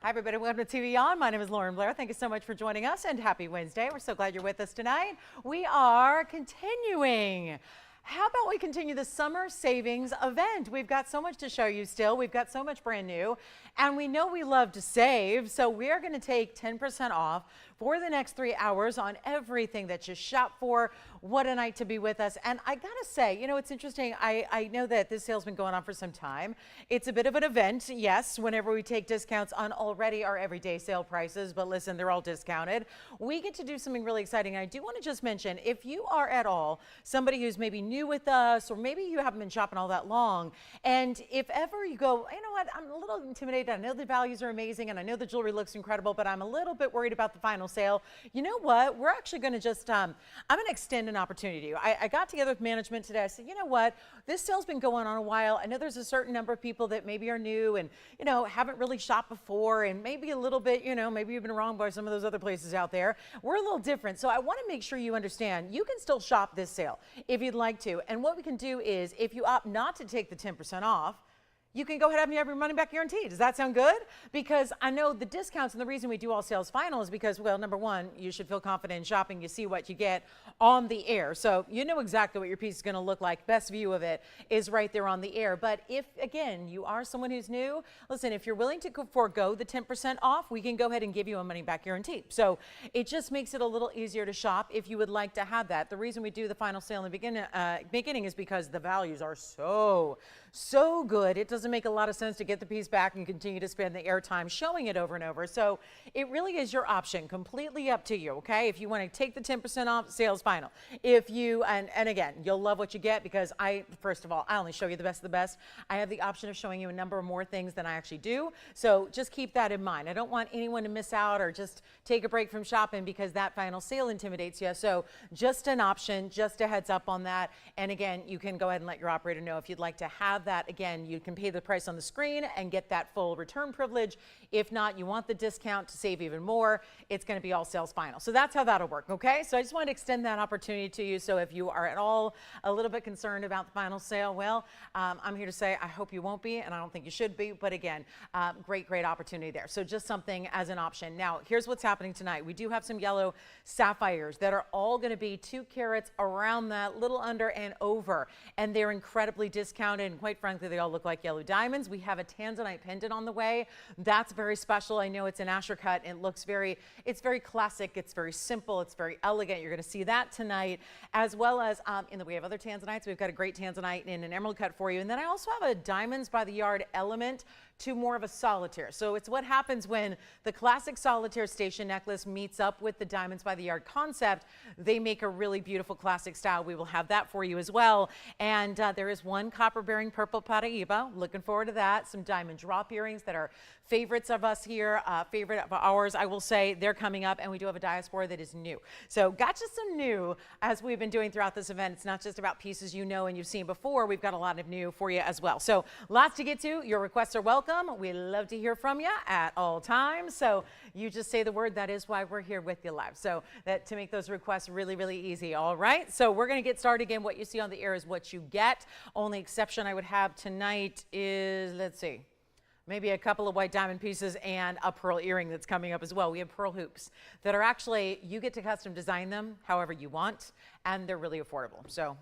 Hi, everybody. Welcome to TVON. My name is Blair. Thank you so much for joining us, and happy Wednesday. We're so glad you're with us tonight. We are continuing. How about we continue the summer savings event? We've got so much to show you still. We've got so much brand new, and we know we love to save, so we are going to take 10% off for the next 3 hours on everything that you shop for. What a night to be with us. And I gotta say, you know, it's interesting. I know that this sale's been going on for some time. It's a bit of an event, yes, whenever we take discounts on already our everyday sale prices, but listen, they're all discounted. We get to do something really exciting. And I do want to just mention, if you are at all somebody who's maybe new with us, or maybe you haven't been shopping all that long, and if ever you go, you know what, I'm a little intimidated. I know the values are amazing, and I know the jewelry looks incredible, but I'm a little bit worried about the final sale. You know what? We're actually going to just, I'm going to extend an opportunity to you. I got together with management today. I said, you know what? This sale's been going on a while. I know there's a certain number of people that maybe are new and, you know, haven't really shopped before, and maybe a little bit, you know, maybe you've been wrong by some of those other places out there. We're a little different. So I want to make sure you understand you can still shop this sale if you'd like to. And what we can do is, if you opt not to take the 10% off, you can go ahead and have your money back guarantee. Does that sound good? Because I know the discounts, and the reason we do all sales final is because, well, number one, you should feel confident in shopping. You see what you get on the air. So you know exactly what your piece is going to look like. Best view of it is right there on the air. But if, again, you are someone who's new, listen, if you're willing to forego the 10% off, we can go ahead and give you a money back guarantee. So it just makes it a little easier to shop if you would like to have that. The reason we do the final sale in the beginning is because the values are so good. It doesn't make a lot of sense to get the piece back and continue to spend the airtime showing it over and over. So it really is your option, completely up to you, okay? If you want to take the 10% off, sales final. If you, and again, you'll love what you get, because first of all, I only show you the best of the best. I have the option of showing you a number of more things than I actually do. So just keep that in mind. I don't want anyone to miss out or just take a break from shopping because that final sale intimidates you. So just an option, just a heads up on that. And again, you can go ahead and let your operator know if you'd like to have that. Again, you can pay the price on the screen and get that full return privilege. If not, you want the discount to save even more, it's going to be all sales final. So that's how that'll work, okay? So I just wanted to extend that opportunity to you. So if you are at all a little bit concerned about the final sale, well, I'm here to say I hope you won't be, and I don't think you should be. But again, great opportunity there. So just something as an option. Now, here's what's happening tonight. We do have some yellow sapphires that are all going to be 2 carats around that, little under and over, and they're incredibly discounted, and quite frankly, they all look like yellow diamonds. We have a tanzanite pendant on the way. That's very special. I know it's an Asher cut. It looks it's very classic. It's very simple. It's very elegant. You're going to see that tonight, as well as in the way of other tanzanites. We've got a great tanzanite in an emerald cut for you. And then I also have a diamonds by the yard element to more of a solitaire. So it's what happens when the classic solitaire station necklace meets up with the diamonds by the yard concept. They make a really beautiful classic style. We will have that for you as well. And there is one copper bearing purple paraiba. Looking forward to that. Some diamond drop earrings that are favorites of us here, favorite of ours. I will say they're coming up, and we do have a diaspora that is new. So got you some new as we've been doing throughout this event. It's not just about pieces you know and you've seen before. We've got a lot of new for you as well. So lots to get to. Your requests are welcome. We love to hear from you at all times. So you just say the word. That is why we're here with you live. So that to make those requests really easy. All right. So we're going to get started again. What you see on the air is what you get. Only exception I would have tonight is, let's see, maybe a couple of white diamond pieces and a pearl earring that's coming up as well. We have pearl hoops that are actually, you get to custom design them however you want, and they're really affordable. So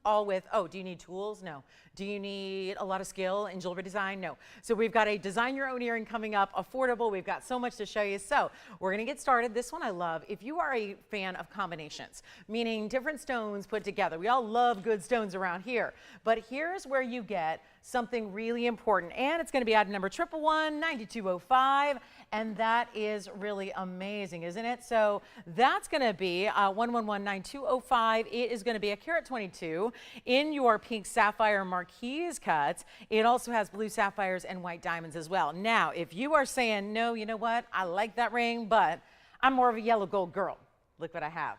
all with, oh, do you need tools? No. Do you need a lot of skill in jewelry design? No. So we've got a design your own earring coming up, affordable. We've got so much to show you. So we're going to get started. This one I love. If you are a fan of combinations, meaning different stones put together, we all love good stones around here, but here's where you get something really important, and it's going to be item number 111-9205, and that is really amazing, isn't it? So that's going to be 111-9205. It is going to be a carat 22 in your pink sapphire marquise cuts. It also has blue sapphires and white diamonds as well. Now, if you are saying, no, you know what, I like that ring, but I'm more of a yellow gold girl, look what I have.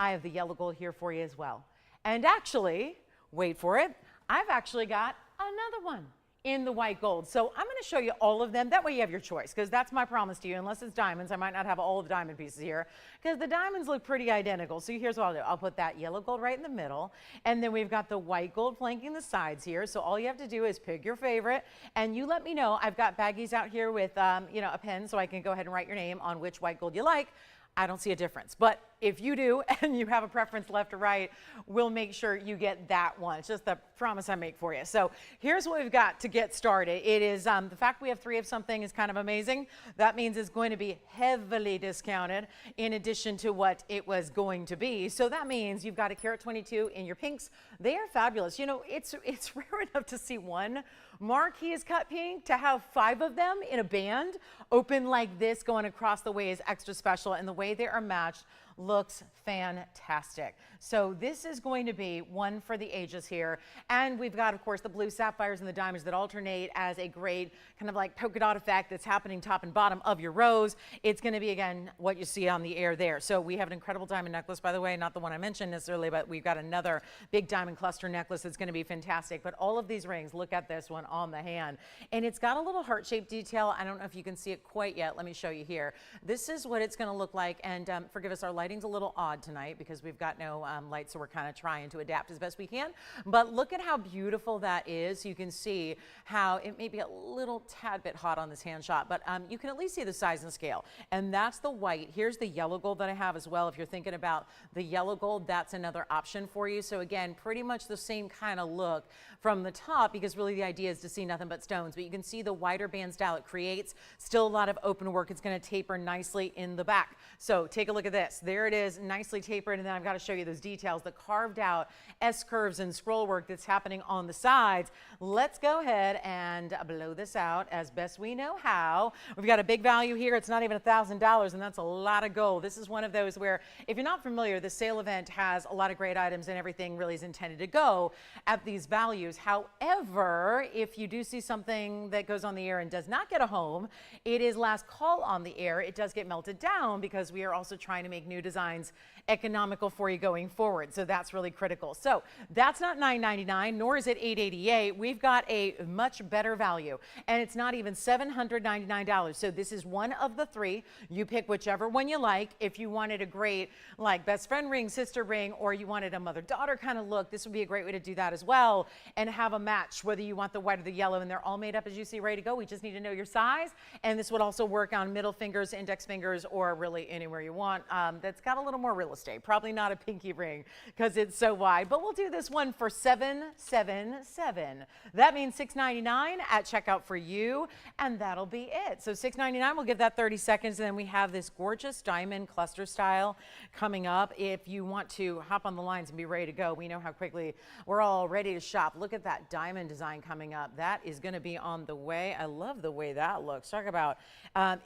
I have the yellow gold here for you as well. And actually, wait for it, I've actually got another one in the white gold. So I'm going to show you all of them. That way you have your choice, because that's my promise to you. Unless it's diamonds, I might not have all of the diamond pieces here, because the diamonds look pretty identical. So here's what I'll do. I'll put that yellow gold right in the middle, and then we've got the white gold flanking the sides here. So all you have to do is pick your favorite, and you let me know. I've got baggies out here with you know, a pen, so I can go ahead and write your name on which white gold you like. I don't see a difference, but if you do and you have a preference left or right, we'll make sure you get that one. It's just the promise I make for you. So here's what we've got to get started. It is the fact we have 3 of something is kind of amazing. That means it's going to be heavily discounted in addition to what it was going to be. So that means you've got a carat 22 in your pinks. They are fabulous. You know, it's rare enough to see one marquee is cut pink. To have 5 of them in a band open like this going across the way is extra special, and the way they are matched looks fantastic. So this is going to be one for the ages here. And we've got, of course, the blue sapphires and the diamonds that alternate as a great kind of like polka dot effect that's happening top and bottom of your rose. It's going to be, again, what you see on the air there. So we have an incredible diamond necklace, by the way, not the one I mentioned necessarily, but we've got another big diamond cluster necklace that's going to be fantastic. But all of these rings, look at this one on the hand. And it's got a little heart-shaped detail. I don't know if you can see it quite yet. Let me show you here. This is what it's going to look like. And forgive us, our lighting's a little odd tonight because we've got no light, so we're kind of trying to adapt as best we can. But look at how beautiful that is. You can see how it may be a little tad bit hot on this hand shot, but you can at least see the size and scale. And that's the white. Here's the yellow gold that I have as well. If you're thinking about the yellow gold, that's another option for you. So again, pretty much the same kind of look from the top, because really the idea is to see nothing but stones. But you can see the wider band style it creates. Still a lot of open work. It's going to taper nicely in the back. So take a look at this. There it is, nicely tapered. And then I've got to show you those details, the carved out S curves and scroll work that's happening on the sides. Let's go ahead and blow this out as best we know how. We've got a big value here. It's not even $1,000, and that's a lot of gold. This is one of those where, if you're not familiar, the sale event has a lot of great items, and everything really is intended to go at these values. However, if you do see something that goes on the air and does not get a home, it is last call on the air. It does get melted down because we are also trying to make new designs economical for you going forward. So that's really critical. So that's not $9.99, nor is it $8.88. We've got a much better value, and it's not even $799. So this is one of the 3. You pick whichever one you like. If you wanted a great like best friend ring, sister ring, or you wanted a mother-daughter kind of look, this would be a great way to do that as well and have a match, whether you want the white or the yellow, and they're all made up as you see, ready to go. We just need to know your size, and this would also work on middle fingers, index fingers, or really anywhere you want. That's got a little more real estate. Probably not a pinky ring because it's so wide, but we'll do this one for $777. That means $699 at checkout for you, and that'll be it. So $699, we'll give that 30 seconds, and then we have this gorgeous diamond cluster style coming up. If you want to hop on the lines and be ready to go, we know how quickly we're all ready to shop. Look at that diamond design coming up. That is going to be on the way. I love the way that looks. Talk about,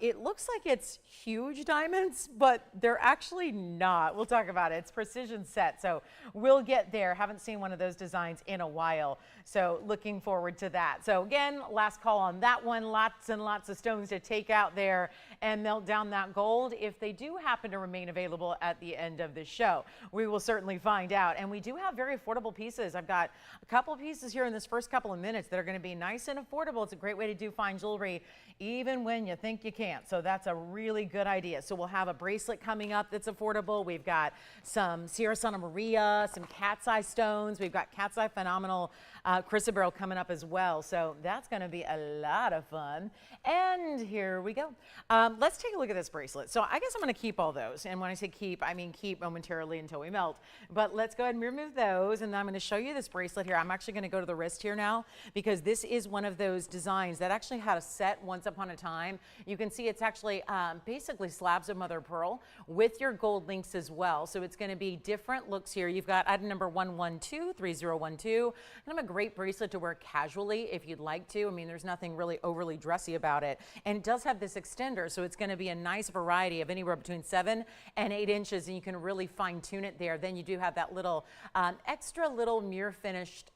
it looks like it's huge diamonds, but they're actually not. We'll talk about it. It's precision set, so we'll get there. Haven't seen one of those designs in a while, so looking forward to that. So again, last call on that one. Lots and lots of stones to take out there and melt down that gold if they do happen to remain available at the end of the show. We will certainly find out, and we do have very affordable pieces. I've got a couple pieces here in this first couple of minutes that are going to be nice and affordable. It's a great way to do fine jewelry even when you think you can't, so that's a really good idea. So we'll have a bracelet coming up that's affordable. We've got some Sierra Santa Maria, some cat's eye stones. We've got cat's eye phenomenal chrysoberyl coming up as well. So that's going to be a lot of fun. And here we go. Let's take a look at this bracelet. So I guess I'm going to keep all those. And when I say keep, I mean keep momentarily until we melt. But let's go ahead and remove those. And then I'm going to show you this bracelet here. I'm actually going to go to the wrist here now because this is one of those designs that actually had a set once upon a time. You can see it's actually basically slabs of mother of pearl with your gold links as well. So it's going to be different looks here. You've got item number 1123012. Kind of a great bracelet to wear casually if you'd like to. I mean, there's nothing really overly dressy about it. And it does have this extender, so it's going to be a nice variety of anywhere between 7 and 8 inches, and you can really fine tune it there. Then you do have that little extra little mirror finished,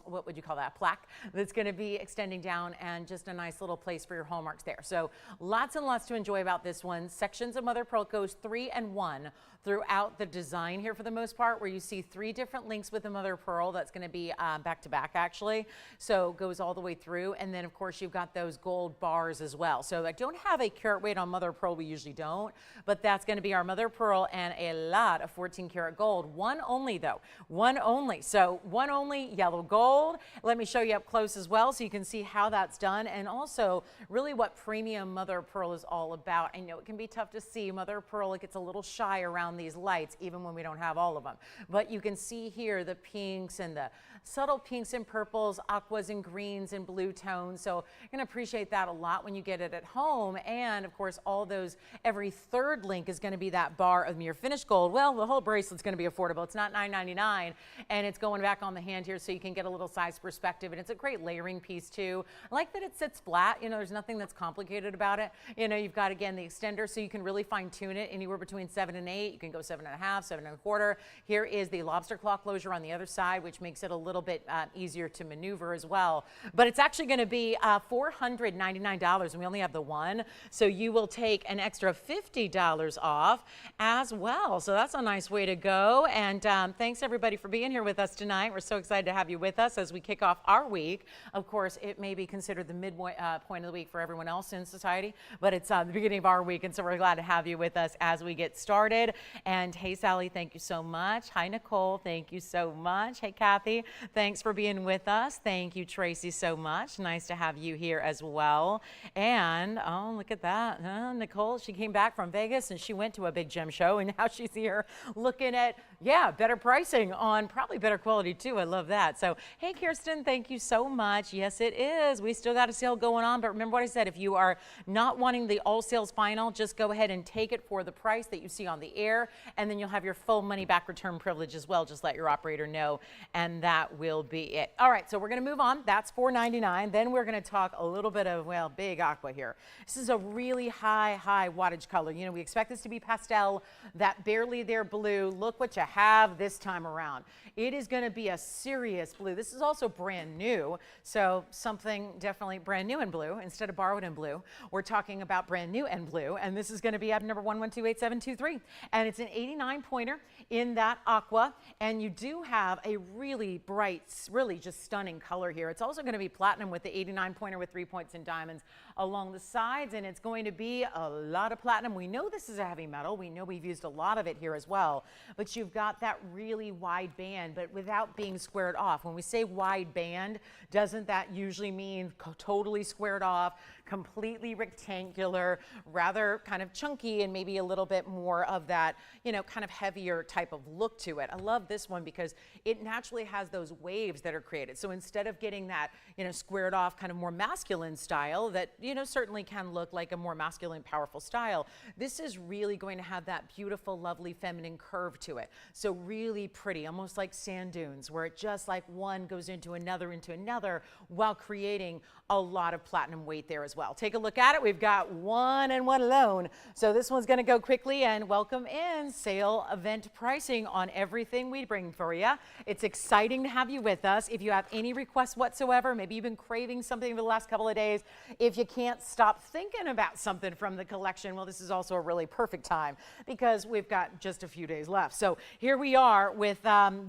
what would you call that, plaque that's going to be extending down, and just a nice little place for your hallmarks there. So lots and lots to enjoy about this one. Sections of mother of pearl goes 3 and 1 throughout the design here for the most part, where you see 3 different links with the mother of pearl. That's going to be back back to back actually. So it goes all the way through. And then of course you've got those gold bars as well. So I don't have a carat weight on mother of pearl, we usually don't, but that's going to be our mother of pearl and a lot of 14 karat gold. One only though, one only. So one only yellow gold. Let me show you up close as well so you can see how that's done, and also really what premium mother of pearl is all about. I know it can be tough to see. Mother of pearl, it gets a little shy around these lights even when we don't have all of them, but you can see here the pinks and the subtle pinks and purples, aquas and greens and blue tones. So you're going to appreciate that a lot when you get it at home. And of course, all those, every third link is going to be that bar of near finished gold. Well, the whole bracelet's going to be affordable. It's not $9.99, and it's going back on the hand here so you can get a little size perspective. And it's a great layering piece too. I like that it sits flat. You know, there's nothing that's complicated about it. You know, you've got, again, the extender, so you can really fine tune it anywhere between 7 and 8. You can go 7.5, 7 1/4. Here is the lobster claw closure on the other side, which makes it a little bit easier to maneuver as well. But it's actually going to be $499, and we only have the one. So you will take an extra $50 off as well. So that's a nice way to go. And thanks everybody for being here with us tonight. We're so excited to have you with us as we kick off our week. Of course, it may be considered the midpoint point of the week for everyone else in society, but it's the beginning of our week, and so we're glad to have you with us as we get started. And hey, Sally, thank you so much. Hi, Nicole, thank you so much. Hey, Kathy, thanks for being with us. Thank you, Tracy, so much. Nice to have you here as well. And oh, look at that. Nicole, she came back from Vegas and she went to a big gem show, and now she's here looking at, yeah, better pricing on probably better quality too. I love that. So, hey, Kirsten, thank you so much. Yes, it is. We still got a sale going on, but remember what I said, if you are not wanting the all sales final, just go ahead and take it for the price that you see on the air, and then you'll have your full money back return privilege as well. Just let your operator know, and that will be it. All right, so we're going to move on. That's $4.99. Then we're going to talk a little bit of, well, big aqua here. This is a really high wattage color. You know, we expect this to be pastel, that barely there blue. Look what you have this time around. It is going to be a serious blue. This is also brand new, so something definitely brand new in blue instead of borrowed in blue. We're talking about brand new and blue, and this is going to be item number 1128723, and it's an 89 pointer in that aqua, and you do have a really bright, really just stunning color here. It's also going to be platinum with the 89 pointer with 3 points in diamonds along the sides, and it's going to be a lot of platinum. We know this is a heavy metal. We know we've used a lot of it here as well, but you've got that really wide band, but without being squared off. When we say wide band, doesn't that usually mean totally squared off, completely rectangular, rather kind of chunky, and maybe a little bit more of that, you know, kind of heavier type of look to it? I love this one because it naturally has those waves that are created. So instead of getting that, you know, squared off kind of more masculine style that, you know, certainly can look like a more masculine, powerful style, this is really going to have that beautiful, lovely feminine curve to it. So really pretty, almost like sand dunes, where it just like one goes into another while creating a lot of platinum weight there as well. Take a look at it. We've got one and one alone. So this one's going to go quickly, and welcome in sale event pricing on everything we bring for you. It's exciting to have you with us. If you have any requests whatsoever, maybe you've been craving something for the last couple of days, if you can't stop thinking about something from the collection, well, this is also a really perfect time because we've got just a few days left. So here we are with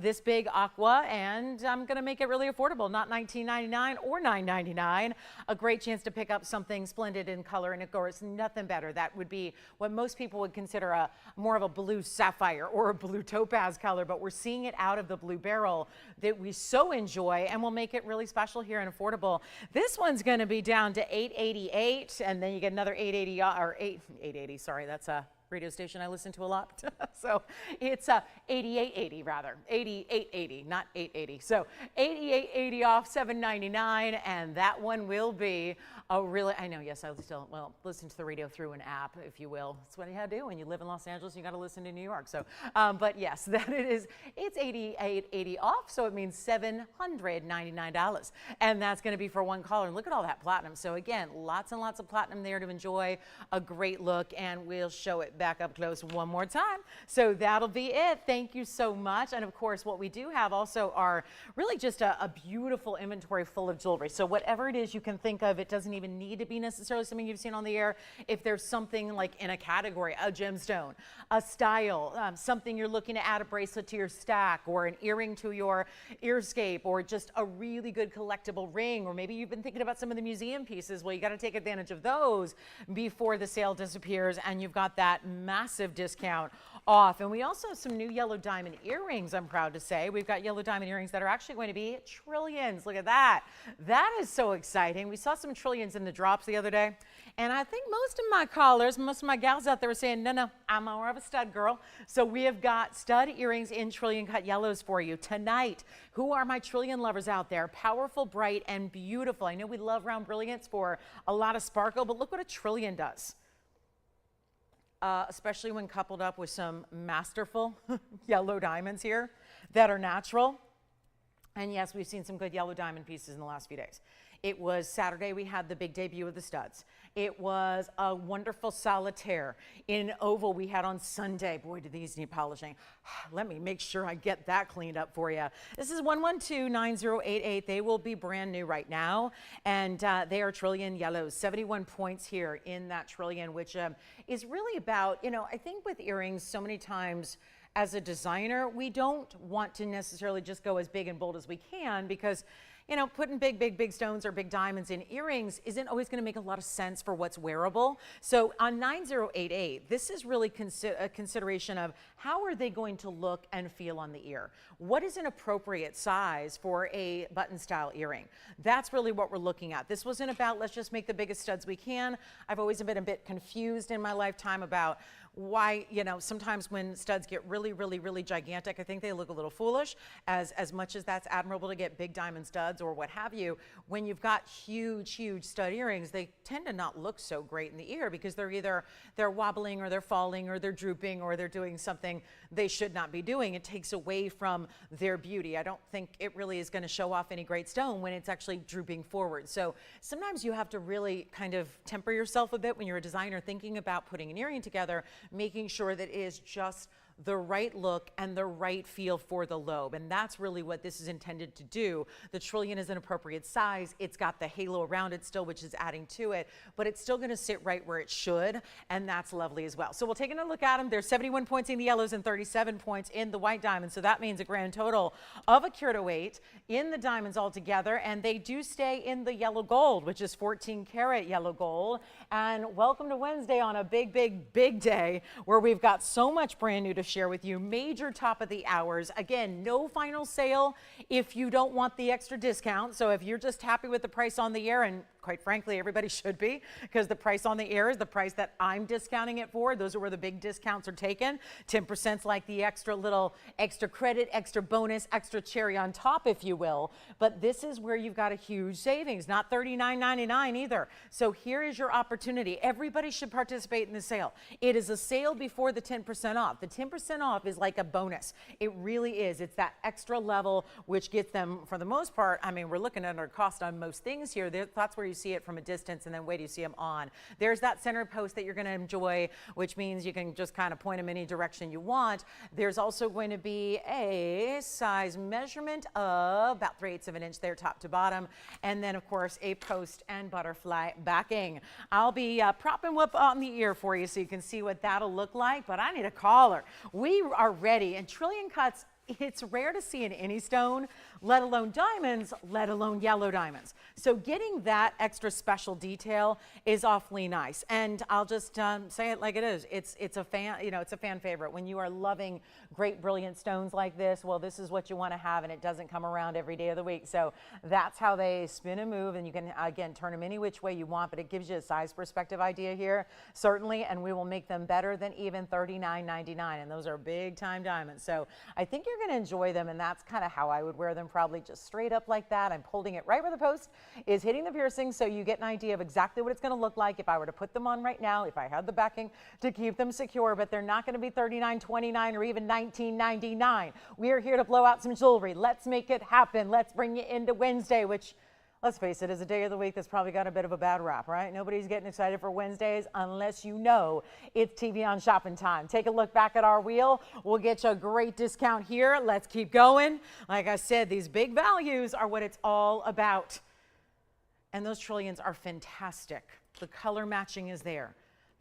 this big aqua, and I'm going to make it really affordable, not $19.99 or $9.99. A great chance to pick up something splendid in color, and of course, nothing better. That would be what most people would consider a more of a blue sapphire or a blue topaz color, but we're seeing it out of the blue beryl that we so enjoy, and we'll make it really special here and affordable. This one's going to be down to $888, and then you get another $880 or $880. Sorry, that's a radio station I listen to a lot. So it's $88.80 rather, $88.80, not $880. So $88.80 off $7.99, and that one will be a really, I know, yes, I still, well, listen to the radio through an app, if you will. That's what you had to do when you live in Los Angeles. You got to listen to New York. So, but yes, that it is. It's $88.80 off, so it means $799, and that's going to be for one caller. And look at all that platinum. So again, lots and lots of platinum there to enjoy. A great look, and we'll show it it back up close one more time. So that'll be it. Thank you so much. And of course, what we do have also are really just a beautiful inventory full of jewelry. So whatever it is you can think of, it doesn't even need to be necessarily something you've seen on the air. If there's something like in a category, a gemstone, a style, something you're looking to add a bracelet to your stack, or an earring to your earscape, or just a really good collectible ring, or maybe you've been thinking about some of the museum pieces. Well, you got to take advantage of those before the sale disappears, and you've got that massive discount off. And we also have some new yellow diamond earrings, I'm proud to say. We've got yellow diamond earrings that are actually going to be trillions. Look at that. That is so exciting. We saw some trillions in the drops the other day, and I think most of my callers, most of my gals out there were saying, no, I'm more of a stud girl. So we have got stud earrings in trillion cut yellows for you tonight. Who are my trillion lovers out there? Powerful, bright, and beautiful. I know we love round brilliance for a lot of sparkle, but look what a trillion does. Especially when coupled up with some masterful yellow diamonds here that are natural. And yes, we've seen some good yellow diamond pieces in the last few days. It was Saturday, we had the big debut of the studs. It was a wonderful solitaire in oval we had on Sunday. Boy, do these need polishing. Let me make sure I get that cleaned up for you. This is 112-9088. They will be brand new right now, and they are trillion yellows. 71 points here in that trillion, which is really about, you know, I think with earrings so many times, as a designer, we don't want to necessarily just go as big and bold as we can, because you know, putting big stones or big diamonds in earrings isn't always going to make a lot of sense for what's wearable. So on 9088, this is really a consideration of how are they going to look and feel on the ear? What is an appropriate size for a button style earring? That's really what we're looking at. This wasn't about let's just make the biggest studs we can. I've always been a bit confused in my lifetime about why, you know, sometimes when studs get really gigantic, I think they look a little foolish. As much as that's admirable to get big diamond studs or what have you, when you've got huge stud earrings, they tend to not look so great in the ear because they're wobbling or they're falling or they're drooping or they're doing something they should not be doing. It takes away from their beauty. I don't think it really is going to show off any great stone when it's actually drooping forward. So sometimes you have to really kind of temper yourself a bit when you're a designer thinking about putting an earring together, making sure that it is just the right look and the right feel for the lobe. And that's really what this is intended to do. The trillion is an appropriate size. It's got the halo around it still, which is adding to it, but it's still going to sit right where it should. And that's lovely as well. So we'll take another look at them. There's 71 points in the yellows and 37 points in the white diamonds. So that means a grand total of a carat weight in the diamonds altogether. And they do stay in the yellow gold, which is 14 karat yellow gold. And welcome to Wednesday on a big day where we've got so much brand new to share with you. Major top of the hours. Again, no final sale if you don't want the extra discount. So if you're just happy with the price on the air, and quite frankly, everybody should be, because the price on the air is the price that I'm discounting it for. Those are where the big discounts are taken. 10% is like the extra credit, extra bonus, extra cherry on top, if you will. But this is where you've got a huge savings, not $39.99 either. So here is your opportunity. Everybody should participate in the sale. It is a sale before the 10% off. The 10% off is like a bonus. It really is. It's that extra level, which gets them, for the most part, I mean, we're looking at our cost on most things here. That's where you see it from a distance, and then wait till you see them on. There's that center post that you're going to enjoy, which means you can just kind of point them any direction you want. There's also going to be a size measurement of about 3/8 of an inch there, top to bottom, and then of course a post and butterfly backing. I'll be propping up on the ear for you so you can see what that'll look like, but I need a caller. We are ready, and trillion cuts, it's rare to see in any stone, let alone diamonds, let alone yellow diamonds. So getting that extra special detail is awfully nice. And I'll just say it like it is. It's a fan, you know, it's a fan favorite. When you are loving great brilliant stones like this, well, this is what you want to have, and it doesn't come around every day of the week. So that's how they spin and move, and you can again turn them any which way you want, but it gives you a size perspective idea here, certainly, and we will make them better than even $39.99, and those are big time diamonds. So I think you're going to enjoy them, and that's kind of how I would wear them, probably just straight up like that. I'm holding it right where the post is hitting the piercing, so you get an idea of exactly what it's going to look like if I were to put them on right now, if I had the backing to keep them secure. But they're not going to be $39.29 or even $19.99. We are here to blow out some jewelry. Let's make it happen. Let's bring you into Wednesday, which, let's face it, is a day of the week that's probably got a bit of a bad rap, right? Nobody's getting excited for Wednesdays unless you know it's TVON shopping time. Take a look back at our wheel. We'll get you a great discount here. Let's keep going. Like I said, these big values are what it's all about. And those trillions are fantastic. The color matching is there.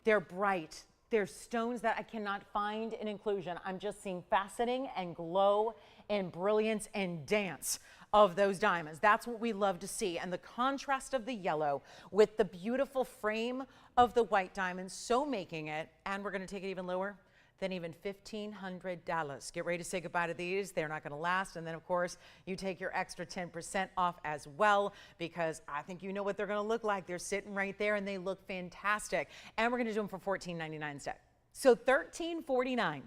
They're bright. They're stones that I cannot find in inclusion. I'm just seeing faceting and glow and brilliance and dance of those diamonds. That's what we love to see. And the contrast of the yellow with the beautiful frame of the white diamonds, so making it, and we're going to take it even lower than even $1,500. Get ready to say goodbye to these. They're not going to last. And then, of course, you take your extra 10% off as well, because I think you know what they're going to look like. They're sitting right there, and they look fantastic. And we're going to do them for $14.99 instead. So $13.49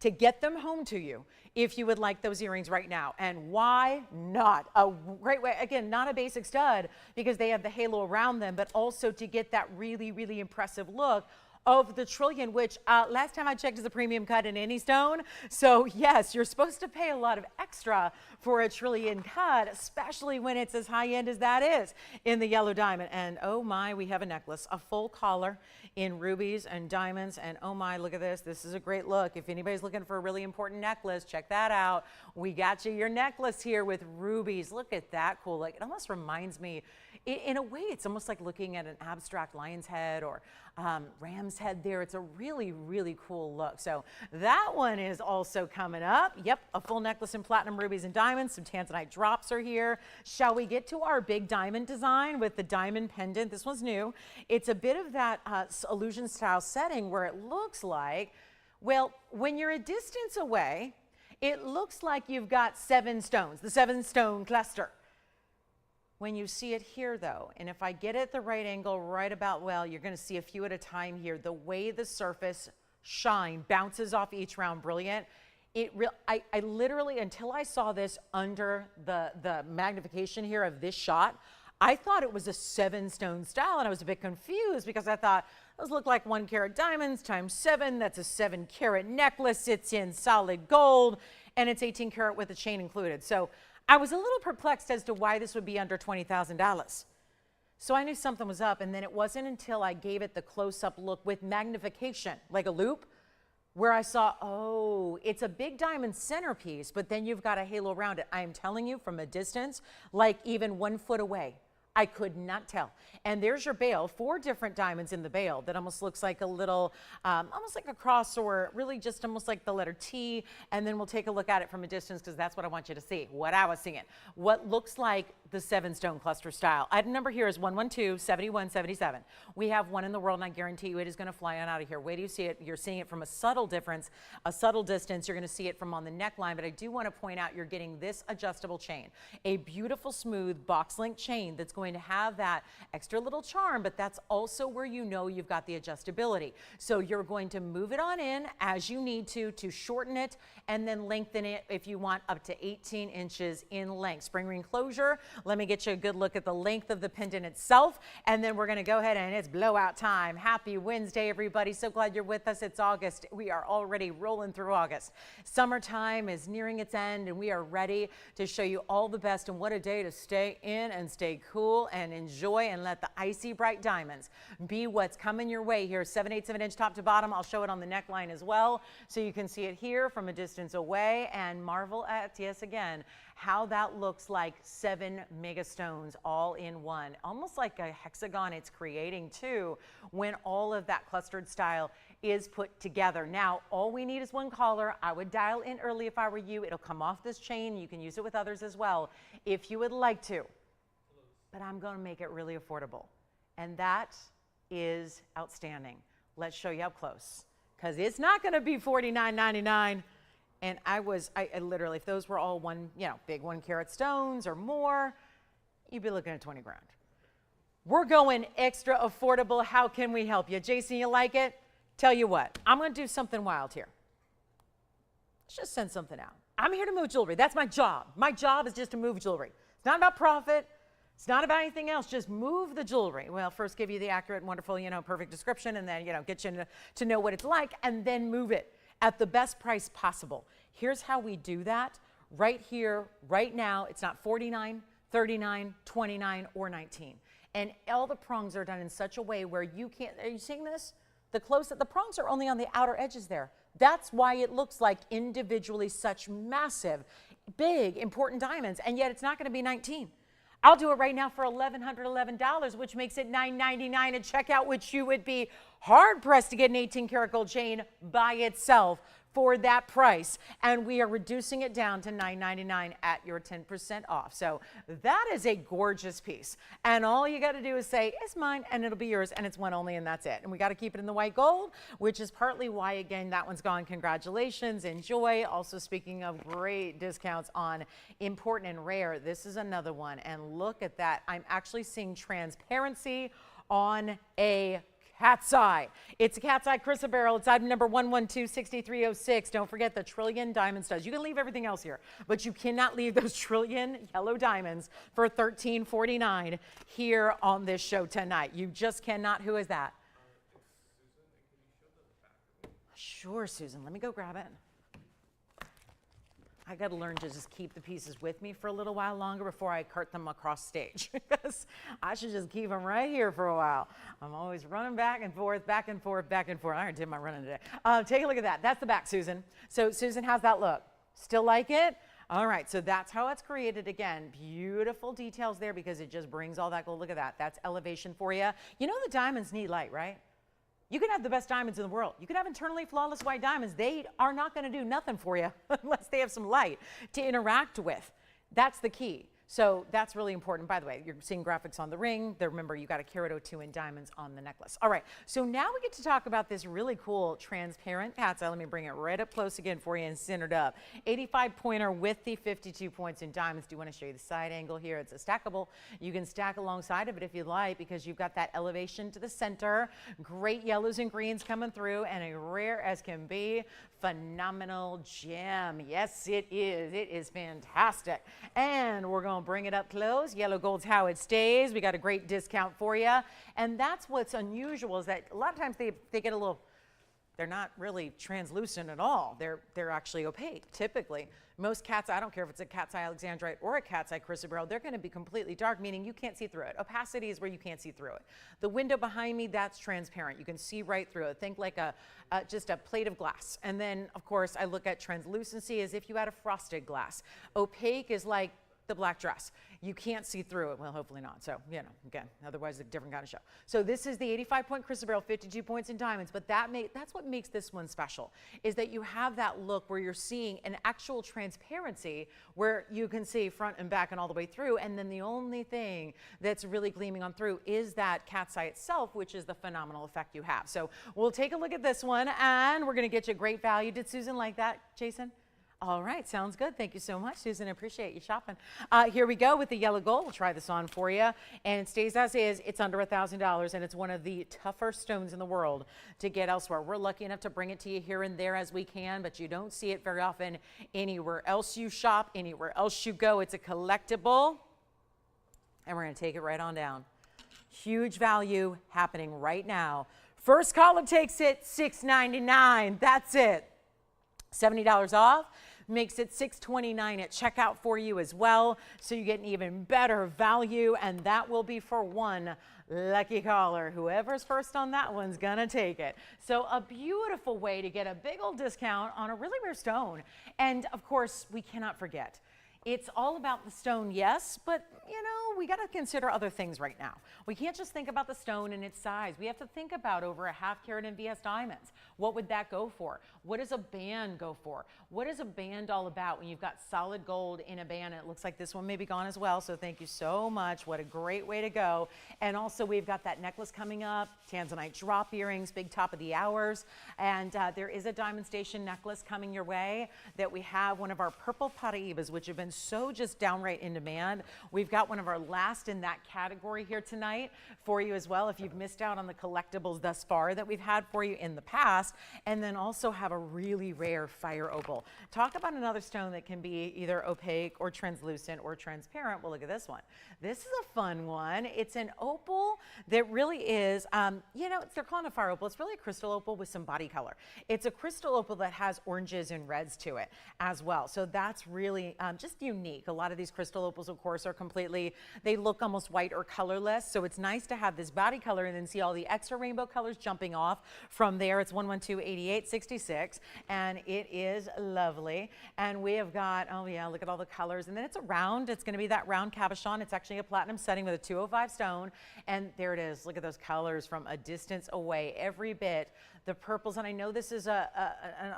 to get them home to you if you would like those earrings right now. And why not? A great way, again, not a basic stud because they have the halo around them, but also to get that really, really impressive look of the trillion, which last time I checked is a premium cut in any stone. So yes, you're supposed to pay a lot of extra for a trillion cut, especially when it's as high end as that is in the yellow diamond. And oh my, we have a necklace, a full collar in rubies and diamonds. And oh my, look at this. This is a great look. If anybody's looking for a really important necklace, check that out. We got you your necklace here with rubies. Look at that cool. Like, it almost reminds me, in a way, it's almost like looking at an abstract lion's head or ram's head there. It's a really, really cool look. So that one is also coming up. Yep, a full necklace in platinum, rubies, and diamonds. Some tanzanite drops are here. Shall we get to our big diamond design with the diamond pendant? This one's new. It's a bit of that illusion style setting where it looks like, well, when you're a distance away, it looks like you've got 7 stones, the 7-stone cluster. When you see it here though, and if I get it the right angle right about, well, you're going to see a few at a time here, the way the surface shine bounces off each round, brilliant. I literally, until I saw this under the magnification here of this shot, I thought it was a 7-stone style, and I was a bit confused because I thought those look like 1 carat diamonds times 7. That's a 7-carat necklace. It's in solid gold, and it's 18 karat with a chain included. So I was a little perplexed as to why this would be under $20,000. So I knew something was up, and then it wasn't until I gave it the close-up look with magnification, like a loop, where I saw, oh, it's a big diamond centerpiece, but then you've got a halo around it. I am telling you from a distance, like even 1 foot away, I could not tell. And there's your bail, 4 different diamonds in the bail that almost looks like a little, almost like a cross, or really just almost like the letter T. And then we'll take a look at it from a distance because that's what I want you to see, what I was seeing. What looks like the 7-stone cluster style. Item number here is 112-7177. We have one in the world, and I guarantee you it is going to fly on out of here. Wait till you see it. You're seeing it from a subtle difference, a subtle distance. You're going to see it from on the neckline, but I do want to point out you're getting this adjustable chain, a beautiful, smooth box link chain that's going to have that extra little charm, but that's also where you know you've got the adjustability. So you're going to move it on in as you need to shorten it and then lengthen it if you want up to 18 inches in length. Spring ring closure. Let me get you a good look at the length of the pendant itself, and then we're going to go ahead and it's blowout time. Happy Wednesday, everybody. So glad you're with us. It's August. We are already rolling through August. Summertime is nearing its end, and we are ready to show you all the best. And what a day to stay in and stay cool and enjoy and let the icy bright diamonds be what's coming your way here. 7/8 inch top to bottom. I'll show it on the neckline as well, so you can see it here from a distance away and marvel at, yes, again, how that looks like 7 mega stones all in one, almost like a hexagon it's creating too when all of that clustered style is put together. Now, all we need is 1 collar. I would dial in early if I were you. It'll come off this chain. You can use it with others as well if you would like to, but I'm going to make it really affordable, and that is outstanding. Let's show you up close, because it's not going to be $49.99. And I literally, if those were all big 1 carat stones or more, you'd be looking at 20 grand. We're going extra affordable. How can we help you? Jason, you like it? Tell you what, I'm going to do something wild here. Let's just send something out. I'm here to move jewelry. That's my job. My job is just to move jewelry. It's not about profit. It's not about anything else. Just move the jewelry. Well, first give you the accurate, wonderful, perfect description, and then, get you to know what it's like, and then move it at the best price possible. Here's how we do that right here, right now. It's not $49, $39, $29, or $19. And all the prongs are done in such a way where you can't, are you seeing this? The prongs are only on the outer edges there. That's why it looks like individually such massive, big, important diamonds, and yet it's not going to be 19. I'll do it right now for $1,111, which makes it $999 at checkout, which you would be hard-pressed to get an 18-karat gold chain by itself for that price. And we are reducing it down to $999 at your 10% off. So that is a gorgeous piece. And all you got to do is say, it's mine, and it'll be yours, and it's one only, and that's it. And we got to keep it in the white gold, which is partly why, again, that one's gone. Congratulations, enjoy. Also, speaking of great discounts on important and rare, this is another one. And look at that. I'm actually seeing transparency on a cat's eye. It's a cat's eye chrysoberyl. It's item number 1126306. Don't forget the trillion diamond studs. You can leave everything else here, but you cannot leave those trillion yellow diamonds for $13.49 here on this show tonight. You just cannot. Who is that? Sure, Susan. Let me go grab it. I got to learn to just keep the pieces with me for a little while longer before I cart them across stage, because I should just keep them right here for a while. I'm always running back and forth, back and forth, back and forth. I already did my running today. Take a look at that. That's the back, Susan. So Susan, how's that look? Still like it? All right, so that's how it's created. Again, beautiful details there because it just brings all that gold. Look at that. That's elevation for you. You know the diamonds need light, right? You can have the best diamonds in the world. You can have internally flawless white diamonds. They are not going to do nothing for you unless they have some light to interact with. That's the key. So that's really important. By the way, you're seeing graphics on the ring. Remember, you got a carat 02 in diamonds on the necklace. All right, so now we get to talk about this really cool transparent cat's eye. Let me bring it right up close again for you and centered up. 85 pointer with the 52 points in diamonds. Do you want to show you the side angle here? It's a stackable. You can stack alongside of it if you like, because you've got that elevation to the center. Great yellows and greens coming through, and a rare as can be phenomenal gem. Yes, it is. It is fantastic. And we're going to bring it up close. Yellow gold's how it stays. We got a great discount for you. And that's what's unusual, is that a lot of times they get a little, they're not really translucent at all. They're actually opaque, typically. Most cat's eye, I don't care if it's a cat's eye alexandrite or a cat's eye chrysoberyl, they're going to be completely dark, meaning you can't see through it. Opacity is where you can't see through it. The window behind me, that's transparent. You can see right through it. Think like just a plate of glass. And then, of course, I look at translucency as if you had a frosted glass. Opaque is like the black dress. You can't see through it. Well, hopefully not. So, you know, again, otherwise it's a different kind of show. So this is the 85-point chrysoberyl, 52 points in diamonds, but that's what makes this one special, is that you have that look where you're seeing an actual transparency where you can see front and back and all the way through, and then the only thing that's really gleaming on through is that cat's eye itself, which is the phenomenal effect you have. So we'll take a look at this one, and we're going to get you great value. Did Susan like that, Jason? All right, sounds good. Thank you so much, Susan. I appreciate you shopping. Here we go with the yellow gold. We'll try this on for you. And it stays as is. It's under $1,000, and it's one of the tougher stones in the world to get elsewhere. We're lucky enough to bring it to you here and there as we can, but you don't see it very often anywhere else you shop, anywhere else you go. It's a collectible, and we're going to take it right on down. Huge value happening right now. First caller takes it, $6.99. That's it. $70 off. Makes it $6.29 at checkout for you as well. So you get an even better value, and that will be for one lucky caller. Whoever's first on that one's gonna take it. So a beautiful way to get a big old discount on a really rare stone. And of course, we cannot forget, it's all about the stone, yes, but you know, we got to consider other things right now. We can't just think about the stone and its size. We have to think about over a ½ carat in VS diamonds. What would that go for? What does a band go for? What is a band all about when you've got solid gold in a band? And it looks like this one may be gone as well, so thank you so much. What a great way to go. And also we've got that necklace coming up, tanzanite drop earrings, big top of the hours. And there is a Diamond Station necklace coming your way that we have, one of our purple paraibas, which have been so just downright in demand. We've got one of our last in that category here tonight for you as well, if you've missed out on the collectibles thus far that we've had for you in the past. And then also have a really rare fire opal. Talk about another stone that can be either opaque or translucent or transparent. Well, look at this one. This is a fun one. It's an opal that really is, you know, they're calling it a fire opal. It's really a crystal opal with some body color. It's a crystal opal that has oranges and reds to it as well. So that's really just unique. A lot of these crystal opals, of course, are completely, they look almost white or colorless. So it's nice to have this body color and then see all the extra rainbow colors jumping off from there. It's 112-8866, and it is lovely. And we have got, oh yeah, look at all the colors. And then it's a round. It's going to be that round cabochon. It's actually a platinum setting with a 205 stone. And there it is. Look at those colors from a distance away. Every bit. The purples, and I know this is an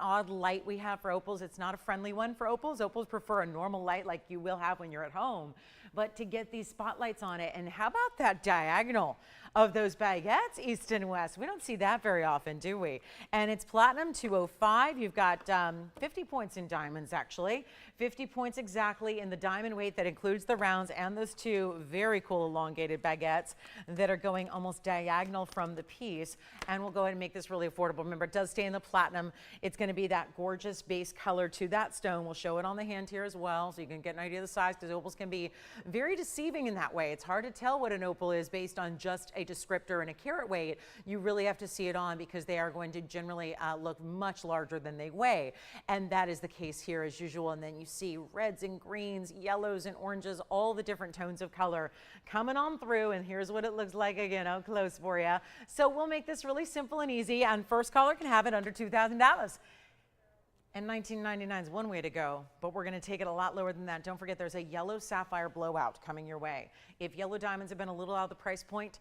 odd light we have for opals. It's not a friendly one for opals. Opals prefer a normal light like you will have when you're at home. But to get these spotlights on it, and how about that diagonal of those baguettes, east and west? We don't see that very often, do we? And it's platinum 205. You've got 50 points in diamonds, actually. 50 points exactly in the diamond weight that includes the rounds and those two very cool elongated baguettes that are going almost diagonal from the piece. And we'll go ahead and make this really affordable. Remember, it does stay in the platinum. It's going to be that gorgeous base color to that stone. We'll show it on the hand here as well, so you can get an idea of the size, because opals can be very deceiving in that way. It's hard to tell what an opal is based on just a descriptor and a carat weight. You really have to see it on, because they are going to generally look much larger than they weigh. And that is the case here as usual. And then you see reds and greens, yellows and oranges, all the different tones of color coming on through. And here's what it looks like again up close for you. So we'll make this really simple and easy, and first caller can have it under $2,000. And $19.99 is one way to go, but we're going to take it a lot lower than that. Don't forget, there's a yellow sapphire blowout coming your way. If yellow diamonds have been a little out of the price point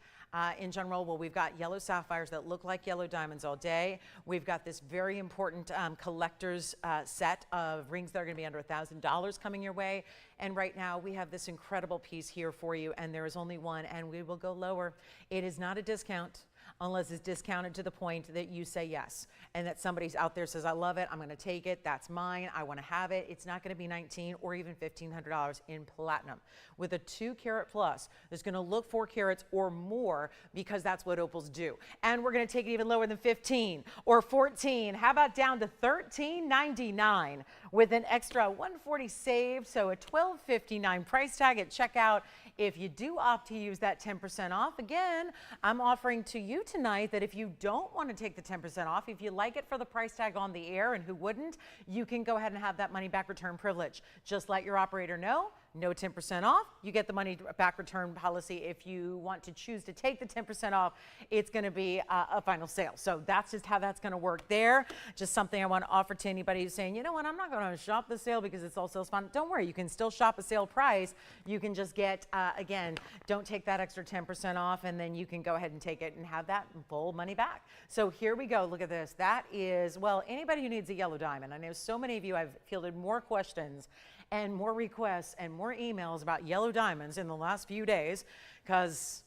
in general, well, we've got yellow sapphires that look like yellow diamonds all day. We've got this very important collector's set of rings that are going to be under $1,000 coming your way. And right now, we have this incredible piece here for you, and there is only one, and we will go lower. It is not a discount, unless it's discounted to the point that you say yes, and that somebody's out there says, I love it, I'm going to take it, that's mine, I want to have it. It's not going to be $1,900 or even $1,500 in platinum. With a 2 carat plus, it's going to look 4 carats or more, because that's what opals do. And we're going to take it even lower than 15 or 14. How about down to $13.99 with an extra $140 saved, so a $12.59 price tag at checkout. If you do opt to use that 10% off, again, I'm offering to you tonight that if you don't want to take the 10% off, if you like it for the price tag on the air, and who wouldn't, you can go ahead and have that money back return privilege. Just let your operator know, no 10% off. You get the money back return policy. If you want to choose to take the 10% off, it's going to be a final sale. So that's just how that's going to work there. Just something I want to offer to anybody who's saying, you know what, I'm not going to shop the sale because it's all sales fun. Don't worry, you can still shop a sale price. You can just get, again, don't take that extra 10% off, and then you can go ahead and take it and have that full money back. So here we go. Look at this. That is, well, anybody who needs a yellow diamond. I know so many of you, I've fielded more questions and more requests and more emails about yellow diamonds in the last few days, because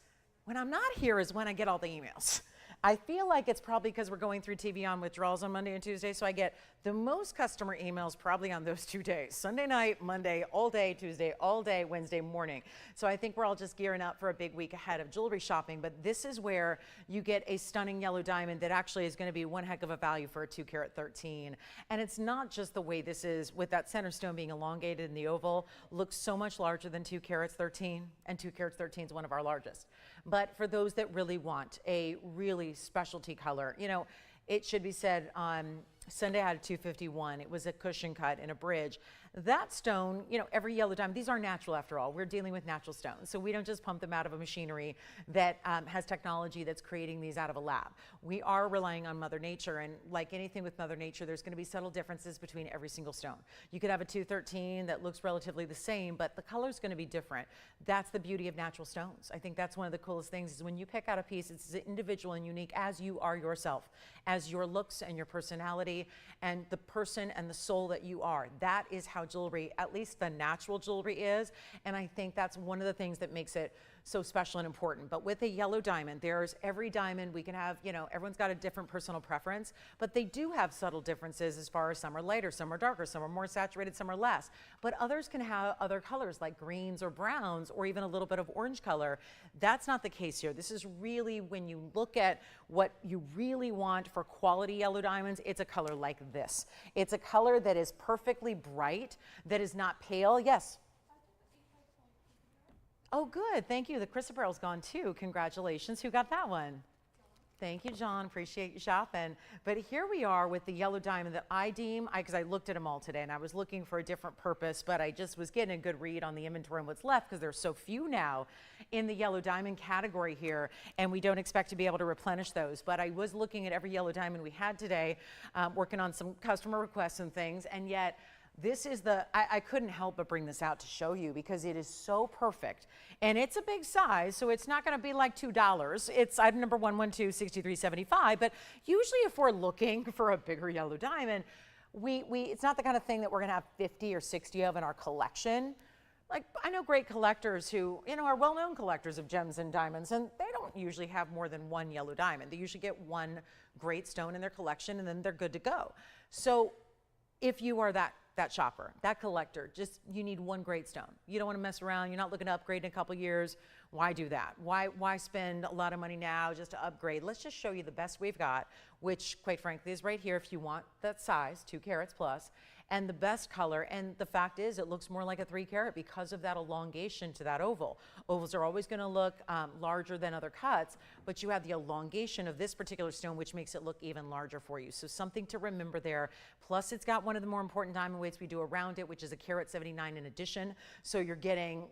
when I'm not here is when I get all the emails. I feel like it's probably because we're going through TVON withdrawals on Monday and Tuesday, so I get the most customer emails probably on those 2 days. Sunday night, Monday, all day, Tuesday, all day, Wednesday morning. So I think we're all just gearing up for a big week ahead of jewelry shopping, but this is where you get a stunning yellow diamond that actually is going to be one heck of a value for a 2 carat 13. And it's not just the way this is, with that center stone being elongated in the oval, looks so much larger than 2 carats 13, and 2 carats 13 is one of our largest. But for those that really want a really specialty color, you know, it should be said, on Sunday I had a 251. It was a cushion cut in a bridge. That stone, you know, every yellow diamond, these are natural after all. We're dealing with natural stones. So we don't just pump them out of a machinery that has technology that's creating these out of a lab. We are relying on Mother Nature, and like anything with Mother Nature, there's going to be subtle differences between every single stone. You could have a 213 that looks relatively the same, but the color's going to be different. That's the beauty of natural stones. I think that's one of the coolest things, is when you pick out a piece, it's as individual and unique as you are yourself, as your looks and your personality and the person and the soul that you are. That is how jewelry, at least the natural jewelry, is. And I think that's one of the things that makes it so special and important. But with a yellow diamond, there's every diamond we can have, you know, everyone's got a different personal preference, but they do have subtle differences as far as some are lighter, some are darker, some are more saturated, some are less. But others can have other colors like greens or browns or even a little bit of orange color. That's not the case here. This is really, when you look at what you really want for quality yellow diamonds, it's a color like this. It's a color that is perfectly bright, that is not pale. Yes? Oh, good. Thank you. The chrysoberyl's gone too. Congratulations. Who got that one? Thank you, John. Appreciate you shopping. But here we are with the yellow diamond that I deem, because I looked at them all today and I was looking for a different purpose, but I just was getting a good read on the inventory and what's left because there's so few now in the yellow diamond category here, and we don't expect to be able to replenish those. But I was looking at every yellow diamond we had today, working on some customer requests and things, and yet this is I couldn't help but bring this out to show you because it is so perfect. And it's a big size, so it's not going to be like $2. It's item number 112, 6375. But usually if we're looking for a bigger yellow diamond, it's not the kind of thing that we're going to have 50 or 60 of in our collection. Like, I know great collectors who, are well-known collectors of gems and diamonds, and they don't usually have more than one yellow diamond. They usually get one great stone in their collection, and then they're good to go. So if you are that shopper, that collector, you need one great stone. You don't want to mess around. You're not looking to upgrade in a couple years. Why do that? Why spend a lot of money now just to upgrade? Let's just show you the best we've got, which quite frankly is right here if you want that size, 2 carats plus, and the best color. And the fact is it looks more like a 3 carat because of that elongation to that oval. Ovals are always going to look larger than other cuts, but you have the elongation of this particular stone, which makes it look even larger for you. So something to remember there. Plus it's got one of the more important diamond weights we do around it, which is a carat 79 in addition. So you're getting,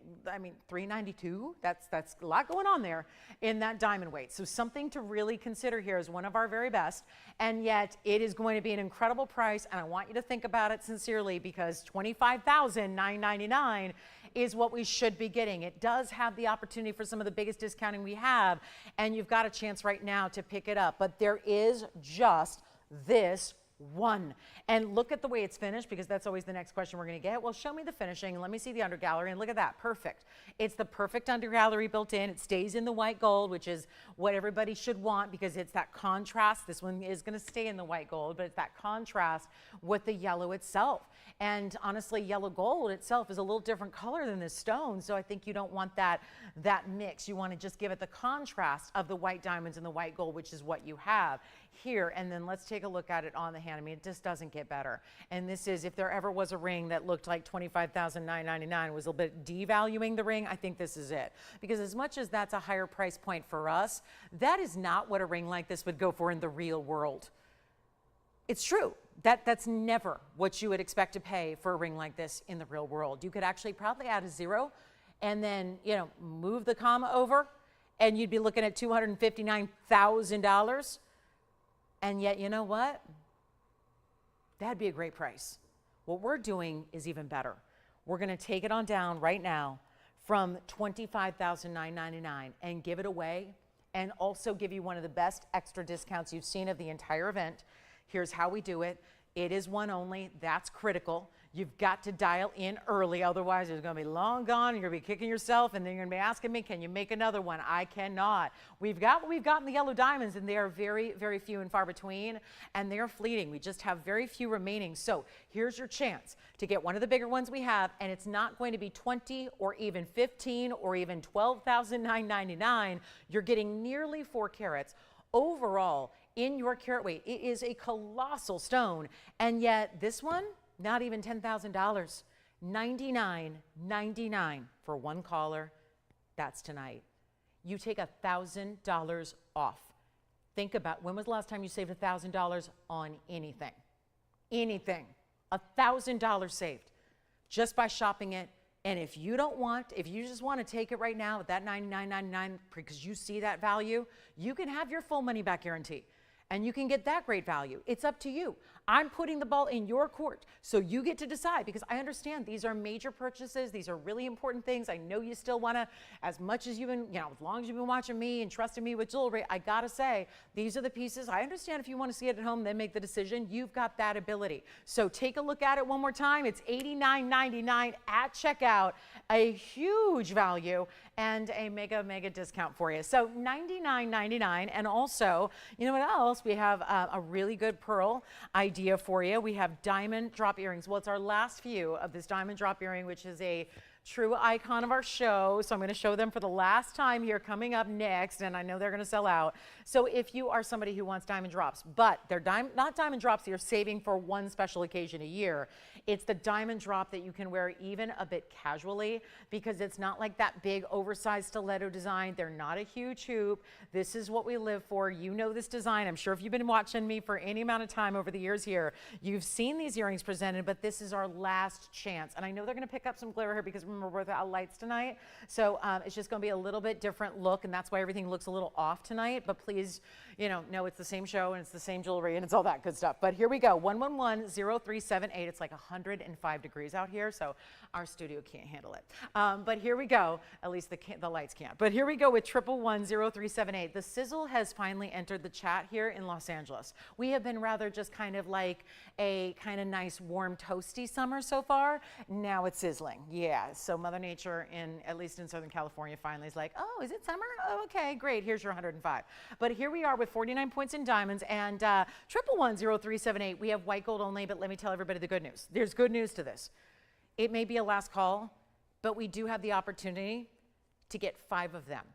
$392. That's a lot going on there in that diamond weight. So something to really consider here is one of our very best, and yet it is going to be an incredible price, and I want you to think about it sincerely because $25,999 is what we should be getting. It does have the opportunity for some of the biggest discounting we have, and you've got a chance right now to pick it up, but there is just this one. And look at the way it's finished, because that's always the next question we're going to get. Well, show me the finishing and let me see the under gallery, and look at that. Perfect. It's the perfect under gallery built in. It stays in the white gold, which is what everybody should want because it's that contrast. This one is going to stay in the white gold, but it's that contrast with the yellow itself. And honestly, yellow gold itself is a little different color than this stone, so I think you don't want that mix. You want to just give it the contrast of the white diamonds and the white gold, which is what you have here. And then let's take a look at it on the hand. It just doesn't get better. And this is, if there ever was a ring that looked like $25,999, was a little bit devaluing the ring, I think this is it. Because as much as that's a higher price point for us, that is not what a ring like this would go for in the real world. It's true. That's never what you would expect to pay for a ring like this in the real world. You could actually probably add a 0 and then, move the comma over, and you'd be looking at $259,000. And yet, you know what? That'd be a great price. What we're doing is even better. We're going to take it on down right now from $25,999 and give it away, and also give you one of the best extra discounts you've seen of the entire event. Here's how we do it. It is one only. That's critical. You've got to dial in early, otherwise it's going to be long gone. You're going to be kicking yourself, and then you're going to be asking me, can you make another one? I cannot. We've got what we've got in the yellow diamonds, and they are very, very few and far between, and they are fleeting. We just have very few remaining. So here's your chance to get one of the bigger ones we have, and it's not going to be 20 or even 15 or even $12,999. You're getting nearly 4 carats overall in your carat weight. It is a colossal stone, and yet this one, not even $10,000, $99.99 for one caller. That's tonight. You take $1,000 off. Think about, when was the last time you saved $1,000 on anything? Anything. $1,000 saved just by shopping it. And if you just want to take it right now at that $99.99 because you see that value, you can have your full money back guarantee. And you can get that great value. It's up to you. I'm putting the ball in your court, so you get to decide, because I understand these are major purchases. These are really important things. I know you still want to, as much as you've been, as long as you've been watching me and trusting me with jewelry, I got to say, these are the pieces. I understand if you want to see it at home, then make the decision. You've got that ability. So take a look at it one more time. It's $89.99 at checkout, a huge value, and a mega, mega discount for you. So $99.99, and also, you know what else? We have a really good pearl idea for you. We have diamond drop earrings. Well, it's our last few of this diamond drop earring, which is a true icon of our show. So I'm going to show them for the last time here coming up next, and I know they're going to sell out. So if you are somebody who wants diamond drops, but they're not diamond drops that you're saving for one special occasion a year, it's the diamond drop that you can wear even a bit casually, because it's not like that big oversized stiletto design. They're not a huge hoop. This is what we live for. You know this design. I'm sure if you've been watching me for any amount of time over the years here, you've seen these earrings presented, but this is our last chance. And I know they're going to pick up some glitter here because remember, we're without lights tonight. So it's just going to be a little bit different look, and that's why everything looks a little off tonight. But please, know it's the same show and it's the same jewelry and it's all that good stuff. But here we go. 111-0378. It's like 105 degrees out here, so our studio can't handle it. But here we go. At least the lights can't. But here we go with 111-0378. The sizzle has finally entered the chat here in Los Angeles. We have been rather just kind of like a kind of nice, warm, toasty summer so far. Now it's sizzling. Yeah. So Mother Nature, at least in Southern California, finally is like, oh, is it summer? Oh, okay, great. Here's your 105. But here we are with 49 points in diamonds and 111-0378. We have white gold only, but let me tell everybody the good news. There's good news to this. It may be a last call, but we do have the opportunity to get 5 of them.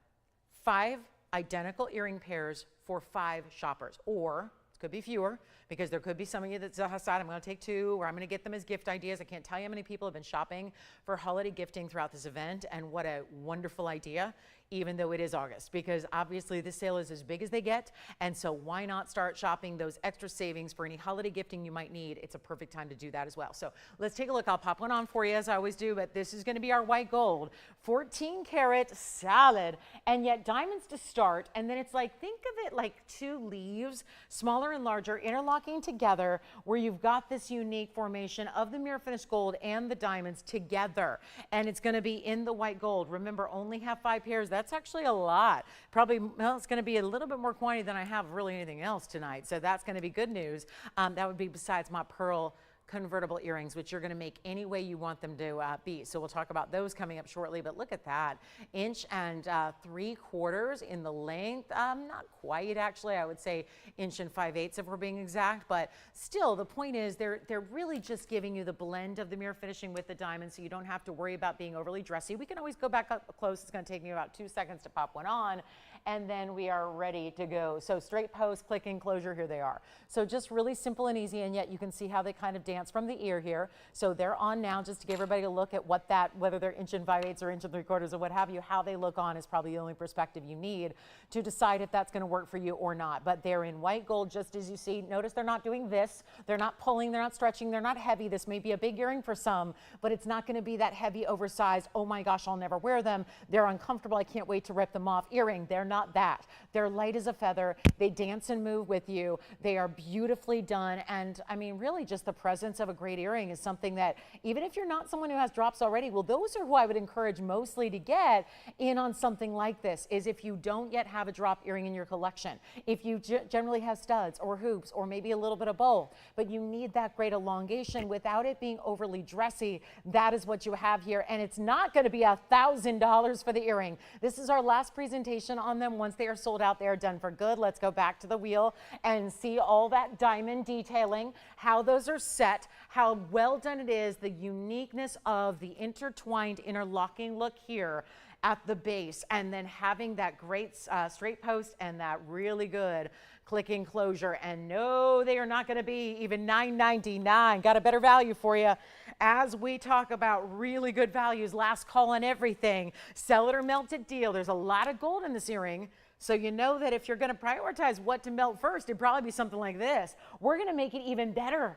5 identical earring pairs for 5 shoppers, or it could be fewer, because there could be some of you that decide I'm going to take 2, or I'm going to get them as gift ideas. I can't tell you how many people have been shopping for holiday gifting throughout this event, and what a wonderful idea, even though it is August, because obviously this sale is as big as they get, and so why not start shopping those extra savings for any holiday gifting you might need? It's a perfect time to do that as well. So let's take a look. I'll pop one on for you as I always do, but this is going to be our white gold, 14 karat solid, and yet diamonds to start, and then it's like, think of it like 2 leaves, smaller and larger, interlocking together, where you've got this unique formation of the mirror finished gold and the diamonds together, and it's going to be in the white gold. Remember, only have 5 pairs. That's actually a lot. Probably, well, it's going to be a little bit more quantity than I have really anything else tonight, so that's going to be good news. That would be besides my pearl convertible earrings, which you're going to make any way you want them to be. So we'll talk about those coming up shortly, but look at that. 1.75 inches in the length. Not quite, actually. I would say 1 5/8 if we're being exact, but still the point is they're really just giving you the blend of the mirror finishing with the diamond, so you don't have to worry about being overly dressy. We can always go back up close. It's going to take me about 2 seconds to pop one on, and then we are ready to go. So straight post, click in, closure, here they are. So just really simple and easy, and yet you can see how they kind of dance from the ear here. So they're on now, just to give everybody a look at what whether they're 1 5/8 or 1 3/4 or what have you, how they look on is probably the only perspective you need to decide if that's going to work for you or not. But they're in white gold, just as you see. Notice they're not doing this. They're not pulling, they're not stretching, they're not heavy. This may be a big earring for some, but it's not going to be that heavy, oversized, oh my gosh, I'll never wear them. They're uncomfortable, I can't wait to rip them off earring. They're not that. They're light as a feather. They dance and move with you. They are beautifully done. And I mean, really just the presence of a great earring is something that, even if you're not someone who has drops already, well, those are who I would encourage mostly to get in on something like this, is if you don't yet have a drop earring in your collection, if you generally have studs or hoops or maybe a little bit of both, but you need that great elongation without it being overly dressy, that is what you have here. And it's not going to be $1,000 for the earring. This is our last presentation on them. Once they are sold out, they are done for good. Let's go back to the wheel and see all that diamond detailing, how those are set, how well done it is, the uniqueness of the intertwined interlocking look here at the base, and then having that great straight post and that really good clicking closure. And no, they are not going to be even $9.99. Got a better value for you as we talk about really good values. Last call on everything. Sell it or melt it deal. There's a lot of gold in this earring, so you know that if you're going to prioritize what to melt first, it'd probably be something like this. We're going to make it even better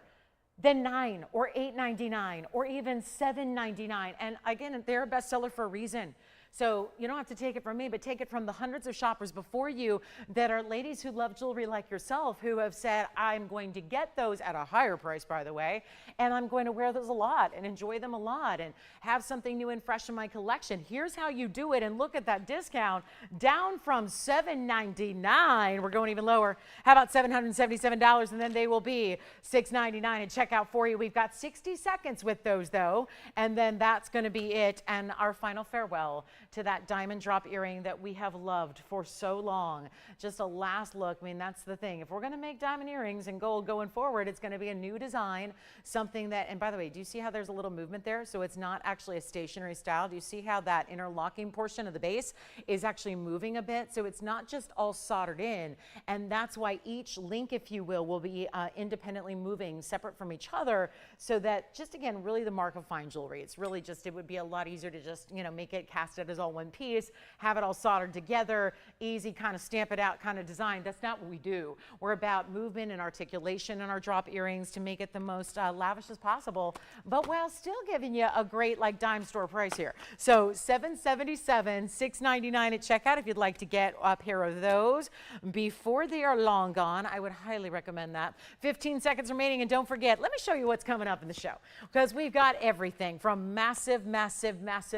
than $9 or $8.99 or even $7.99. And again, they're a bestseller for a reason. So you don't have to take it from me, but take it from the hundreds of shoppers before you that are ladies who love jewelry like yourself, who have said, I'm going to get those at a higher price, by the way, and I'm going to wear those a lot and enjoy them a lot and have something new and fresh in my collection. Here's how you do it, and look at that discount, down from $7.99. We're going even lower. How about $777, and then they will be $6.99 at checkout for you. We've got 60 seconds with those, though, and then that's going to be it. And our final farewell to that diamond drop earring that we have loved for so long. Just a last look. I mean, that's the thing. If we're going to make diamond earrings in gold going forward, it's going to be a new design, something that, and by the way, do you see how there's a little movement there? So it's not actually a stationary style. Do you see how that interlocking portion of the base is actually moving a bit? So it's not just all soldered in, and that's why each link, if you will be independently moving separate from each other, so that just, again, really the mark of fine jewelry. It's really just, it would be a lot easier to just, you know, make it, cast it as all one piece, have it all soldered together, easy kind of stamp it out kind of design. That's not what we do. We're about movement and articulation in our drop earrings to make it the most lavish as possible, but while still giving you a great like dime store price here. So $777, $699 at checkout if you'd like to get a pair of those before they are long gone. I would highly recommend that. 15 seconds remaining, and don't forget, let me show you what's coming up in the show, because we've got everything from massive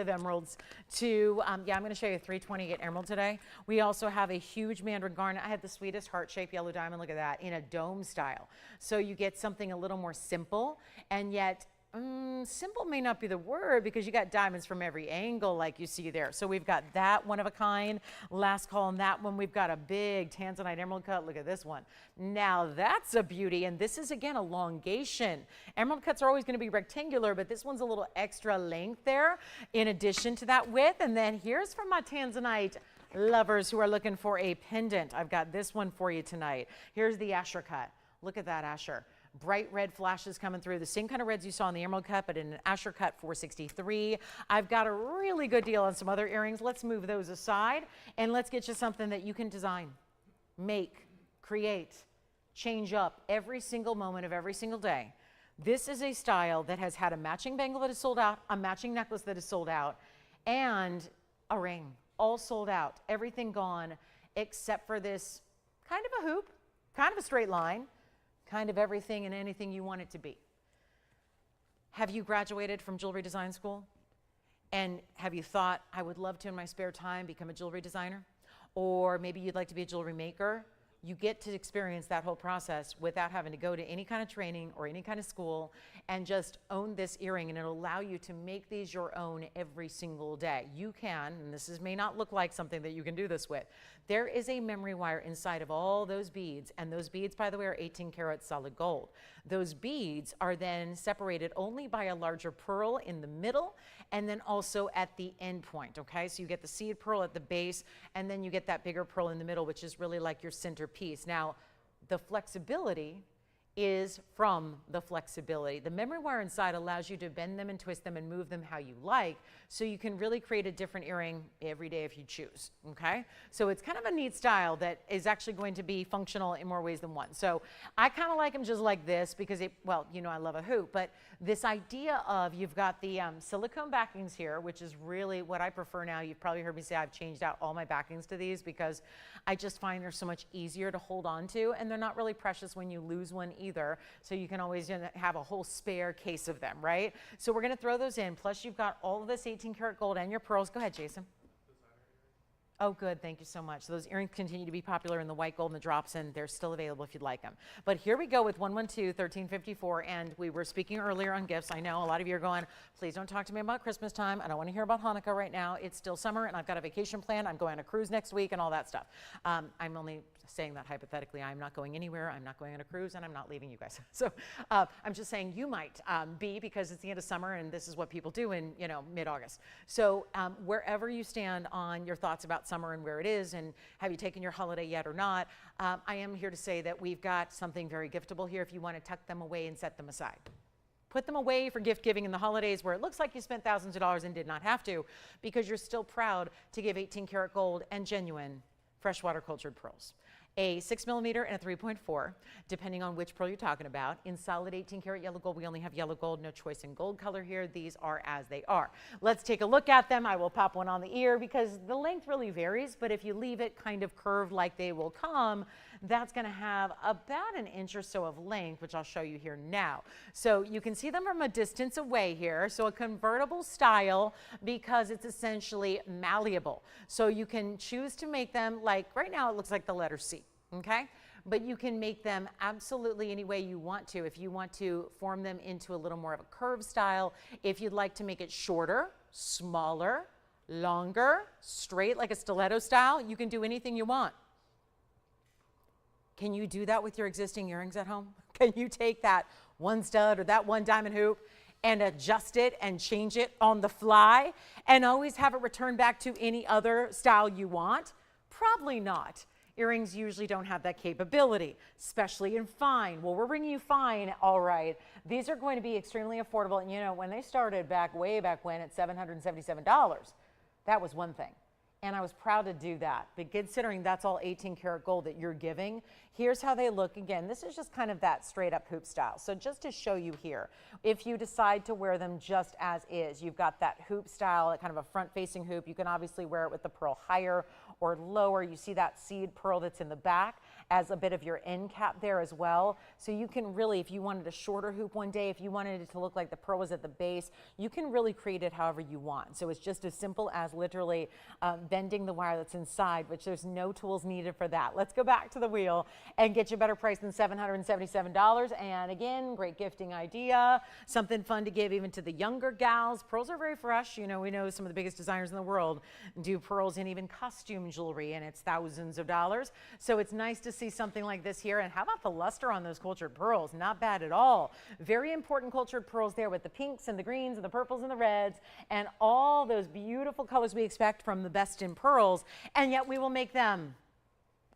emeralds to, yeah, I'm going to show you a 328 emerald today. We also have a huge mandarin garnet. I had the sweetest heart-shaped yellow diamond, look at that, in a dome style. So you get something a little more simple, and yet simple may not be the word, because you got diamonds from every angle like you see there. So we've got that one of a kind. Last call on that one. We've got a big tanzanite emerald cut. Look at this one. Now that's a beauty, and this is again elongation. Emerald cuts are always going to be rectangular, but this one's a little extra length there in addition to that width. And then here's from my tanzanite lovers who are looking for a pendant. I've got this one for you tonight. Here's the Asher cut. Look at that Asher. Bright red flashes coming through, the same kind of reds you saw in the emerald cut, but in an Asher cut, $463. I've got a really good deal on some other earrings. Let's move those aside, and let's get you something that you can design, make, create, change up every single moment of every single day. This is a style that has had a matching bangle that is sold out, a matching necklace that is sold out, and a ring, all sold out, everything gone, except for this kind of a hoop, kind of a straight line, kind of everything and anything you want it to be. Have you graduated from jewelry design school? And have you thought, I would love to in my spare time become a jewelry designer? Or maybe you'd like to be a jewelry maker? You get to experience that whole process without having to go to any kind of training or any kind of school, and just own this earring, and it'll allow you to make these your own every single day. You can, and may not look like something that you can do this with. There is a memory wire inside of all those beads, and those beads, by the way, are 18 karat solid gold. Those beads are then separated only by a larger pearl in the middle, and then also at the end point, okay? So you get the seed pearl at the base, and then you get that bigger pearl in the middle, which is really like your centerpiece. Now, the flexibility is from the flexibility. The memory wire inside allows you to bend them and twist them and move them how you like, so you can really create a different earring every day if you choose, okay? So it's kind of a neat style that is actually going to be functional in more ways than one. So I kind of like them just like this, because well, you know, I love a hoop, but this idea of, you've got the silicone backings here, which is really what I prefer now. You've probably heard me say I've changed out all my backings to these, because I just find they're so much easier to hold on to, and they're not really precious when you lose one either. So you can always, you know, have a whole spare case of them, right? So we're going to throw those in. Plus you've got all of this 18 karat gold and your pearls. Go ahead, Jason. Oh, good. Thank you so much. Those earrings continue to be popular in the white gold and the drops, and they're still available if you'd like them. But here we go with 112-1354, and we were speaking earlier on gifts. I know a lot of you are going, please don't talk to me about Christmas time. I don't want to hear about Hanukkah right now. It's still summer, and I've got a vacation plan. I'm going on a cruise next week and all that stuff. I'm only saying that hypothetically. I'm not going anywhere. I'm not going on a cruise, and I'm not leaving you guys. So I'm just saying you might be, because it's the end of summer, and this is what people do in, you know, mid-August. So wherever you stand on your thoughts about summer and where it is, and have you taken your holiday yet or not, I am here to say that we've got something very giftable here if you want to tuck them away and set them aside. Put them away for gift giving in the holidays, where it looks like you spent thousands of dollars and did not have to, because you're still proud to give 18 karat gold and genuine freshwater cultured pearls. A 6mm and a 3.4, depending on which pearl you're talking about. In solid 18 karat yellow gold, we only have yellow gold, no choice in gold color here. These are as they are. Let's take a look at them. I will pop one on the ear, because the length really varies, but if you leave it kind of curved like they will come, that's going to have about an inch or so of length, which I'll show you here now. So you can see them from a distance away here. So a convertible style, because it's essentially malleable. So you can choose to make them, like right now it looks like the letter C. Okay, but you can make them absolutely any way you want to. If you want to form them into a little more of a curved style, if you'd like to make it shorter, smaller, longer, straight like a stiletto style. You can do anything you want. Can you do that with your existing earrings at home? Can you take that one stud or that one diamond hoop and adjust it and change it on the fly and always have it return back to any other style you want? Probably not. Earrings usually don't have that capability, especially in fine. Well, we're bringing you fine, all right. These are going to be extremely affordable. And you know, when they started way back when at $777, that was one thing. And I was proud to do that. But considering that's all 18 karat gold that you're giving, here's how they look. Again, this is just kind of that straight up hoop style. So just to show you here, if you decide to wear them just as is, you've got that hoop style, kind of a front facing hoop. You can obviously wear it with the pearl higher or lower. You see that seed pearl that's in the back as a bit of your end cap there as well. So you can really, if you wanted a shorter hoop one day, if you wanted it to look like the pearl was at the base, you can really create it however you want. So it's just as simple as literally bending the wire that's inside, which there's no tools needed for that. Let's go back to the wheel and get you a better price than $777. And again, great gifting idea, something fun to give even to the younger gals. Pearls are very fresh. You know, we know some of the biggest designers in the world do pearls in even costume jewelry, and it's thousands of dollars. So it's nice to see something like this here. And how about the luster on those cultured pearls? Not bad at all. Very important cultured pearls there with the pinks and the greens and the purples and the reds and all those beautiful colors we expect from the best in pearls. And yet we will make them,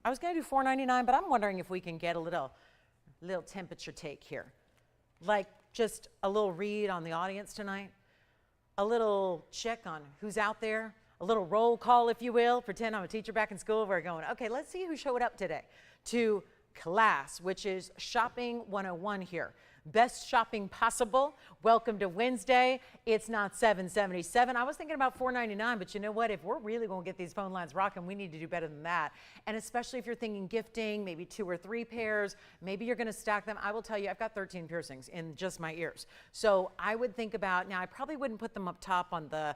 I was going to do $4.99, but I'm wondering if we can get a little temperature take here. Like just a little read on the audience tonight, a little check on who's out there, a little roll call, if you will. Pretend I'm a teacher back in school. We're going, okay, let's see who showed up today to class, which is Shopping 101 here. Best shopping possible. Welcome to Wednesday. It's not $777. I was thinking about $4.99, but you know what? If we're really going to get these phone lines rocking, we need to do better than that. And especially if you're thinking gifting, maybe 2 or 3 pairs, maybe you're going to stack them. I will tell you, I've got 13 piercings in just my ears. So I would think about, now I probably wouldn't put them up top on the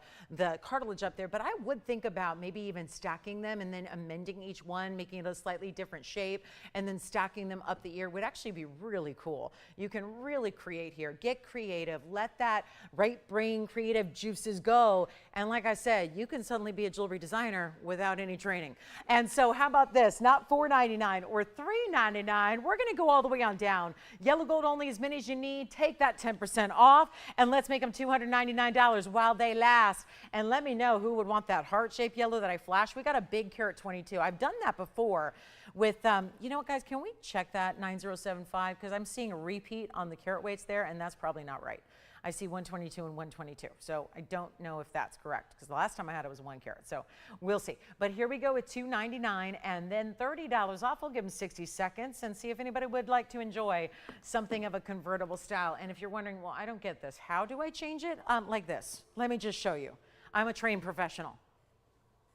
cartilage up there, but I would think about maybe even stacking them and then amending each one, making it a slightly different shape, and then stacking them up the ear would actually be really cool. You can really create here. Get creative. Let that right brain creative juices go. And like I said, you can suddenly be a jewelry designer without any training. And so how about this? Not $4.99 or $3.99. We're going to go all the way on down. Yellow gold only, as many as you need. Take that 10% off and let's make them $299 while they last. And let me know who would want that heart-shaped yellow that I flashed. We got a big carat 22. I've done that before with, you know what, guys, can we check that 9075? Because I'm seeing a repeat on the carat weights there, and that's probably not right. I see 122 and 122. So I don't know if that's correct, because the last time I had it was 1 carat. So we'll see. But here we go with $299 and then $30 off. We'll give them 60 seconds and see if anybody would like to enjoy something of a convertible style. And if you're wondering, well, I don't get this. How do I change it? Like this. Let me just show you. I'm a trained professional.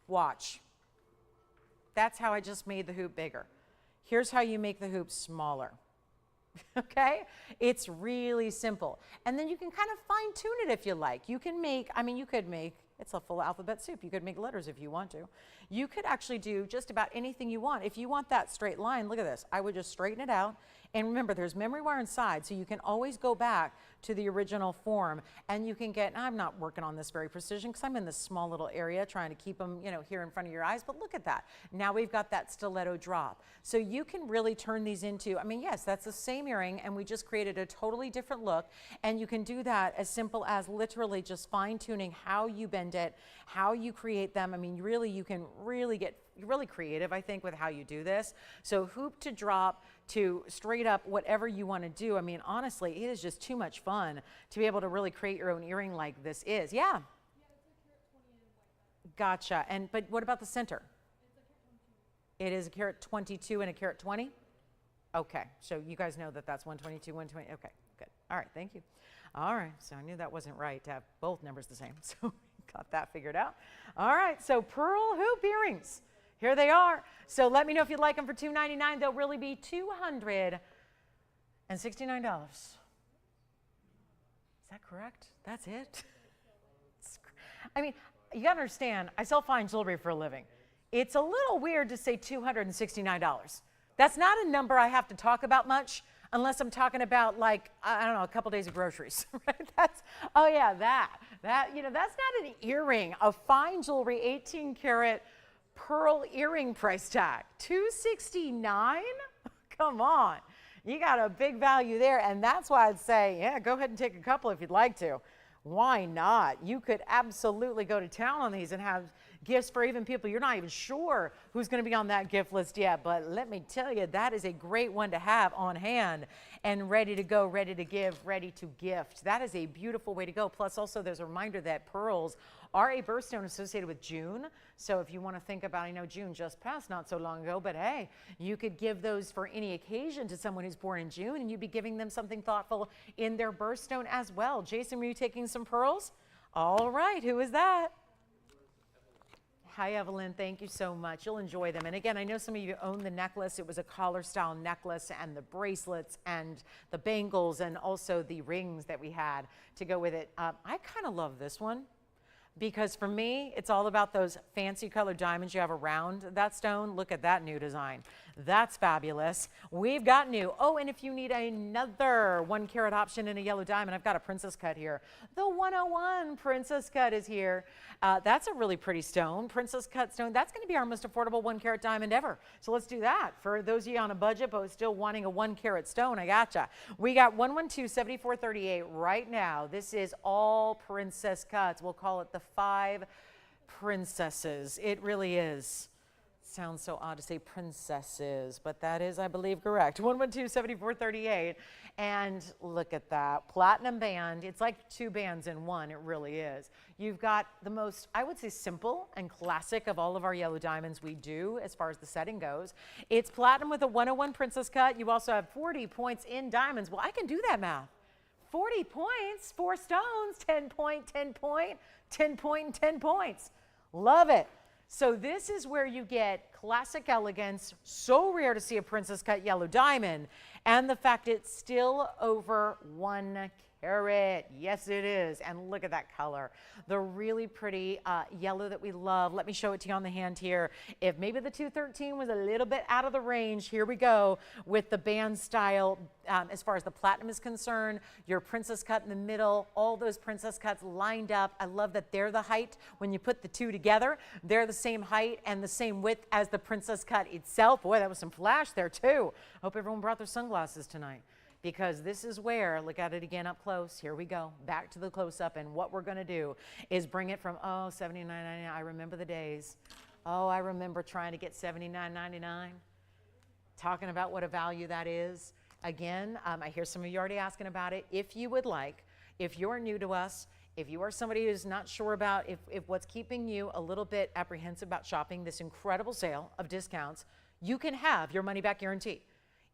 Watch. That's how I just made the hoop bigger. Here's how you make the hoop smaller. Okay? It's really simple. And then you can kind of fine tune it if you like. You can make, I mean, you could make, it's a full alphabet soup. You could make letters if you want to. You could actually do just about anything you want. If you want that straight line, look at this. I would just straighten it out. And remember, there's memory wire inside, so you can always go back to the original form. And you can get, I'm not working on this very precision because I'm in this small little area trying to keep them, you know, here in front of your eyes. But look at that. Now we've got that stiletto drop. So you can really turn these into, I mean, yes, that's the same earring, and we just created a totally different look. And you can do that as simple as literally just fine-tuning how you bend it, how you create them. I mean, really, you can really get really creative, I think, with how you do this. So hoop to drop to straight up, whatever you want to do. I mean, honestly, it is just too much fun to be able to really create your own earring like this is. Yeah. Yeah, it's a carat 20 and a white. Gotcha. And but what about the center? It is a carat 22 and a carat 20? Okay. So you guys know that that's 122, 120. Okay, good. All right, thank you. All right, so I knew that wasn't right to have both numbers the same. So got that figured out. All right, so pearl hoop earrings. Here they are. So let me know if you'd like them for $299. They'll really be $269. Is that correct? That's it? I mean, you gotta understand, I sell fine jewelry for a living. It's a little weird to say $269. That's not a number I have to talk about much. Unless I'm talking about like, I don't know, a couple days of groceries, right? That's, oh yeah, that, you know, that's not an earring. A fine jewelry, 18 karat pearl earring price tag, $269? Come on, you got a big value there. And that's why I'd say, yeah, go ahead and take a couple if you'd like to. Why not? You could absolutely go to town on these and have gifts for even people you're not even sure who's going to be on that gift list yet. But let me tell you, that is a great one to have on hand and ready to go, ready to give, ready to gift. That is a beautiful way to go. Plus, also, there's a reminder that pearls are a birthstone associated with June. So if you want to think about, I know June just passed not so long ago, but hey, you could give those for any occasion to someone who's born in June, and you'd be giving them something thoughtful in their birthstone as well. Jason, were you taking some pearls? All right, who is that? Hi, Evelyn. Thank you so much. You'll enjoy them. And again, I know some of you own the necklace. It was a collar style necklace, and the bracelets and the bangles and also the rings that we had to go with it. I kind of love this one, because for me, it's all about those fancy colored diamonds you have around that stone. Look at that new design. That's fabulous. We've got new. Oh, and if you need another 1 carat option in a yellow diamond, I've got a princess cut here. The 101 princess cut is here. That's a really pretty stone, princess cut stone. That's going to be our most affordable 1 carat diamond ever. So let's do that. For those of you on a budget but still wanting a 1 carat stone, I gotcha. We got 112-7438 right now. This is all princess cuts. We'll call it the 5 princesses. It really is. Sounds so odd to say princesses, but that is, I believe, correct. 112-7438. And look at that platinum band. It's like 2 bands in one. It really is. You've got the most, I would say, simple and classic of all of our yellow diamonds we do as far as the setting goes. It's platinum with a 101 princess cut. You also have 40 points in diamonds. Well, I can do that math. 40 points, 4 stones, 10 point, 10 point, 10 point, and 10 points. Love it. So this is where you get classic elegance, so rare to see a princess cut yellow diamond, and the fact it's still over 1 carat. Yes, it is. And look at that color. The really pretty yellow that we love. Let me show it to you on the hand here. If maybe the 213 was a little bit out of the range, here we go with the band style. As far as the platinum is concerned, your princess cut in the middle, all those princess cuts lined up. I love that they're the height. When you put the two together, they're the same height and the same width as the princess cut itself. Boy, that was some flash there too. Hope everyone brought their sunglasses tonight, because this is where, look at it again up close. Here we go, back to the close-up. And what we're going to do is bring it from, oh, $79.99. I remember the days. Oh, I remember trying to get $79.99, talking about what a value that is. Again, I hear some of you already asking about it. If you would like, if you're new to us, if you are somebody who's not sure about if what's keeping you a little bit apprehensive about shopping this incredible sale of discounts, you can have your money-back guarantee.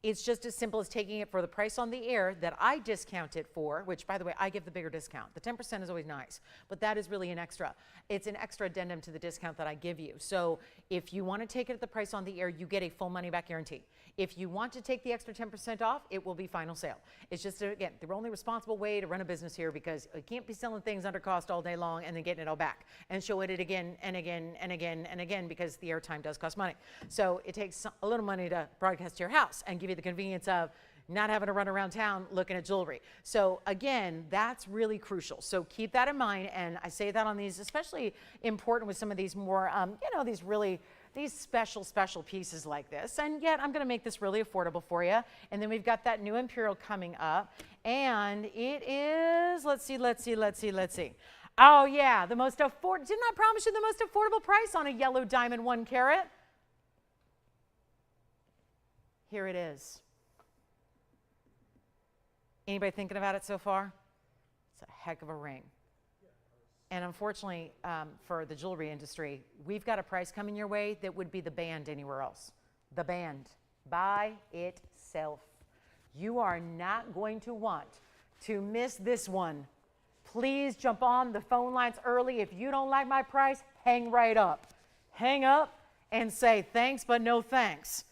It's just as simple as taking it for the price on the air that I discount it for, which, by the way, I give the bigger discount. The 10% is always nice, but that is really an extra. It's an extra addendum to the discount that I give you. So if you want to take it at the price on the air, you get a full money-back guarantee. If you want to take the extra 10% off, it will be final sale. It's just, again, the only responsible way to run a business here, because you can't be selling things under cost all day long and then getting it all back and showing it again and again and again and again, because the airtime does cost money. So it takes a little money to broadcast to your house and give you the convenience of not having to run around town looking at jewelry. So again, that's really crucial. So keep that in mind. And I say that on these, especially important with some of these more, these special pieces like this. And yet I'm going to make this really affordable for you. And then we've got that new Imperial coming up. And it is, let's see. Oh yeah, the most affordable, didn't I promise you the most affordable price on a yellow diamond 1 carat? Here it is. Anybody thinking about it so far? It's a heck of a ring. And unfortunately, for the jewelry industry, we've got a price coming your way that would be the band anywhere else. The band by itself. You are not going to want to miss this one. Please jump on the phone lines early. If you don't like my price, hang right up. Hang up and say thanks, but no thanks.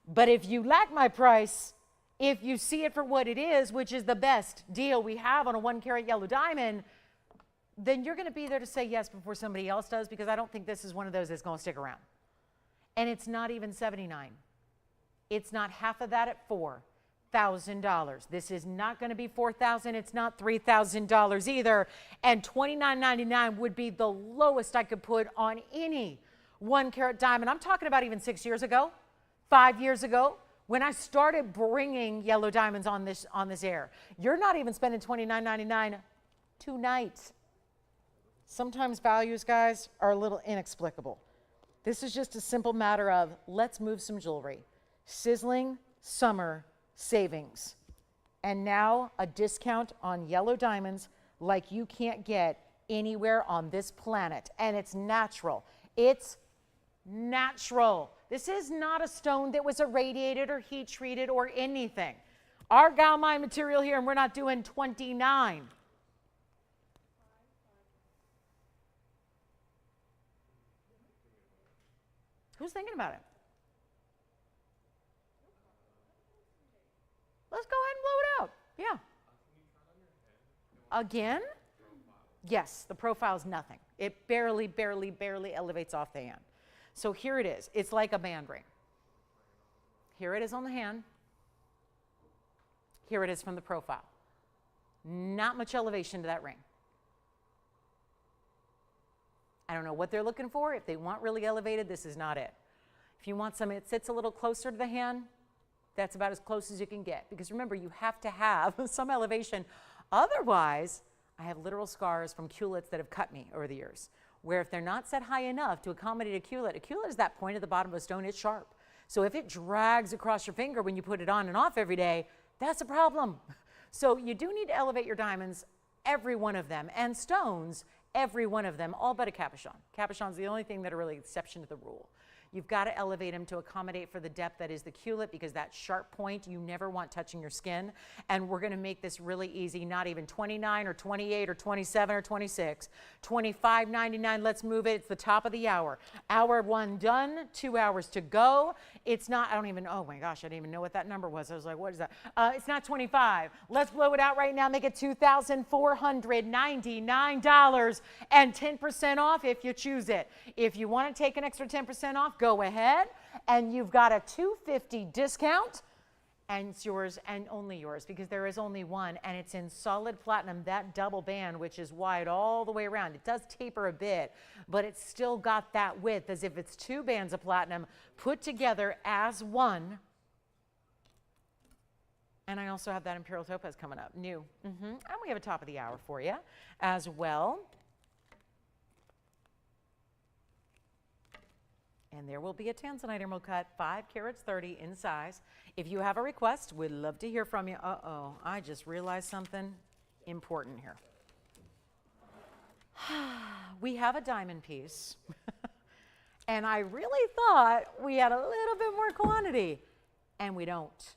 But if you like my price, if you see it for what it is, which is the best deal we have on a 1 carat yellow diamond, then you're going to be there to say yes before somebody else does, because I don't think this is one of those that's going to stick around. And it's not even $79. It's not half of that at $4. $4,000. This is not going to be $4,000. It's not $3,000 either. And $29.99 would be the lowest I could put on any 1 carat diamond. I'm talking about even 6 years ago, 5 years ago, when I started bringing yellow diamonds on this air. You're not even spending $29.99 tonight. Sometimes values, guys, are a little inexplicable. This is just a simple matter of let's move some jewelry. Sizzling summer savings. And now a discount on yellow diamonds like you can't get anywhere on this planet. And it's natural. It's natural. This is not a stone that was irradiated or heat treated or anything. Our Galmine material here, and we're not doing 29. Who's thinking about it? Let's go ahead and blow it out. Yeah. Again? Yes, the profile is nothing. It barely elevates off the hand. So here it is. It's like a band ring. Here it is on the hand. Here it is from the profile. Not much elevation to that ring. I don't know what they're looking for. If they want really elevated, this is not it. If you want something that sits a little closer to the hand, that's about as close as you can get. Because remember, you have to have some elevation. Otherwise, I have literal scars from culets that have cut me over the years, where if they're not set high enough to accommodate a culet is that point at the bottom of a stone, it's sharp. So if it drags across your finger when you put it on and off every day, that's a problem. So you do need to elevate your diamonds, every one of them, and stones, every one of them, all but a capuchon. Capuchon's the only thing that are really exception to the rule. You've got to elevate them to accommodate for the depth that is the culet, because that sharp point you never want touching your skin. And we're going to make this really easy, not even 29 or 28 or 27 or 26, $25.99. Let's move it. It's the top of the hour. Hour 1 done, 2 hours to go. It's not, I don't even, oh my gosh, I didn't even know what that number was. I was like, what is that? It's not 25. Let's blow it out right now. Make it $2,499 and 10% off if you choose it. If you want to take an extra 10% off, go ahead, and you've got a $250 discount, and it's yours and only yours, because there is only one, and it's in solid platinum, that double band, which is wide all the way around. It does taper a bit, but it's still got that width as if it's 2 bands of platinum put together as one. And I also have that Imperial topaz coming up, new. And we have a top of the hour for you as well. And there will be a tanzanite emerald cut, 5 carats 30 in size. If you have a request, we'd love to hear from you. Uh-oh, I just realized something important here. We have a diamond piece. And I really thought we had a little bit more quantity, and we don't.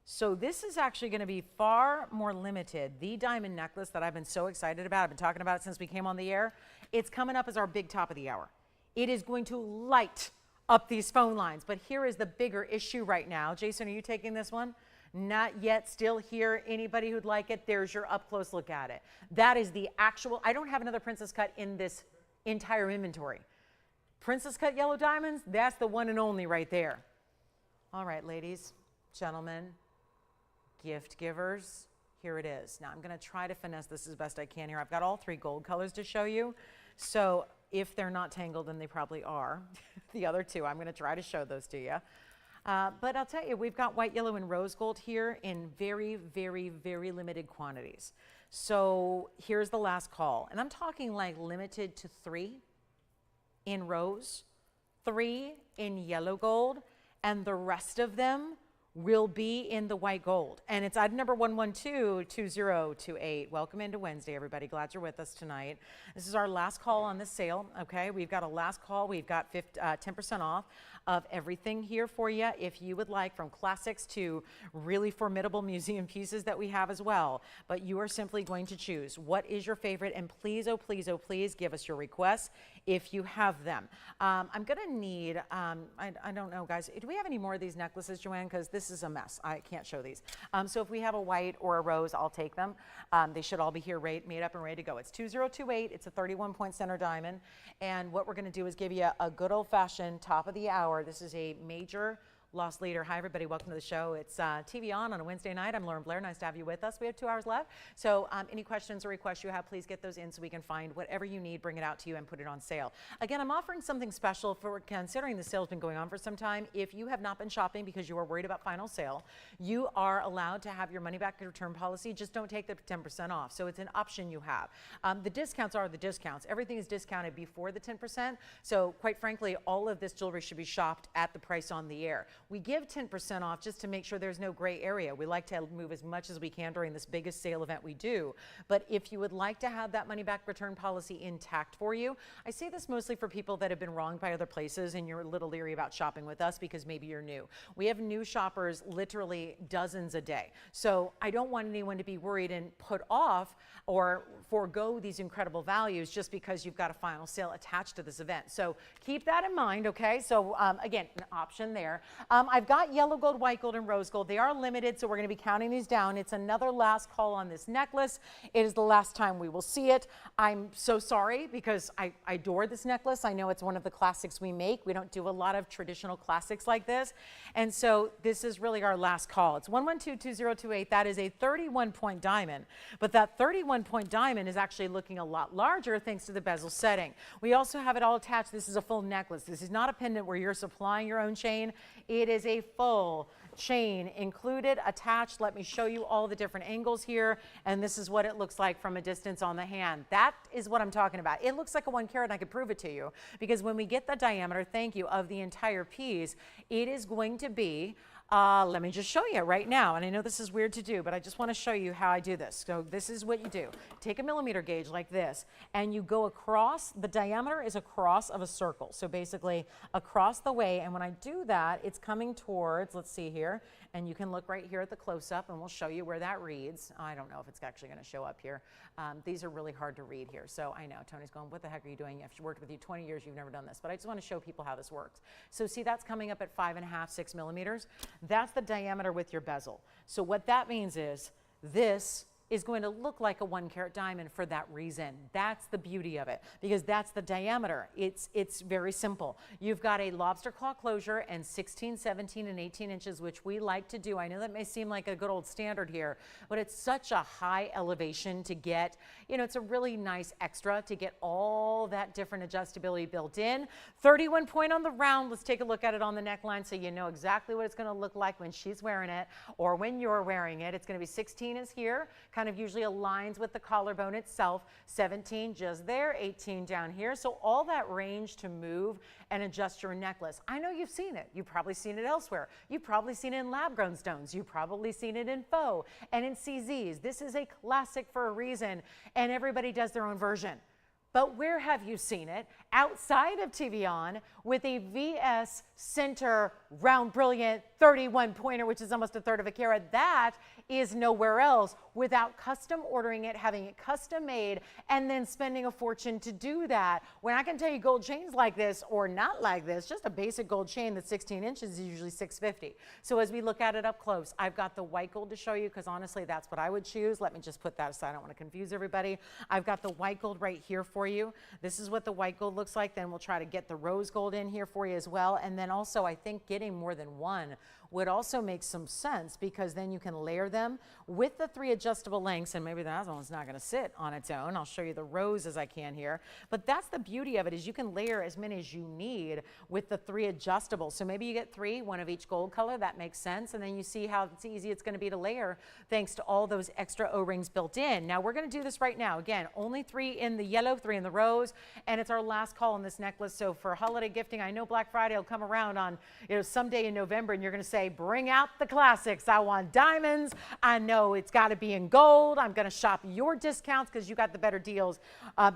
So this is actually going to be far more limited. The diamond necklace that I've been so excited about, I've been talking about it since we came on the air, it's coming up as our big top of the hour. It is going to light up these phone lines. But here is the bigger issue right now. Jason, are you taking this one? Not yet, still here. Anybody who'd like it, there's your up close look at it. That is the actual, I don't have another princess cut in this entire inventory. Princess cut yellow diamonds, that's the one and only right there. All right, ladies, gentlemen, gift givers, here it is. Now I'm gonna try to finesse this as best I can here. I've got all 3 gold colors to show you. So if they're not tangled, and they probably are, the other 2, I'm going to try to show those to you. But I'll tell you, we've got white, yellow, and rose gold here in very, very, very limited quantities. So here's the last call. And I'm talking like limited to 3 in rose, 3 in yellow gold, and the rest of them will be in the white gold. And it's item number 112-2028. Welcome into Wednesday, everybody. Glad you're with us tonight. This is our last call on this sale, okay? We've got a last call. We've got 10% off of everything here for you, if you would like, from classics to really formidable museum pieces that we have as well. But you are simply going to choose what is your favorite, and please, oh please give us your requests if you have them. I'm gonna need, I don't know, guys, do we have any more of these necklaces, Joanne? Because this is a mess. I can't show these. So if we have a white or a rose, I'll take them. They should all be here made up and ready to go. It's 2028. It's a 31-point center diamond. And what we're gonna do is give you a good old-fashioned top of the hour. This is a major lost leader. Hi, everybody. Welcome to the show. It's TVON on a Wednesday night. I'm Lauren Blair. Nice to have you with us. We have 2 hours left. So any questions or requests you have, please get those in so we can find whatever you need, bring it out to you, and put it on sale. Again, I'm offering something special for considering the sale's been going on for some time. If you have not been shopping because you are worried about final sale, you are allowed to have your money back return policy. Just don't take the 10% off. So it's an option you have. The discounts are the discounts. Everything is discounted before the 10%. So quite frankly, all of this jewelry should be shopped at the price on the air. We give 10% off just to make sure there's no gray area. We like to move as much as we can during this biggest sale event we do. But if you would like to have that money back return policy intact for you, I say this mostly for people that have been wronged by other places and you're a little leery about shopping with us because maybe you're new. We have new shoppers literally dozens a day. So I don't want anyone to be worried and put off or forego these incredible values just because you've got a final sale attached to this event. So keep that in mind, okay? So again, an option there. I've got yellow gold, white gold, and rose gold. They are limited, so we're going to be counting these down. It's another last call on this necklace. It is the last time we will see it. I'm so sorry because I adore this necklace. I know it's one of the classics we make. We don't do a lot of traditional classics like this. And so this is really our last call. It's 112-2028. That is a 31-point diamond. But that 31-point diamond is actually looking a lot larger thanks to the bezel setting. We also have it all attached. This is a full necklace. This is not a pendant where you're supplying your own chain. It is a full chain included, attached. Let me show you all the different angles here. And this is what it looks like from a distance on the hand. That is what I'm talking about. It looks like a 1 carat, and I could prove it to you because when we get the diameter, thank you, of the entire piece, it is going to be let me just show you right now. And I know this is weird to do, but I just want to show you how I do this. So this is what you do. Take a millimeter gauge like this, and you go across. The diameter is across of a circle. So basically across the way. And when I do that, it's coming towards, let's see here, and you can look right here at the close-up, and we'll show you where that reads. I don't know if it's actually going to show up here. These are really hard to read here. So I know Tony's going, what the heck are you doing? I've worked with you 20 years. You've never done this. But I just want to show people how this works. So see, that's coming up at 5.5, 6 millimeters. That's the diameter with your bezel. So what that means is this is going to look like a 1 carat diamond for that reason. That's the beauty of it because that's the diameter. It's very simple. You've got a lobster claw closure and 16, 17, and 18 inches, which we like to do. I know that may seem like a good old standard here, but it's such a high elevation to get, you know, it's a really nice extra to get all that different adjustability built in. 31 point on the round. Let's take a look at it on the neckline so you know exactly what it's going to look like when she's wearing it or when you're wearing it. It's going to be 16 is here, kind of usually aligns with the collarbone itself, 17 just there, 18 down here. So all that range to move and adjust your necklace. I know you've seen it. You've probably seen it elsewhere. You've probably seen it in lab-grown stones. You've probably seen it in faux and in CZs. This is a classic for a reason, and everybody does their own version. But where have you seen it? Outside of TVON with a VS center round brilliant 31 pointer, which is almost 1/3 of a carat. That is nowhere else without custom ordering it, having it custom made, and then spending a fortune to do that. When I can tell you gold chains like this or not like this, just a basic gold chain that's 16 inches is usually $650. So as we look at it up close, I've got the white gold to show you because honestly, that's what I would choose. Let me just put that aside. I don't want to confuse everybody. I've got the white gold right here for you. This is what the white gold looks like. Then we'll try to get the rose gold in here for you as well. And then also I think getting more than one would also make some sense because then you can layer them with the 3 adjustable lengths, and maybe that one's not going to sit on its own. I'll show you the rose as I can here. But that's the beauty of it is you can layer as many as you need with the 3 adjustable. So maybe you get 3, one of each gold color. That makes sense. And then you see how easy it's going to be to layer thanks to all those extra O-rings built in. Now we're going to do this right now. Again, only 3 in the yellow, 3 in the rose, and it's our last call on this necklace. So for holiday gifting, I know Black Friday will come around on someday in November, and you're going to say, bring out the classics. I want diamonds. I know it's got to be in gold. I'm going to shop your discounts because you got the better deals,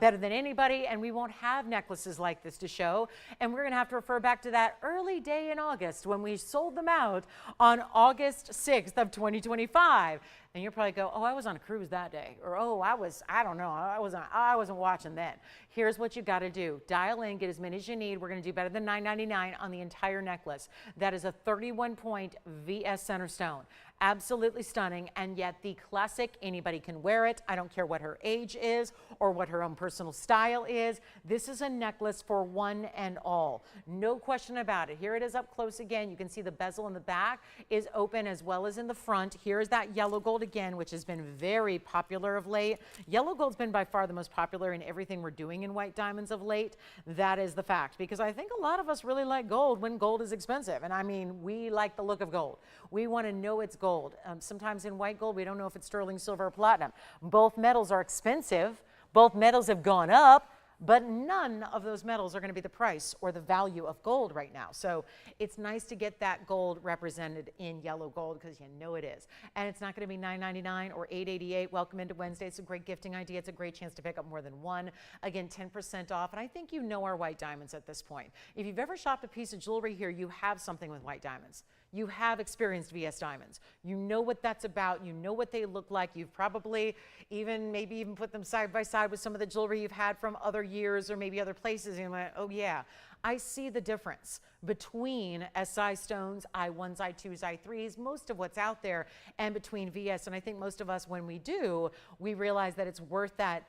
better than anybody, and we won't have necklaces like this to show. And we're going to have to refer back to that early day in August when we sold them out on August 6th of 2025. And you'll probably go, oh, I was on a cruise that day. Or, oh, I don't know, I wasn't watching then. Here's what you got to do. Dial in, get as many as you need. We're going to do better than $9.99 on the entire necklace. That is a 31-point VS center stone. Absolutely stunning, and yet the classic, anybody can wear it. I don't care what her age is or what her own personal style is. This is a necklace for one and all. No question about it. Here it is up close again. You can see the bezel in the back is open as well as in the front. Here's that yellow gold again, which has been very popular of late. Yellow gold's been by far the most popular in everything we're doing in white diamonds of late. That is the fact, because I think a lot of us really like gold when gold is expensive. And I mean, we like the look of gold. We want to know it's gold. Sometimes in white gold, we don't know if it's sterling silver or platinum. Both metals are expensive. Both metals have gone up, but none of those metals are going to be the price or the value of gold right now. So it's nice to get that gold represented in yellow gold, because you know it is. And it's not going to be $9.99 or $8.88. Welcome into Wednesday. It's a great gifting idea. It's a great chance to pick up more than one. Again, 10% off. And I think you know our white diamonds at this point. If you've ever shopped a piece of jewelry here, you have something with white diamonds. You have experienced VS diamonds. You know what that's about. You know what they look like. You've probably maybe even put them side by side with some of the jewelry you've had from other years or maybe other places. And you went, oh yeah, I see the difference between SI stones, I1s, I2s, I3s, most of what's out there, and between VS. And I think most of us, when we do, we realize that it's worth that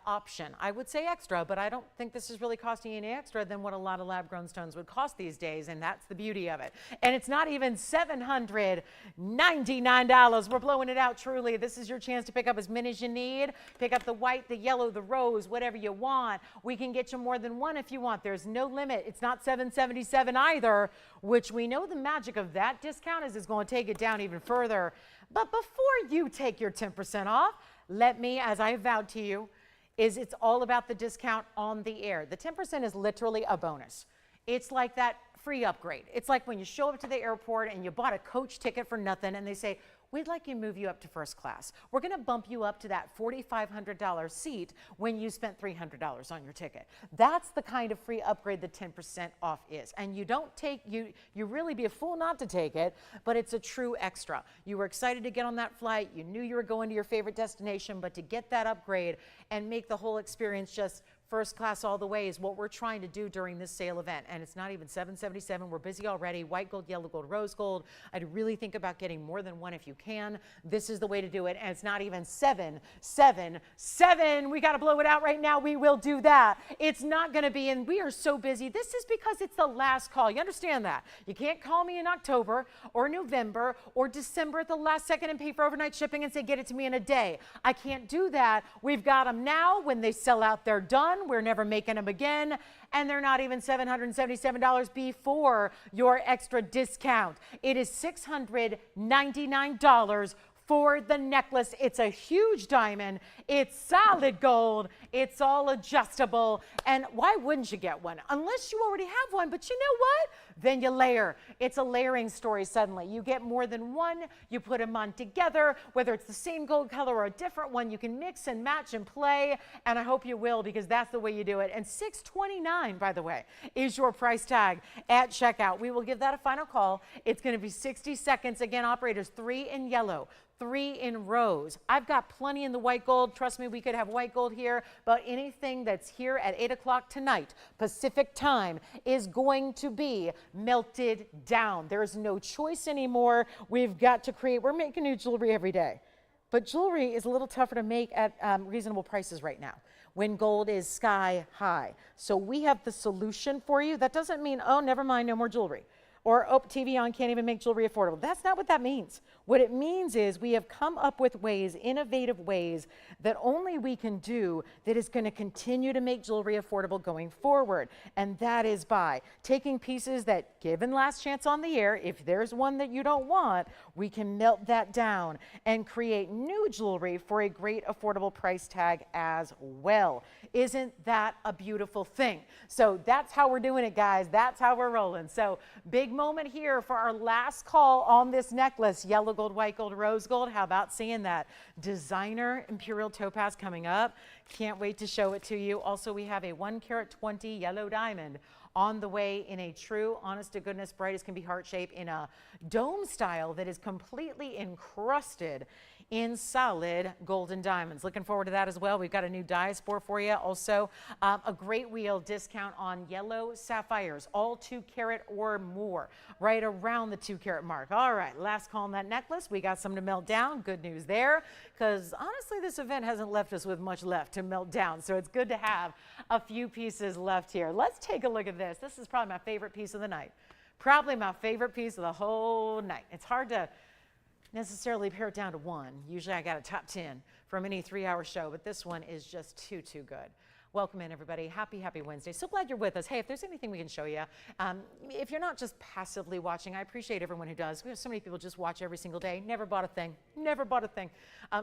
option. I would say extra, but I don't think this is really costing you any extra than what a lot of lab-grown stones would cost these days, and that's the beauty of it. And it's not even $799. We're blowing it out truly. This is your chance to pick up as many as you need. Pick up the white, the yellow, the rose, whatever you want. We can get you more than one if you want. There's no limit. It's not $777 either, which we know the magic of that discount is going to take it down even further. But before you take your 10% off, let me, as I vowed to you, it's all about the discount on the air. The 10% is literally a bonus. It's like that free upgrade. It's like when you show up to the airport and you bought a coach ticket for nothing and they say, we'd like you to move you up to first class. We're going to bump you up to that $4,500 seat when you spent $300 on your ticket. That's the kind of free upgrade the 10% off is. And you don't take, you really be a fool not to take it, but it's a true extra. You were excited to get on that flight. You knew you were going to your favorite destination, but to get that upgrade and make the whole experience just first class all the way is what we're trying to do during this sale event. And it's not even $777. We're busy already. White gold, yellow gold, rose gold. I'd really think about getting more than one if you can. This is the way to do it. And it's not even $777. We got to blow it out right now. We will do that. It's not going to be, and we are so busy. This is because it's the last call. You understand that? You can't call me in October or November or December at the last second and pay for overnight shipping and say, get it to me in a day. I can't do that. We've got them now. When they sell out, they're done. We're never making them again, and they're not even $777 before your extra discount. It is $699 for the necklace. It's a huge diamond. It's solid gold. It's all adjustable. And why wouldn't you get one? Unless you already have one. But you know what? Then you layer. It's a layering story suddenly. You get more than one. You put them on together. Whether it's the same gold color or a different one, you can mix and match and play. And I hope you will, because that's the way you do it. And $629, by the way, is your price tag at checkout. We will give that a final call. It's going to be 60 seconds. Again, operators, 3 in yellow, 3 in rose. I've got plenty in the white gold. Trust me, we could have white gold here, but anything that's here at 8 o'clock tonight, Pacific time, is going to be melted down. There's no choice anymore. We've got to create, we're making new jewelry every day, but jewelry is a little tougher to make at reasonable prices right now when gold is sky high. So we have the solution for you. That doesn't mean, oh, never mind, no more jewelry. Or, oh, TVON can't even make jewelry affordable. That's not what that means. What it means is we have come up with ways, innovative ways, that only we can do that is going to continue to make jewelry affordable going forward. And that is by taking pieces that, given last chance on the air, if there's one that you don't want, we can melt that down and create new jewelry for a great affordable price tag as well. Isn't that a beautiful thing? So that's how we're doing it, guys. That's how we're rolling. So big moment here for our last call on this necklace. Yellow gold, white gold, rose gold. How about seeing that designer Imperial topaz coming up? Can't wait to show it to you. Also, we have a 1 carat 20 yellow diamond on the way in a true, honest to goodness, bright as can be heart shape in a dome style that is completely encrusted in solid golden diamonds. Looking forward to that as well. We've got a new diaspora for you. Also, a great wheel discount on yellow sapphires, all 2 carat or more, right around the 2 carat mark. All right, last call on that necklace. We got some to melt down. Good news there, because honestly, this event hasn't left us with much left to melt down. So it's good to have a few pieces left here. Let's take a look at this. This is probably my favorite piece of the night. Probably my favorite piece of the whole night. It's hard to necessarily pare it down to one. Usually I got a top 10 from any 3-hour show, but this one is just too good. Welcome in, everybody. Happy Wednesday. So glad you're with us. Hey, if there's anything we can show you, if you're not just passively watching, I appreciate everyone who does. We have so many people just watch every single day. Never bought a thing. Never bought a thing.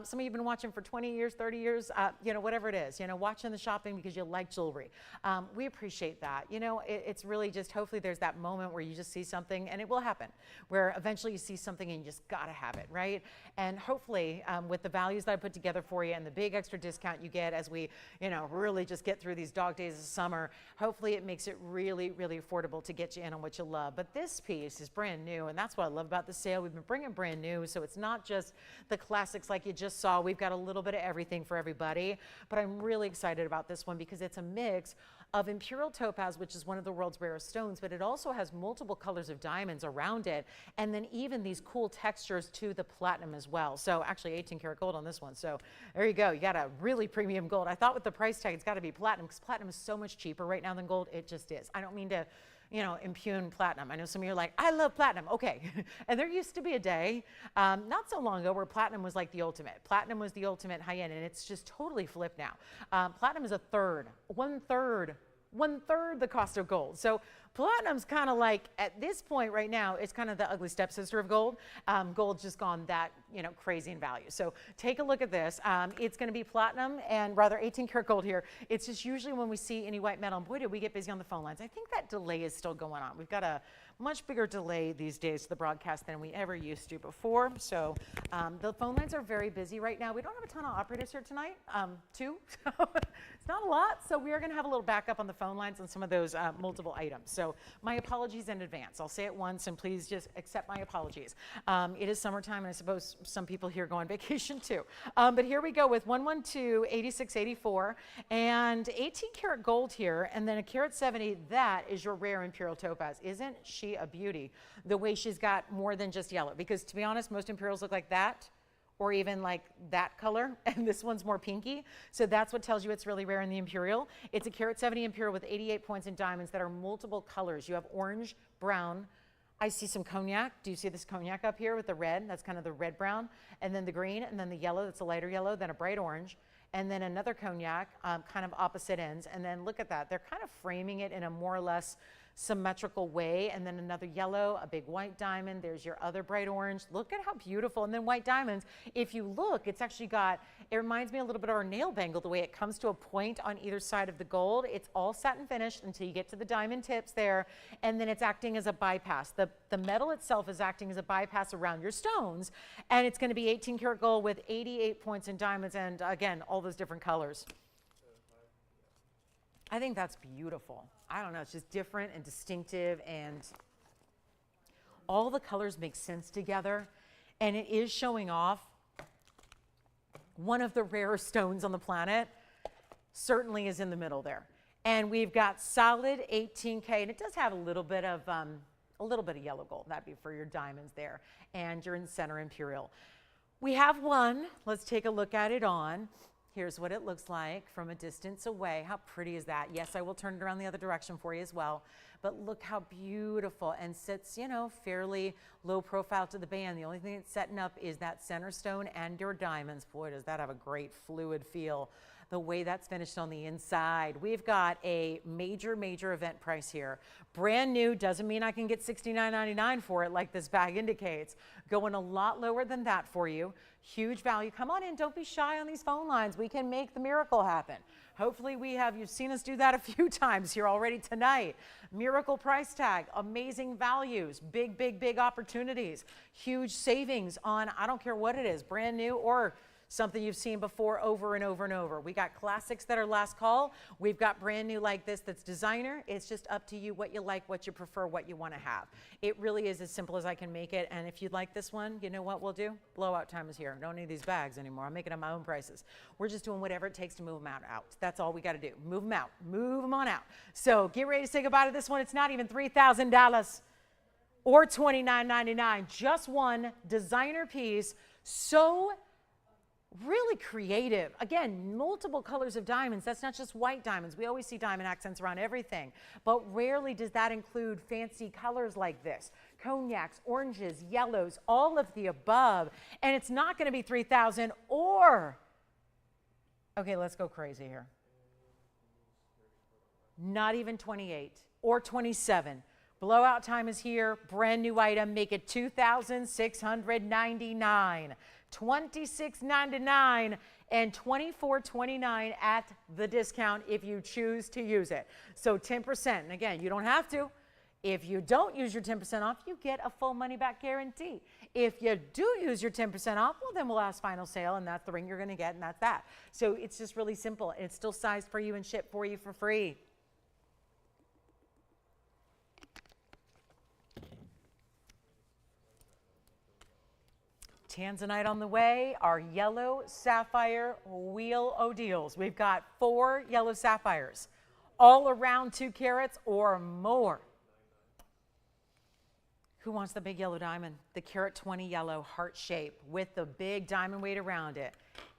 Some of you have been watching for 20 years, 30 years, whatever it is, watching the shopping because you like jewelry. We appreciate that. It's really just, hopefully there's that moment where you just see something, and it will happen, where eventually you see something and you just gotta have it, right? And hopefully with the values that I put together for you and the big extra discount you get as we, really just get through these dog days of summer, hopefully it makes it really affordable to get you in on what you love. But this piece is brand new, and that's what I love about the sale. We've been bringing brand new, so it's not just the classics like you just saw. We've got a little bit of everything for everybody, but I'm really excited about this one because it's a mix of Imperial topaz, which is one of the world's rarest stones, but it also has multiple colors of diamonds around it, and then even these cool textures to the platinum as well. So actually 18 karat gold on this one. So there you go. You got a really premium gold. I thought with the price tag, it's got to be platinum, because platinum is so much cheaper right now than gold. It just is. I don't mean to impugn platinum. I know some of you are like, I love platinum. Okay. And there used to be a day, not so long ago, where platinum was like the ultimate. Platinum was the ultimate high end, and it's just totally flipped now. Platinum is one third the cost of gold. So platinum's kind of like, at this point right now, it's kind of the ugly stepsister of gold. Gold's just gone that, crazy in value. So take a look at this. It's going to be platinum and rather 18 karat gold here. It's just usually when we see any white metal, and boy, did we get busy on the phone lines. I think that delay is still going on. We've got a much bigger delay these days to the broadcast than we ever used to before. So the phone lines are very busy right now. We don't have a ton of operators here tonight, 2. So it's not a lot. So we are going to have a little backup on the phone lines on some of those multiple items. So my apologies in advance. I'll say it once, and please just accept my apologies. It is summertime, and I suppose some people here go on vacation too. But here we go with 112, 8684, and 18 karat gold here, and then a carat 70. That is your rare Imperial topaz. Isn't she a beauty? The way she's got more than just yellow, because to be honest, most Imperials look like that, or even like that color, and this one's more pinky. So that's what tells you it's really rare in the Imperial. It's a carat 70 Imperial with 88 points in diamonds that are multiple colors. You have orange, brown, I see some cognac. Do you see this cognac up here with the red? That's kind of the red brown, and then the green, and then the yellow, that's a lighter yellow, then a bright orange, and then another cognac, kind of opposite ends. And then look at that. They're kind of framing it in a more or less symmetrical way, and then another yellow, a big white diamond. There's your other bright orange. Look at how beautiful. And then white diamonds. If you look, it's actually got, it reminds me a little bit of our nail bangle, the way it comes to a point on either side of the gold. It's all satin finished until you get to the diamond tips there, and then it's acting as a bypass. The metal itself is acting as a bypass around your stones, and it's going to be 18 karat gold with 88 points in diamonds, and again, all those different colors. I think that's beautiful. I don't know, it's just different and distinctive, and all the colors make sense together, and it is showing off one of the rarer stones on the planet. Certainly is in the middle there. And we've got solid 18K, and it does have a little bit of yellow gold. That'd be for your diamonds there, and your in center Imperial. We have one. Let's take a look at it on. Here's what it looks like from a distance away. How pretty is that? Yes, I will turn it around the other direction for you as well. But look how beautiful, and sits, fairly low profile to the band. The only thing it's setting up is that center stone and your diamonds. Boy, does that have a great fluid feel. The way that's finished on the inside. We've got a major event price here. Brand new, doesn't mean I can get $69.99 for it like this bag indicates. Going a lot lower than that for you. Huge value. Come on in, don't be shy on these phone lines. We can make the miracle happen. Hopefully you've seen us do that a few times here already tonight. Miracle price tag, amazing values, big opportunities, huge savings on, I don't care what it is, brand new or something you've seen before over and over and over. We got classics that are last call. We've got brand new like this that's designer. It's just up to you what you like, what you prefer, what you want to have. It really is as simple as I can make it. And if you'd like this one, you know what we'll do? Blowout time is here. Don't need these bags anymore. I'm making up my own prices. We're just doing whatever it takes to move them out. That's all we got to do. Move them out. Move them on out. So get ready to say goodbye to this one. It's not even $3,000 or $29.99. Just one designer piece. So really creative. Again, multiple colors of diamonds. That's not just white diamonds. We always see diamond accents around everything, but rarely does that include fancy colors like this. Cognacs, oranges, yellows, all of the above. And it's not going to be $3,000 or, okay, let's go crazy here. Not even 28 or 27. Blowout time is here. Brand new item. Make it $2,699. $26.99 and $24.29 at the discount if you choose to use it. So 10%. And again, you don't have to. If you don't use your 10% off, you get a full money back guarantee. If you do use your 10% off, well, then we'll ask final sale, and that's the ring you're going to get, and that's that. So it's just really simple. It's still sized for you and shipped for you for free. Tanzanite on the way, our yellow sapphire wheel o' deals. We've got 4 yellow sapphires, all around 2 carats or more. Who wants the big yellow diamond? The carat 20 yellow heart shape with the big diamond weight around it.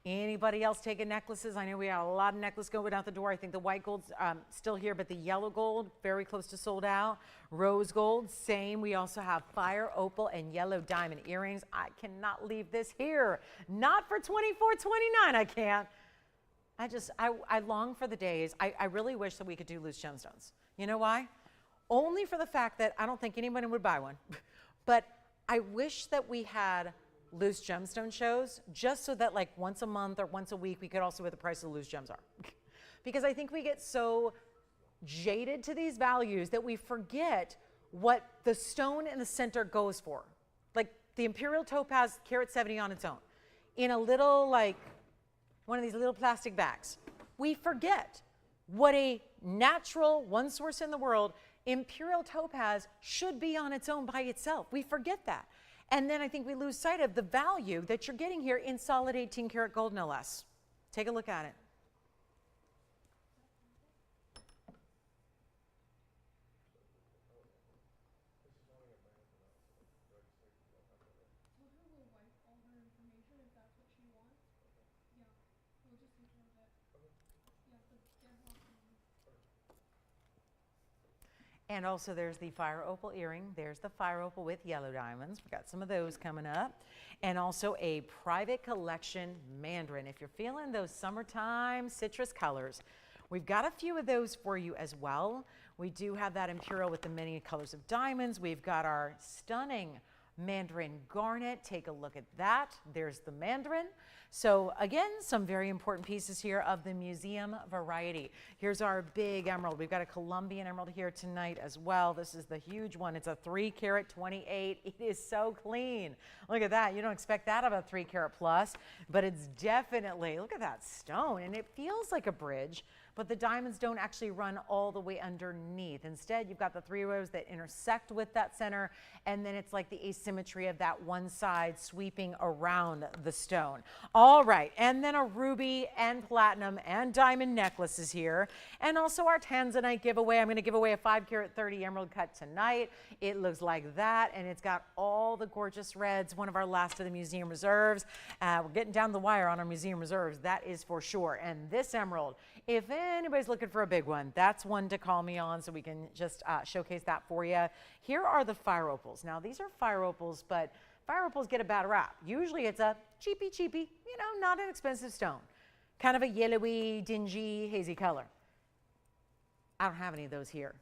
Anybody else taking necklaces? I know we have a lot of necklaces going out the door. I think the white gold's still here, but the yellow gold, very close to sold out. Rose gold, same. We also have fire, opal, and yellow diamond earrings. I cannot leave this here. Not for $24.29, I can't. I long for the days. I really wish that we could do loose gemstones. You know why? Only for the fact that I don't think anyone would buy one. But I wish that we had loose gemstone shows just so that like once a month or once a week we could also what the price of the loose gems are. Because I think we get so jaded to these values that we forget what the stone in the center goes for. Like the Imperial topaz carat 70 on its own in a little like one of these little plastic bags. We forget what a natural one source in the world Imperial topaz should be on its own by itself. We forget that. And then I think we lose sight of the value that you're getting here in solid 18 karat gold, no less. Take a look at it. And also there's the fire opal earring. There's the fire opal with yellow diamonds. We've got some of those coming up. And also a private collection mandarin. If you're feeling those summertime citrus colors, we've got a few of those for you as well. We do have that Imperial with the many colors of diamonds. We've got our stunning mandarin garnet. Take a look at that. There's the mandarin. So again, some very important pieces here of the museum variety. Here's our big emerald. We've got a Colombian emerald here tonight as well. This is the huge one. It's a 3 carat 28. It is so clean. Look at that. You don't expect that of a 3 carat plus, but it's definitely, look at that stone. And it feels like a bridge, but the diamonds don't actually run all the way underneath. Instead, you've got the 3 rows that intersect with that center, and then it's like the asymmetry of that one side sweeping around the stone. All right, and then a ruby and platinum and diamond necklaces here, and also our Tanzanite giveaway. I'm going to give away a 5 carat 30 emerald cut tonight. It looks like that, and it's got all the gorgeous reds, one of our last of the museum reserves. We're getting down the wire on our museum reserves, that is for sure. And this emerald, if anybody's looking for a big one, that's one to call me on so we can just showcase that for you. Here are the fire opals. Now, these are fire opals, but fire opals get a bad rap. Usually it's a cheapy, you know, not an expensive stone. Kind of a yellowy, dingy, hazy color. I don't have any of those here.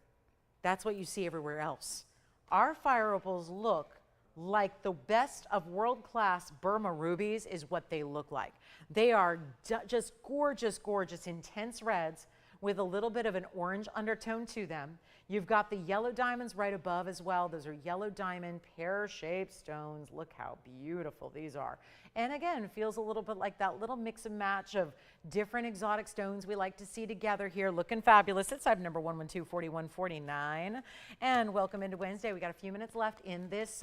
That's what you see everywhere else. Our fire opals look like the best of world-class Burma rubies is what they look like. They are just gorgeous, gorgeous, intense reds with a little bit of an orange undertone to them. You've got the yellow diamonds right above as well. Those are yellow diamond pear-shaped stones. Look how beautiful these are. And again, feels a little bit like that little mix and match of different exotic stones we like to see together here. Looking fabulous. It's item number 112-4149. And welcome into Wednesday. We got a few minutes left in this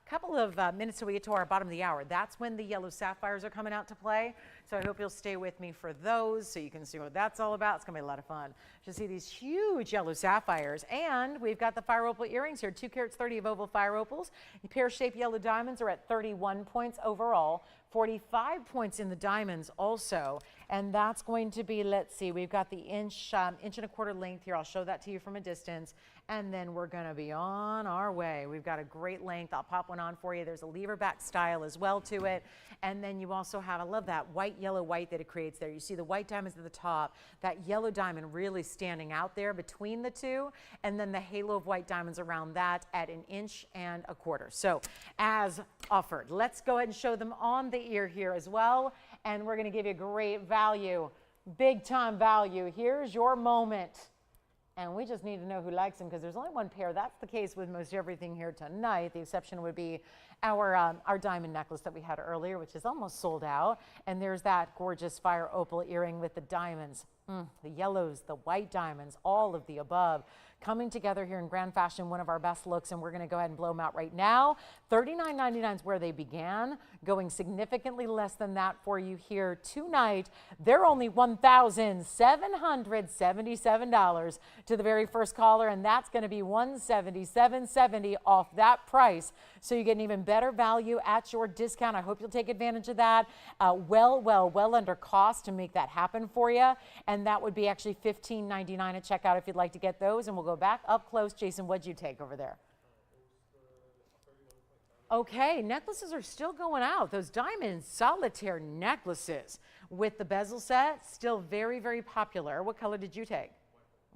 couple of minutes till we get to our bottom of the hour. That's when the yellow sapphires are coming out to play. So I hope you'll stay with me for those so you can see what that's all about. It's going to be a lot of fun to see these huge yellow sapphires. And we've got the fire opal earrings here, 2 carats 30 of oval fire opals. The pear-shaped yellow diamonds are at 31 points overall, 45 points in the diamonds also. And that's going to be, let's see, we've got the inch and a quarter length here. I'll show that to you from a distance. And then we're going to be on our way. We've got a great length. I'll pop one on for you. There's a lever back style as well to it. And then you also have, I love that white, yellow, white that it creates there. You see the white diamonds at the top, that yellow diamond really standing out there between the two, and then the halo of white diamonds around that at 1 and a quarter. So as offered, let's go ahead and show them on the ear here as well. And we're going to give you great value, big time value. Here's your moment. And we just need to know who likes them because there's only one pair. That's the case with most everything here tonight. The exception would be our diamond necklace that we had earlier, which is almost sold out. And there's that gorgeous fire opal earring with the diamonds, the yellows, the white diamonds, all of the above coming together here in grand fashion, one of our best looks, and we're going to go ahead and blow them out right now. $39.99 is where they began, going significantly less than that for you here tonight. They're only $1,777 to the very first caller, and that's going to be $177.70 off that price. So you get an even better value at your discount. I hope you'll take advantage of that. Well under cost to make that happen for you, and that would be actually $15.99 at checkout if you'd like to get those, and we'll go back up close. Jason, what'd you take over there? Okay, necklaces are still going out. Those diamond solitaire necklaces with the bezel set, still very, very popular. What color did you take?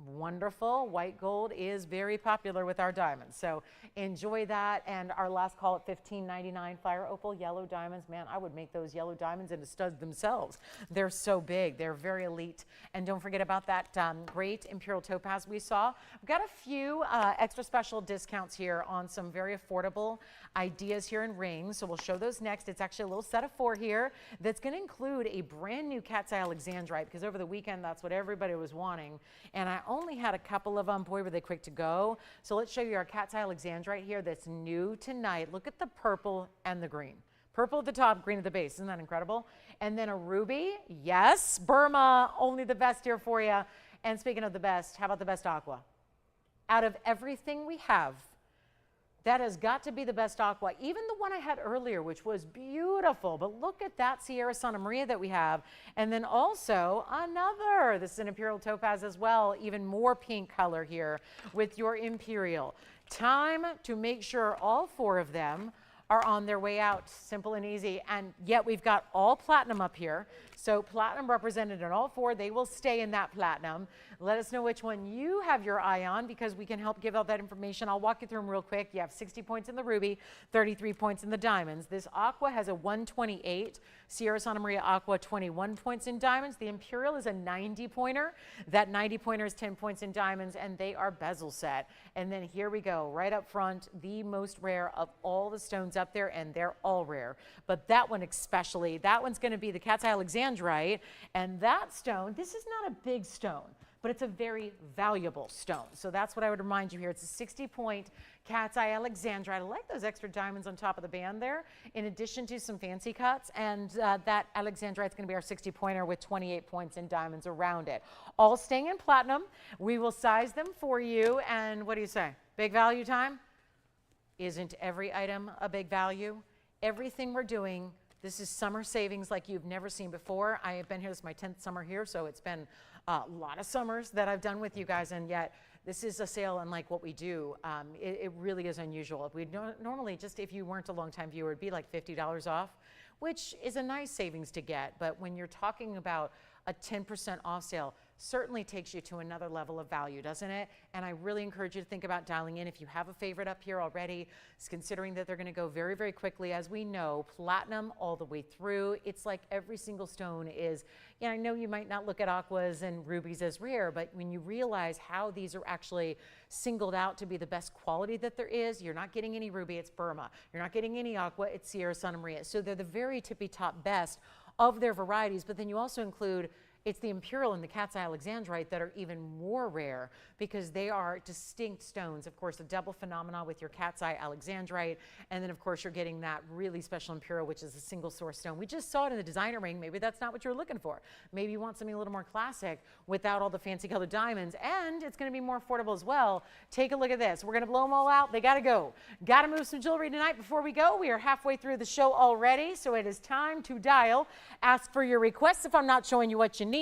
Wonderful. White gold is very popular with our diamonds. So enjoy that. And our last call at $15.99, fire opal yellow diamonds. Man, I would make those yellow diamonds into studs themselves. They're so big. They're very elite. And don't forget about that great Imperial topaz we saw. We've got a few extra special discounts here on some very affordable ideas here in rings. So we'll show those next. It's actually a little set of 4 here that's going to include a brand new cat's eye alexandrite, because over the weekend, that's what everybody was wanting. And I only had a couple of them. Boy, were they quick to go. So let's show you our cat's eye alexandrite here that's new tonight. Look at the purple and the green. Purple at the top, green at the base. Isn't that incredible? And then a ruby. Yes, Burma, only the best here for you. And speaking of the best, how about the best aqua? Out of everything we have, that has got to be the best aqua. Even the one I had earlier, which was beautiful. But look at that Sierra Santa Maria that we have. And then also another. This is an Imperial topaz as well. Even more pink color here with your Imperial. Time to make sure all 4 of them are on their way out. Simple and easy. And yet we've got all platinum up here. So platinum represented in all 4. They will stay in that platinum. Let us know which one you have your eye on, because we can help give out that information. I'll walk you through them real quick. You have 60 points in the ruby, 33 points in the diamonds. This aqua has a 128. Sierra Santa Maria aqua, 21 points in diamonds. The Imperial is a 90 pointer. That 90 pointer is 10 points in diamonds, and they are bezel set. And then here we go, right up front, the most rare of all the stones up there, and they're all rare. But that one especially, that one's going to be the cat's eye alexandrite. And that stone, this is not a big stone, but it's a very valuable stone. So that's what I would remind you here. It's a 60-point cat's eye alexandrite. I like those extra diamonds on top of the band there, in addition to some fancy cuts. And that alexandrite is going to be our 60-pointer with 28 points in diamonds around it. All staying in platinum. We will size them for you. And what do you say? Big value time? Isn't every item a big value? Everything we're doing, this is summer savings like you've never seen before. I have been here, this is my 10th summer here, so it's been a lot of summers that I've done with you guys, and yet this is a sale unlike what we do. It really is unusual. We normally, just if you weren't a longtime viewer, it'd be like $50 off, which is a nice savings to get. But when you're talking about a 10% off sale, certainly takes you to another level of value, doesn't it? And I really encourage you to think about dialing in. If you have a favorite up here already, considering that they're going to go very, very quickly. As we know, platinum all the way through. It's like every single stone is, I know you might not look at aquas and rubies as rare, but when you realize how these are actually singled out to be the best quality that there is, you're not getting any ruby, it's Burma. You're not getting any aqua, it's Sierra Santa Maria. So they're the very tippy top best of their varieties, but then you also include, it's the Imperial and the Cat's Eye Alexandrite that are even more rare because they are distinct stones. Of course, a double phenomena with your Cat's Eye Alexandrite, and then of course you're getting that really special Imperial, which is a single source stone. We just saw it in the designer ring. Maybe that's not what you're looking for. Maybe you want something a little more classic without all the fancy colored diamonds, and it's going to be more affordable as well. Take a look at this. We're going to blow them all out. They got to go. Got to move some jewelry tonight before we go. We are halfway through the show already, so it is time to dial. Ask for your requests if I'm not showing you what you need,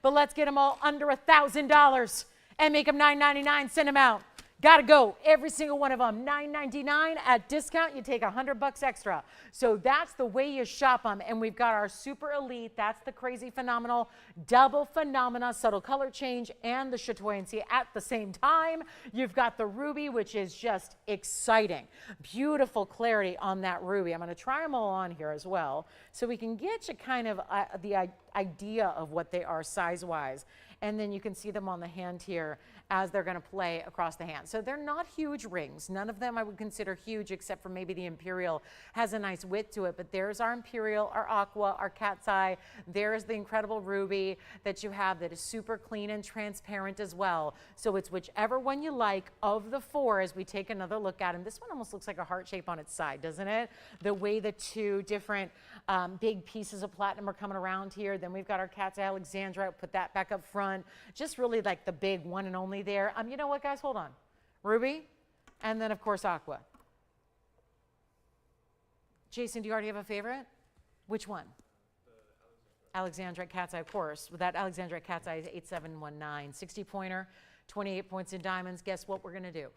but let's get them all under $1,000 and make them $9.99. Send them out. Got to go. Every single one of them. $9.99 at discount. You take $100 extra. So that's the way you shop them. And we've got our super elite. That's the crazy phenomenal double phenomena, subtle color change, and the chatoyancy at the same time. You've got the ruby, which is just exciting. Beautiful clarity on that ruby. I'm going to try them all on here as well, so we can get you kind of the idea of what they are size-wise. And then you can see them on the hand here as they're going to play across the hand. So they're not huge rings. None of them I would consider huge, except for maybe the Imperial has a nice width to it. But there's our Imperial, our Aqua, our Cat's Eye. There's the incredible ruby that you have that is super clean and transparent as well. So it's whichever one you like of the four as we take another look at them. This one almost looks like a heart shape on its side, doesn't it? The way the two different big pieces of platinum are coming around here. Then we've got our Cat's Eye Alexandrite. Put that back up front. Just really like the big one and only there. You know what, guys? Hold on. Ruby, and then, of course, Aqua. Jason, do you already have a favorite? Which one? Alexandrite Cat's Eye, of course. With that Alexandrite Cat's Eye is 8719. 60-pointer, 28 points in diamonds. Guess what we're going to do?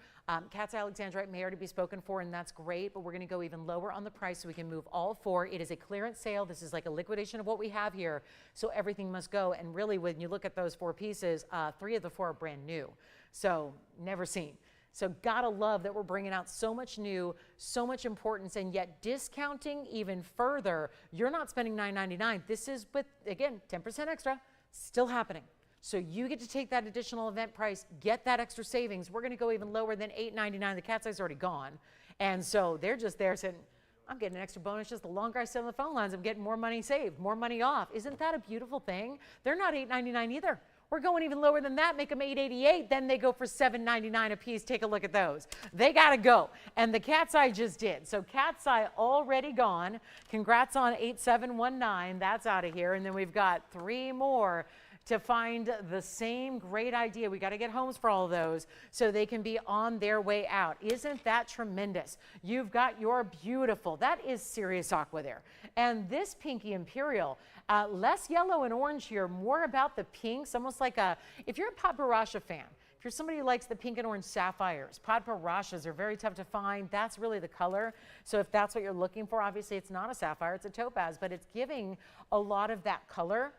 Cat's Eye Alexandrite may already be spoken for, and that's great, but we're going to go even lower on the price so we can move all four. It is a clearance sale. This is like a liquidation of what we have here, so everything must go. And really, when you look at those four pieces, 3 of the 4 are brand new, so never seen. So gotta love that we're bringing out so much new, so much importance, and yet discounting even further. You're not spending $9.99. This is with, again, 10% extra, still happening. So you get to take that additional event price, get that extra savings. We're going to go even lower than $8.99. The Cat's Eye's already gone. And so they're just there saying, I'm getting an extra bonus. Just the longer I sit on the phone lines, I'm getting more money saved, more money off. Isn't that a beautiful thing? They're not $8.99 either. We're going even lower than that, make them $8.88. Then they go for $7.99 a piece. Take a look at those. They got to go. And the Cat's Eye just did. So Cat's Eye already gone. Congrats on 8719. That's out of here. And then we've got 3 more to find the same great idea. We got to get homes for all of those so they can be on their way out. Isn't that tremendous? You've got your beautiful, that is serious aqua there. And this pinky Imperial, less yellow and orange here, more about the pinks, almost like a, if you're a Paparasha fan, if you're somebody who likes the pink and orange sapphires, Paparashas are very tough to find. That's really the color. So if that's what you're looking for, obviously it's not a sapphire, it's a topaz, but it's giving a lot of that color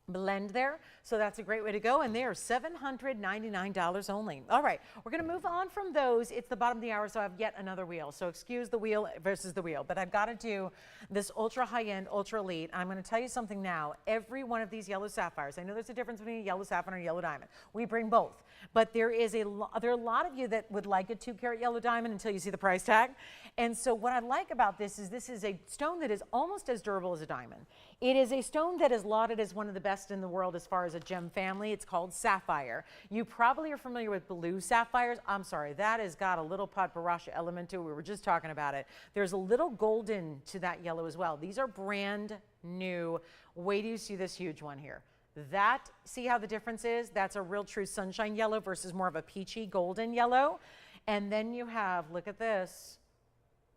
blend there. So that's a great way to go. And they are $799 only. All right, we're going to move on from those. It's the bottom of the hour, so I have yet another wheel. So excuse the wheel versus the wheel, but I've got to do this ultra high-end, ultra elite. I'm going to tell you something now. Every one of these yellow sapphires, I know there's a difference between a yellow sapphire and a yellow diamond. We bring both, but there are a lot of you that would like a 2-carat yellow diamond until you see the price tag. And so what I like about this is a stone that is almost as durable as a diamond. It is a stone that is lauded as one of the best in the world as far as a gem family. It's called sapphire. You probably are familiar with blue sapphires. I'm sorry, that has got a little Paparasha element to it. We were just talking about it. There's a little golden to that yellow as well. These are brand new. Wait till you see this huge one here. That, see how the difference is? That's a real true sunshine yellow versus more of a peachy golden yellow. And then you have, look at this,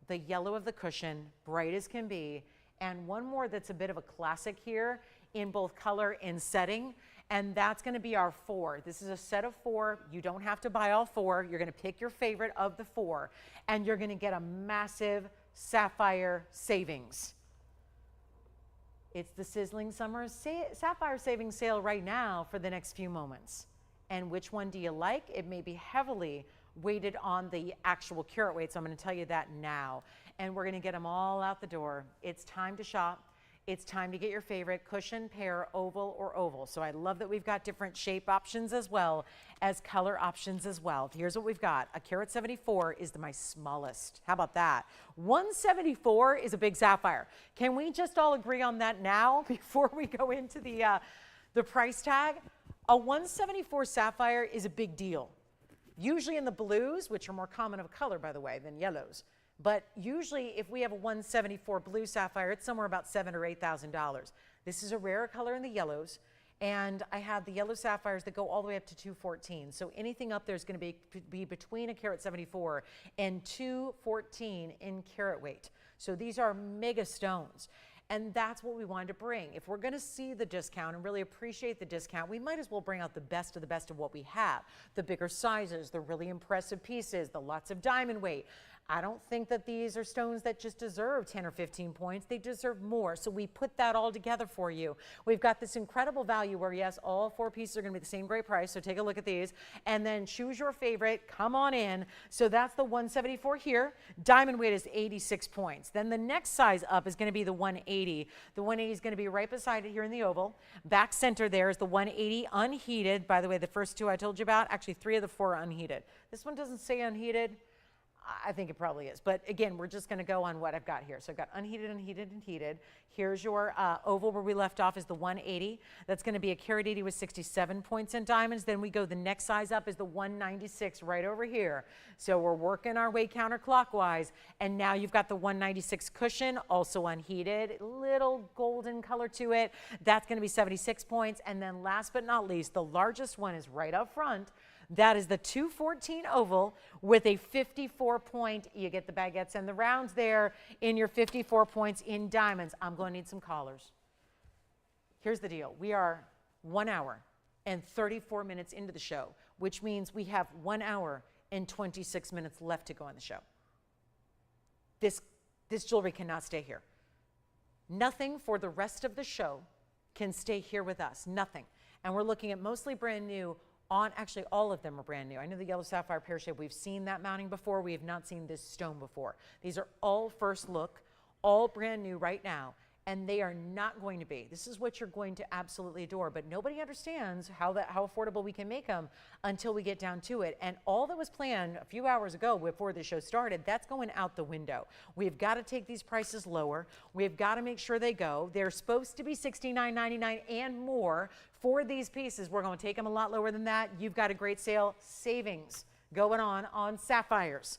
the yellow of the cushion, bright as can be. And one more that's a bit of a classic here in both color and setting, and that's going to be our 4. This is a set of 4. You don't have to buy all 4. You're going to pick your favorite of the 4, and you're going to get a massive sapphire savings. It's the sizzling summer sapphire saving sale right now for the next few moments. And which one do you like? It may be heavily weighted on the actual carat weight, so I'm going to tell you that now. And we're going to get them all out the door. It's time to shop. It's time to get your favorite cushion, pear, oval, or oval. So I love that we've got different shape options as well as color options as well. Here's what we've got. A carat 74 is my smallest. How about that? 174 is a big sapphire. Can we just all agree on that now before we go into the price tag? A 174 sapphire is a big deal. Usually in the blues, which are more common of color, by the way, than yellows. But usually if we have a 174 blue sapphire, it's somewhere about $7,000 or $8,000. This is a rarer color in the yellows. And I have the yellow sapphires that go all the way up to 214. So anything up there is going to be between a carat 74 and 214 in carat weight. So these are mega stones. And that's what we wanted to bring. If we're going to see the discount and really appreciate the discount, we might as well bring out the best of what we have. The bigger sizes, the really impressive pieces, the lots of diamond weight. I don't think that these are stones that just deserve 10 or 15 points. They deserve more. So we put that all together for you. We've got this incredible value where, yes, all 4 pieces are going to be the same great price. So take a look at these and then choose your favorite. Come on in. So that's the 174 here. Diamond weight is 86 points. Then the next size up is going to be the 180. The 180 is going to be right beside it here in the oval. Back center there is the 180 unheated. By the way, the first 2 I told you about, actually 3 of the 4 are unheated. This one doesn't say unheated. I think it probably is. But again, we're just going to go on what I've got here. So I've got unheated, unheated, and heated. Here's your oval where we left off is the 180. That's going to be a carat 80 with 67 points in diamonds. Then we go the next size up is the 196 right over here. So we're working our way counterclockwise. And now you've got the 196 cushion, also unheated. Little golden color to it. That's going to be 76 points. And then last but not least, the largest one is right up front. That is the 214 oval with a 54 point. You get the baguettes and the rounds there in your 54 points in diamonds. I'm going to need some callers. Here's the deal. We are 1 hour and 34 minutes into the show, which means we have 1 hour and 26 minutes left to go on the show. This jewelry cannot stay here. Nothing for the rest of the show can stay here with us. Nothing. And we're looking at mostly brand new. Actually, all of them are brand new. I know the yellow sapphire pear shape, we've seen that mounting before. We have not seen this stone before. These are all first look, all brand new right now, and they are not going to be. This is what you're going to absolutely adore, but nobody understands how affordable we can make them until we get down to it. And all that was planned a few hours ago before the show started, that's going out the window. We've got to take these prices lower. We've got to make sure they go. They're supposed to be $69.99 and more for these pieces. We're going to take them a lot lower than that. You've got a great sale savings going on sapphires.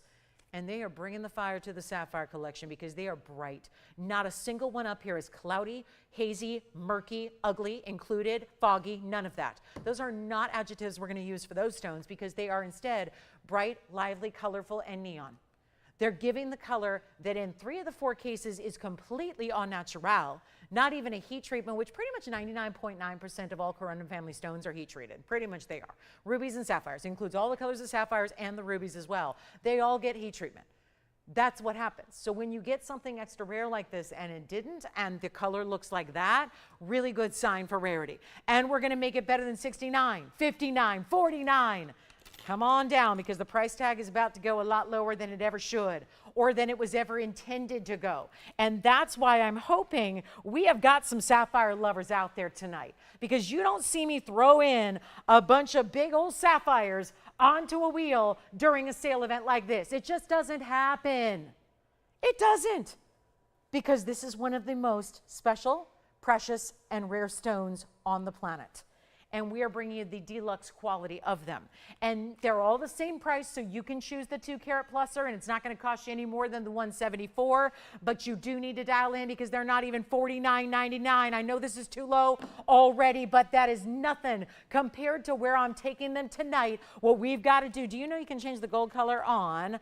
And they are bringing the fire to the sapphire collection because they are bright. Not a single one up here is cloudy, hazy, murky, ugly, included, foggy, none of that. Those are not adjectives we're going to use for those stones because they are instead bright, lively, colorful, and neon. They're giving the color that in 3 of the 4 cases is completely au naturel, not even a heat treatment, which pretty much 99.9% of all Corundum family stones are heat treated. Pretty much they are. Rubies and sapphires. It includes all the colors of sapphires and the rubies as well. They all get heat treatment. That's what happens. So when you get something extra rare like this and it didn't, and the color looks like that, really good sign for rarity. And we're going to make it better than 69, 59, 49. Come on down because the price tag is about to go a lot lower than it ever should or than it was ever intended to go. And that's why I'm hoping we have got some sapphire lovers out there tonight because you don't see me throw in a bunch of big old sapphires onto a wheel during a sale event like this. It just doesn't happen. It doesn't, because this is one of the most special, precious, and rare stones on the planet. And we are bringing you the deluxe quality of them. And they're all the same price, so you can choose the 2 carat pluser, and it's not going to cost you any more than the 174, but you do need to dial in because they're not even $49.99. I know this is too low already, but that is nothing compared to where I'm taking them tonight. What we've got to do you know you can change the gold color on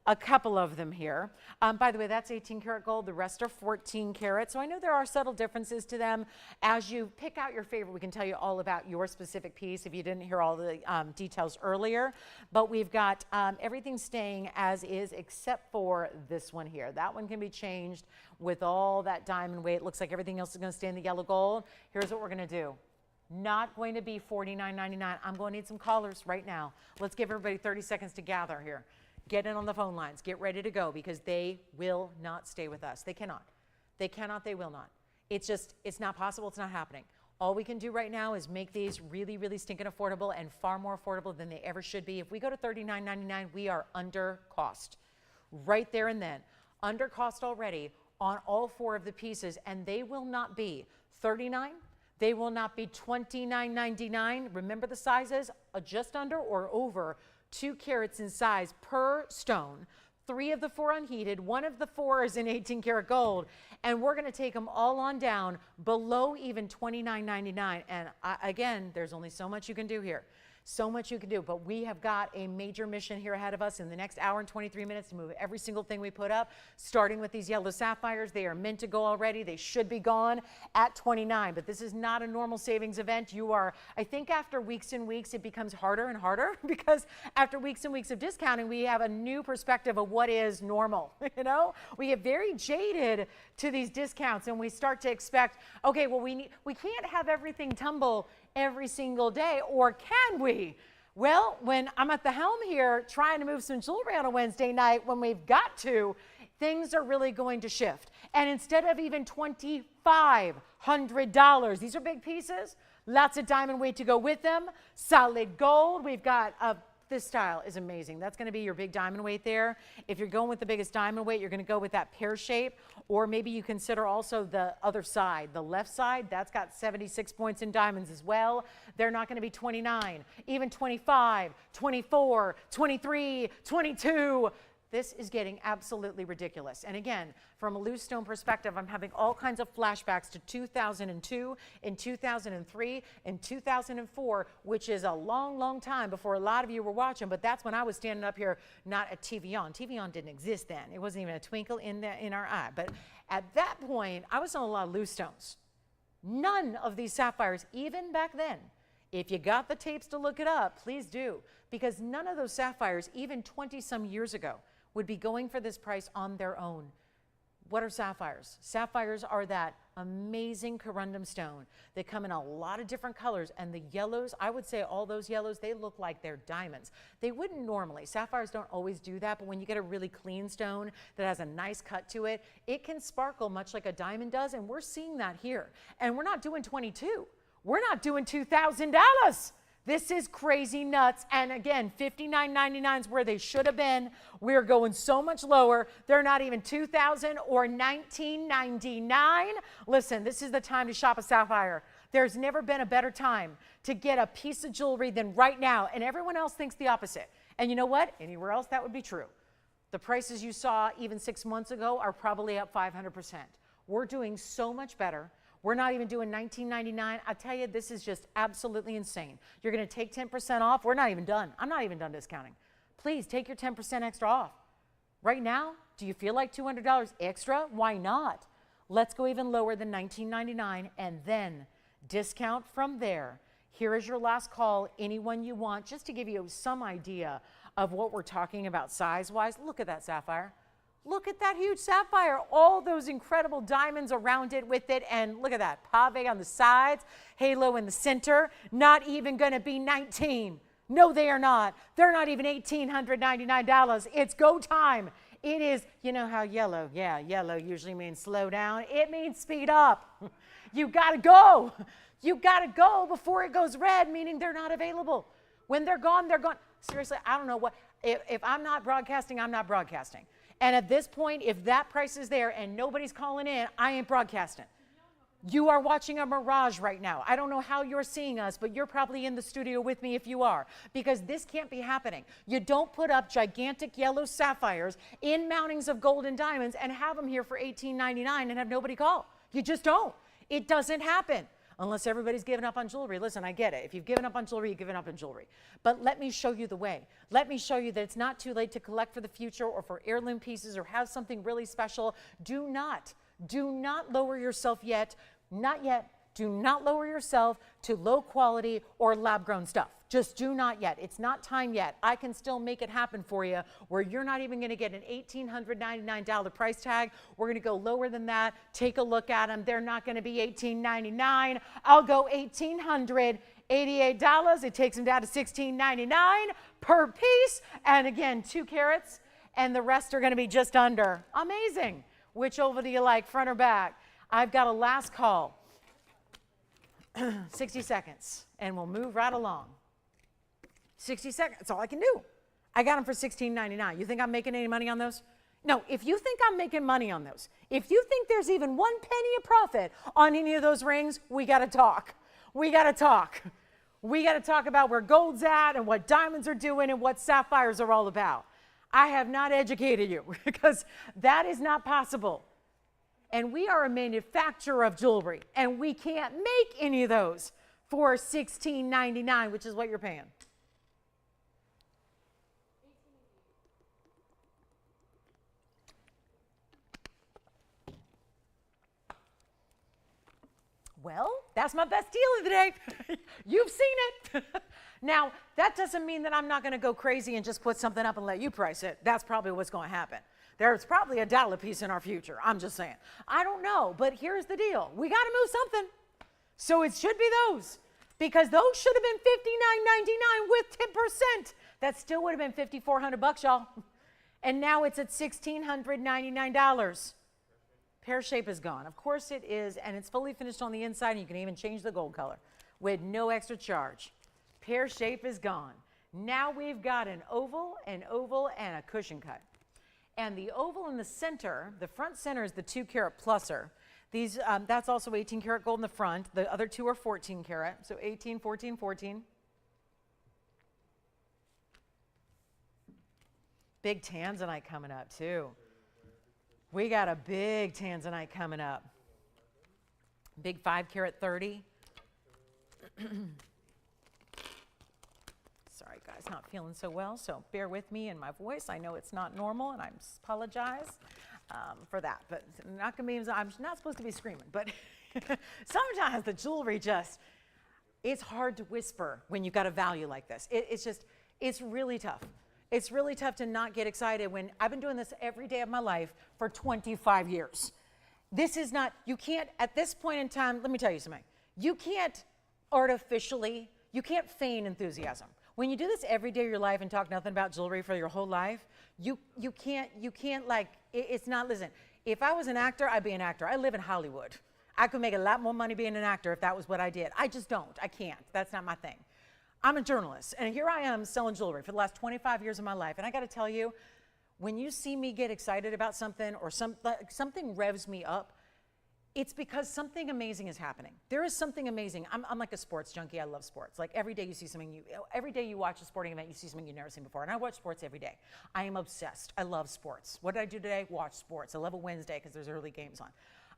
a couple of them here. By the way, that's 18 karat gold. The rest are 14 karat. So I know there are subtle differences to them. As you pick out your favorite, we can tell you all about your specific piece if you didn't hear all the details earlier. But we've got everything staying as is except for this one here. That one can be changed with all that diamond weight. It looks like everything else is going to stay in the yellow gold. Here's what we're going to do. Not going to be $49.99. I'm going to need some callers right now. Let's give everybody 30 seconds to gather here. Get in on the phone lines. Get ready to go because they will not stay with us. They cannot. They cannot. They will not. It's not possible. It's not happening. All we can do right now is make these really, really stinking affordable and far more affordable than they ever should be. If we go to $39.99, we are under cost. Right there and then. Under cost already on all 4 of the pieces, and they will not be $39. They will not be $29.99. Remember the sizes, just under or over 2 carats in size per stone. 3 of the 4 unheated, 1 of the 4 is in 18 karat gold, and we're going to take them all on down below even $29.99. And again, there's only so much you can do here. So much you can do, but we have got a major mission here ahead of us in the next hour and 23 minutes to move every single thing we put up, starting with these yellow sapphires. They are meant to go already. They should be gone at $29, but this is not a normal savings event. I think after weeks and weeks, it becomes harder and harder because after weeks and weeks of discounting, we have a new perspective of what is normal. You know, we get very jaded to these discounts and we start to expect, okay, well, we can't have everything tumble every single day, or can we? Well, when I'm at the helm here trying to move some jewelry on a Wednesday night when we've got to, things are really going to shift. And instead of even $2,500, these are big pieces, lots of diamond weight to go with them, solid gold. We've got this style is amazing. That's going to be your big diamond weight there. If you're going with the biggest diamond weight, you're going to go with that pear shape, or maybe you consider also the other side, the left side. That's got 76 points in diamonds as well. They're not going to be 29, even 25, 24, 23, 22. This is getting absolutely ridiculous. And again, from a loose stone perspective, I'm having all kinds of flashbacks to 2002 and 2003 and 2004, which is a long, long time before a lot of you were watching. But that's when I was standing up here, not at TVON. TVON didn't exist then. It wasn't even a twinkle in our eye. But at that point, I was on a lot of loose stones. None of these sapphires, even back then. If you got the tapes to look it up, please do. Because none of those sapphires, even 20-some years ago, would be going for this price on their own. What are sapphires? Sapphires are that amazing corundum stone. They come in a lot of different colors, and the yellows, I would say all those yellows, they look like they're diamonds. They wouldn't normally. Sapphires don't always do that, but when you get a really clean stone that has a nice cut to it, it can sparkle much like a diamond does, and we're seeing that here. And we're not doing 22. We're not doing $2,000. This is crazy nuts. And again, $59.99 is where they should have been. We're going so much lower. They're not even $2,000 or $19.99. Listen, this is the time to shop a sapphire. There's never been a better time to get a piece of jewelry than right now. And everyone else thinks the opposite. And you know what? Anywhere else, that would be true. The prices you saw even 6 months ago are probably up 500%. We're doing so much better. We're not even doing $19.99. I tell you, this is just absolutely insane. You're going to take 10% off. We're not even done. I'm not even done discounting. Please take your 10% extra off. Right now, do you feel like $200 extra? Why not? Let's go even lower than $19.99 and then discount from there. Here is your last call, anyone you want, just to give you some idea of what we're talking about size-wise. Look at that sapphire. Look at that huge sapphire, all those incredible diamonds around it with it, and look at that, pave on the sides, halo in the center, not even gonna be 19. No, they are not. They're not even $1,899. It's go time. It is, you know how yellow usually means slow down. It means speed up. You gotta go. You gotta go before it goes red, meaning they're not available. When they're gone, they're gone. Seriously, I don't know what, if I'm not broadcasting, I'm not broadcasting. And at this point, if that price is there and nobody's calling in, I ain't broadcasting. You are watching a mirage right now. I don't know how you're seeing us, but you're probably in the studio with me if you are, because this can't be happening. You don't put up gigantic yellow sapphires in mountings of gold and diamonds and have them here for $18.99 and have nobody call. You just don't. It doesn't happen. unless everybody's given up on jewelry. Listen, I get it. If you've given up on jewelry, you've given up on jewelry. But let me show you the way. Let me show you that it's not too late to collect for the future or for heirloom pieces or have something really special. Do not lower yourself yet. Not yet. Do not lower yourself to low quality or lab grown stuff. Just do not yet. It's not time yet. I can still make it happen for you where you're not even going to get an $1,899 price tag. We're going to go lower than that. Take a look at them. They're not going to be $1,899. I'll go $1,888. It takes them down to $1,699 per piece. And again, 2 carats, and the rest are going to be just under. Amazing. Which oval do you like, front or back? I've got a last call. 60 seconds, and we'll move right along. 60 seconds, that's all I can do. I got them for $16.99. You think I'm making any money on those? No, if you think I'm making money on those, if you think there's even 1 penny of profit on any of those rings, we got to talk. We got to talk. We got to talk about where gold's at and what diamonds are doing and what sapphires are all about. I have not educated you because that is not possible. And we are a manufacturer of jewelry, and we can't make any of those for $16.99, which is what you're paying. Well, that's my best deal of the day. You've seen it. Now, that doesn't mean that I'm not going to go crazy and just put something up and let you price it. That's probably what's going to happen. There's probably a dollar piece in our future. I'm just saying. I don't know, but here's the deal. We got to move something. So it should be those, because those should have been $59.99 with 10%. That still would have been $5,400, y'all. And now it's at $1,699. Pear shape is gone. Of course it is, and it's fully finished on the inside, and you can even change the gold color with no extra charge. Pear shape is gone. Now we've got an oval, and a cushion cut. And the oval in the center, the front center is the 2 carat pluser. These, that's also 18 karat gold in the front. The other 2 are 14 karat, so 18, 14, 14. Big tanzanite coming up too. We got a big tanzanite coming up. Big 5 carat 30. Sorry guys, not feeling so well, so bear with me in my voice. I know it's not normal, and I apologize for that. But not gonna be, I'm not supposed to be screaming, but sometimes the jewelry just, it's hard to whisper when you've got a value like this. It's really tough. It's really tough to not get excited when I've been doing this every day of my life for 25 years. This is not, you can't, at this point in time, let me tell you something. You can't artificially, you can't feign enthusiasm. When you do this every day of your life and talk nothing about jewelry for your whole life, you can't like, it's not, listen, if I was an actor, I'd be an actor. I live in Hollywood. I could make a lot more money being an actor if that was what I did. I just don't. I can't. That's not my thing. I'm a journalist, and here I am selling jewelry for the last 25 years of my life. And I got to tell you, when you see me get excited about something or something revs me up, it's because something amazing is happening. There is something amazing. I'm like a sports junkie. I love sports. Like every day you see something, every day you watch a sporting event, you see something you've never seen before. And I watch sports every day. I am obsessed. I love sports. What did I do today? Watch sports. I love a Wednesday because there's early games on.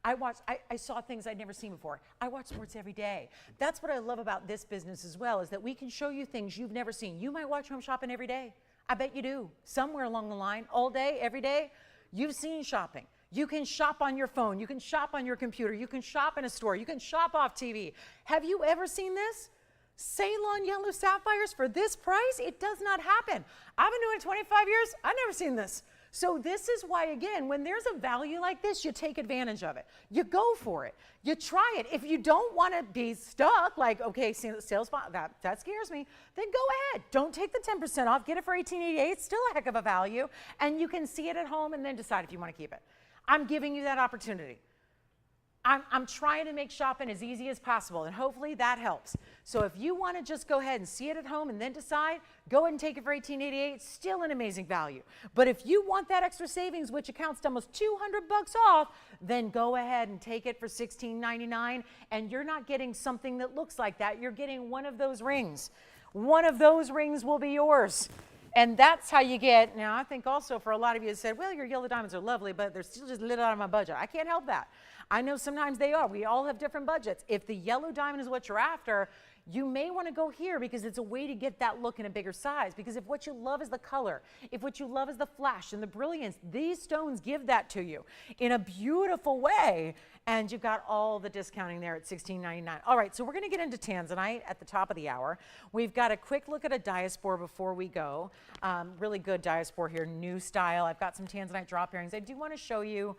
I saw things I'd never seen before. I watch sports every day. That's what I love about this business as well, is that we can show you things you've never seen. You might watch home shopping every day. I bet you do. Somewhere along the line, all day, every day, you've seen shopping. You can shop on your phone. You can shop on your computer. You can shop in a store. You can shop off TV. Have you ever seen this? Ceylon yellow sapphires for this price? It does not happen. I've been doing it 25 years. I've never seen this. So this is why, again, when there's a value like this, you take advantage of it. You go for it. You try it. If you don't want to be stuck, like, okay, sales, that scares me, then go ahead. Don't take the 10% off. Get it for $18.88. It's still a heck of a value. And you can see it at home and then decide if you want to keep it. I'm giving you that opportunity. I'm trying to make shopping as easy as possible, and hopefully that helps. So if you want to just go ahead and see it at home and then decide, go ahead and take it for $18.88. Still an amazing value. But if you want that extra savings, which accounts to almost $200 off, then go ahead and take it for $16.99, and you're not getting something that looks like that. You're getting one of those rings. One of those rings will be yours. And that's how you get, now I think also for a lot of you that said, well, your yellow diamonds are lovely, but they're still just a little out of my budget. I can't help that. I know sometimes they are. We all have different budgets. If the yellow diamond is what you're after, you may want to go here because it's a way to get that look in a bigger size. Because if what you love is the color, if what you love is the flash and the brilliance, these stones give that to you in a beautiful way. And you've got all the discounting there at $16.99. All right, so we're going to get into tanzanite at the top of the hour. We've got a quick look at a diaspore before we go. Really good diaspore here, new style. I've got some tanzanite drop earrings. I do want to show you,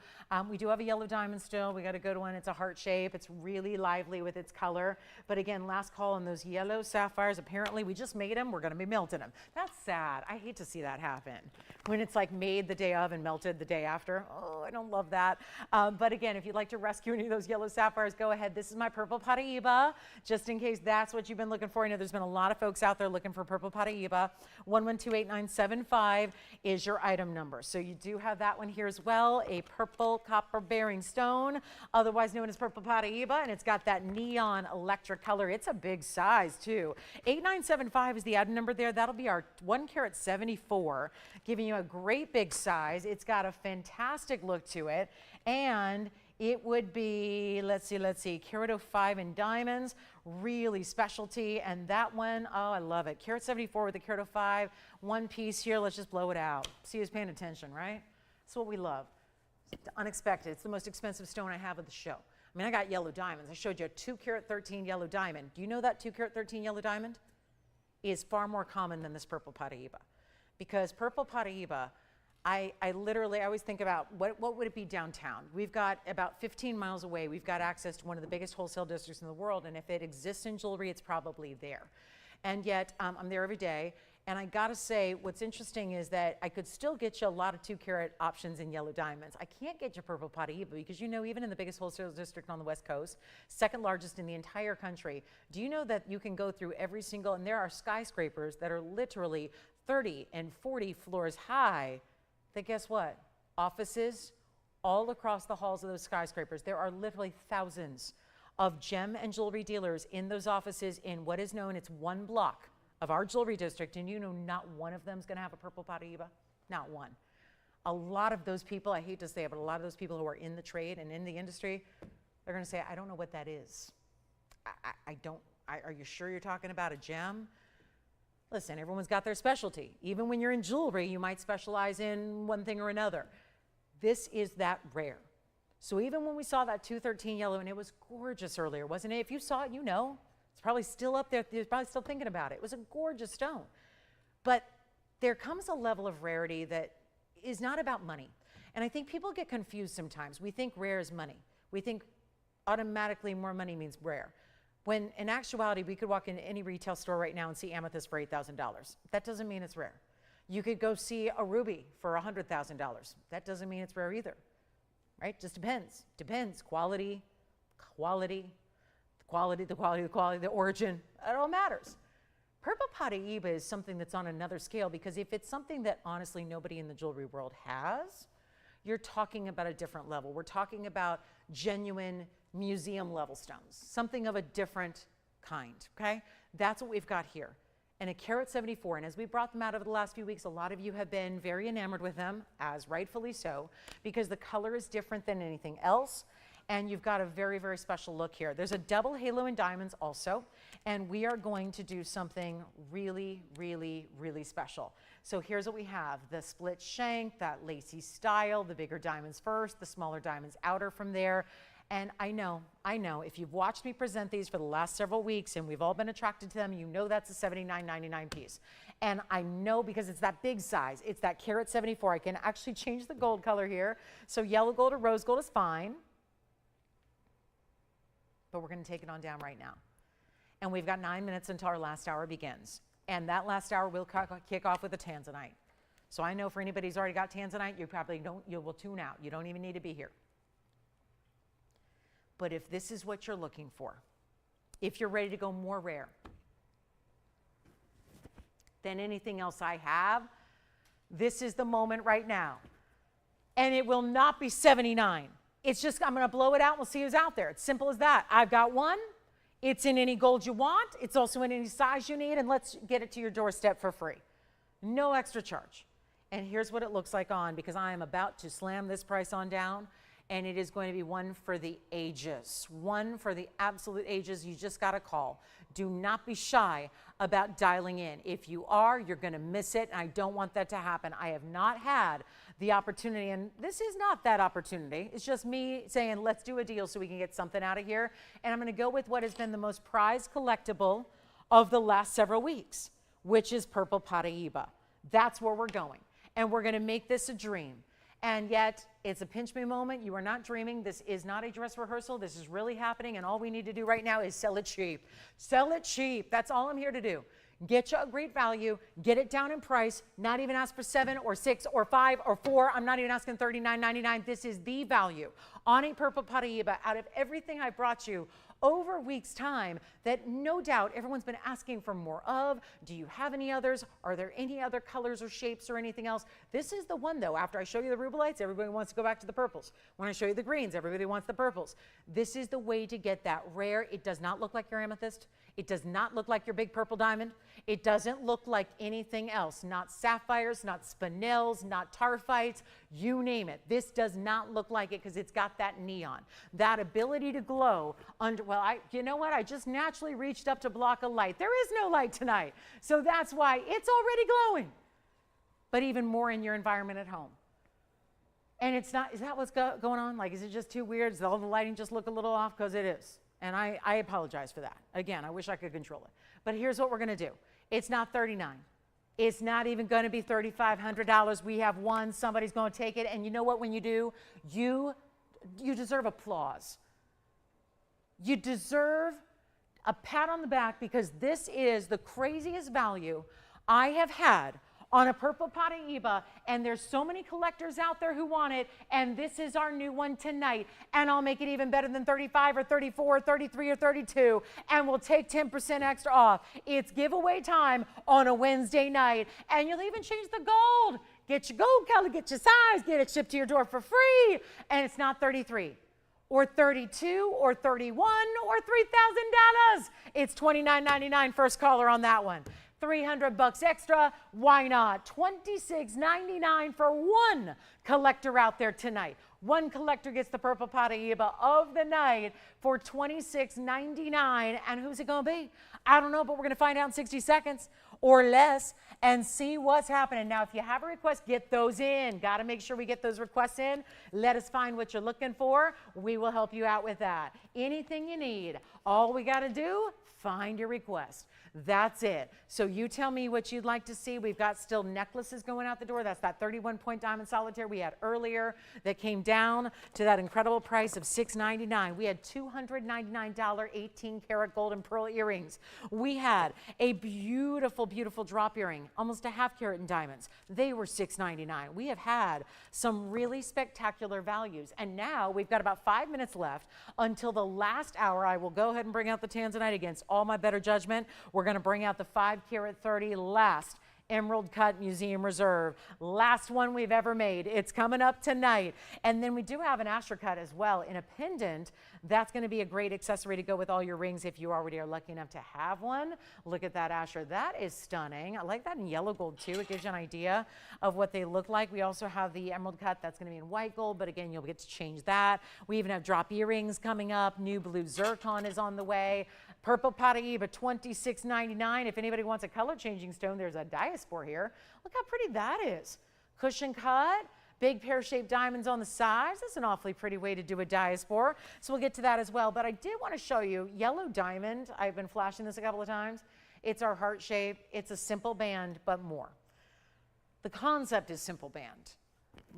we do have a yellow diamond still. We got a good one. It's a heart shape. It's really lively with its color. But again, last call on those yellow sapphires. Apparently, we just made them. We're going to be melting them. That's sad. I hate to see that happen. When it's like made the day of and melted the day after. Oh, I don't love that. But again, if you'd like to rescue any of those yellow sapphires, go ahead. This is my purple paraiba, just in case that's what you've been looking for. I know there's been a lot of folks out there looking for purple paraiba. 1128975 is your item number. So you do have that one here as well, a purple copper bearing stone, otherwise known as purple paraiba, and it's got that neon electric color. It's a big size too. 8975 is the item number there. That'll be our 1 carat 74, giving you a great big size. It's got a fantastic look to it, and it would be, let's see, carat 05 in diamonds, really specialty. And that one, oh, I love it. Carat 74 with the carat 05, one piece here. Let's just blow it out. See who's paying attention, right? That's what we love. It's unexpected. It's the most expensive stone I have at the show. I mean, I got yellow diamonds. I showed you a 2 carat 13 yellow diamond. Do you know that 2 carat 13 yellow diamond is far more common than this purple paraiba? Because purple paraiba, I always think about what would it be downtown? We've got about 15 miles away, we've got access to one of the biggest wholesale districts in the world, and if it exists in jewelry, it's probably there. And yet, I'm there every day, and I gotta say, what's interesting is that I could still get you a lot of 2 carat options in yellow diamonds. I can't get you purple paraiba because you know, even in the biggest wholesale district on the West Coast, second largest in the entire country, do you know that you can go through every single, and there are skyscrapers that are literally 30 and 40 floors high, that guess what? Offices all across the halls of those skyscrapers. There are literally thousands of gem and jewelry dealers in those offices in what is known, it's one block of our jewelry district, and you know not one of them is gonna have a purple paraiba, not one. A lot of those people, I hate to say it, but a lot of those people who are in the trade and in the industry, they're gonna say, I don't know what that is. Are you sure you're talking about a gem? Listen, everyone's got their specialty. Even when you're in jewelry, you might specialize in one thing or another. This is that rare. So even when we saw that 213 yellow, and it was gorgeous earlier, wasn't it? If you saw it, you know. It's probably still up there. You're probably still thinking about it. It was a gorgeous stone. But there comes a level of rarity that is not about money. And I think people get confused sometimes. We think rare is money. We think automatically more money means rare. When in actuality, we could walk into any retail store right now and see amethyst for $8,000. That doesn't mean it's rare. You could go see a ruby for $100,000. That doesn't mean it's rare either, right? Just depends. Depends. Quality, the origin, it all matters. Purple paraiba is something that's on another scale because if it's something that honestly nobody in the jewelry world has, you're talking about a different level. We're talking about genuine museum level stones, something of a different kind, okay? That's what we've got here. And a carat 74, and as we brought them out over the last few weeks, a lot of you have been very enamored with them, as rightfully so, because the color is different than anything else, and you've got a very, very special look here. There's a double halo in diamonds also, and we are going to do something really, really, really special. So here's what we have, the split shank, that lacy style, the bigger diamonds first, the smaller diamonds outer from there. And I know, if you've watched me present these for the last several weeks and we've all been attracted to them, you know that's a $79.99 piece. And I know because it's that big size, it's that carat 74. I can actually change the gold color here. So yellow gold or rose gold is fine. But we're gonna take it on down right now. And we've got 9 minutes until our last hour begins. And that last hour will kick off with the tanzanite. So I know for anybody who's already got tanzanite, you will tune out. You don't even need to be here. But if this is what you're looking for, if you're ready to go more rare than anything else I have, this is the moment right now. And it will not be 79. It's just, I'm gonna blow it out and we'll see who's out there. It's simple as that. I've got one. It's in any gold you want. It's also in any size you need, and let's get it to your doorstep for free. No extra charge. And here's what it looks like on, because I am about to slam this price on down. and it is going to be one for the ages, one for the absolute ages. You just got to call. Do not be shy about dialing in. If you are, you're going to miss it, and I don't want that to happen. I have not had the opportunity, and this is not that opportunity. It's just me saying, let's do a deal so we can get something out of here, and I'm going to go with what has been the most prized collectible of the last several weeks, which is purple paraiba. That's where we're going, and we're going to make this a dream. And yet, it's a pinch me moment. You are not dreaming. This is not a dress rehearsal. This is really happening, and all we need to do right now is sell it cheap. Sell it cheap. That's all I'm here to do. Get you a great value, get it down in price, not even ask for 7 or 6 or 5 or 4. I'm not even asking $39.99. This is the value on a purple paraiba out of everything I brought you over a week's time that no doubt everyone's been asking for more of. Do you have any others? Are there any other colors or shapes or anything else? This is the one though. After I show you the rubelites, everybody wants to go back to the purples. When I show you the greens, everybody wants the purples. This is the way to get that rare. It does not look like your amethyst. It does not look like your big purple diamond. It doesn't look like anything else. Not sapphires, not spinels, not tarphites, you name it. This does not look like it because it's got that neon, that ability to glow under. Well, you know what? I just naturally reached up to block a light. There is no light tonight. So that's why it's already glowing, but even more in your environment at home. And it's not, is that what's going on? Like, is it just too weird? Does all the lighting just look a little off? Because it is. And I apologize for that. Again, I wish I could control it. But here's what we're going to do. It's not $39. It's not even going to be $3,500. We have one. Somebody's going to take it. And you know what? When you do, you deserve applause. You deserve a pat on the back because this is the craziest value I have had on a purple paraiba, and there's so many collectors out there who want it, and this is our new one tonight, and I'll make it even better than 35 or 34 or 33 or 32, and we'll take 10% extra off. It's giveaway time on a Wednesday night, and you'll even change the gold. Get your gold color, get your size, get it shipped to your door for free, and it's not 33 or 32 or 31 or $3,000. It's $29.99 first caller on that one. $300 extra, why not? $26.99 for one collector out there tonight. One collector gets the purple paraiba of the night for $26.99. And who's it going to be? I don't know, but we're going to find out in 60 seconds or less and see what's happening. Now, if you have a request, get those in. Got to make sure we get those requests in. Let us find what you're looking for. We will help you out with that. Anything you need, all we got to do, find your request. That's it. So you tell me what you'd like to see. We've got still necklaces going out the door. That's that 31-point diamond solitaire we had earlier that came down to that incredible price of $6.99. We had $299 18-karat gold and pearl earrings. We had a beautiful, beautiful drop earring, almost a half-carat in diamonds. They were $6.99. We have had some really spectacular values. And now we've got about 5 minutes left until the last hour. I will go ahead and bring out the tanzanite against all my better judgment. We're going to bring out the 5-carat 30 last emerald cut museum reserve. Last one we've ever made. It's coming up tonight. And then we do have an asher cut as well in a pendant. That's going to be a great accessory to go with all your rings if you already are lucky enough to have one. Look at that asher. That is stunning. I like that in yellow gold too. It gives you an idea of what they look like. We also have the emerald cut that's going to be in white gold, but again, you'll get to change that. We even have drop earrings coming up. New blue zircon is on the way. Purple paraiba, $26.99. If anybody wants a color changing stone, there's a diaspora here. Look how pretty that is. Cushion cut, big pear-shaped diamonds on the sides. That's an awfully pretty way to do a diaspora. So we'll get to that as well. But I did want to show you yellow diamond. I've been flashing this a couple of times. It's our heart shape. It's a simple band, but more. The concept is simple band,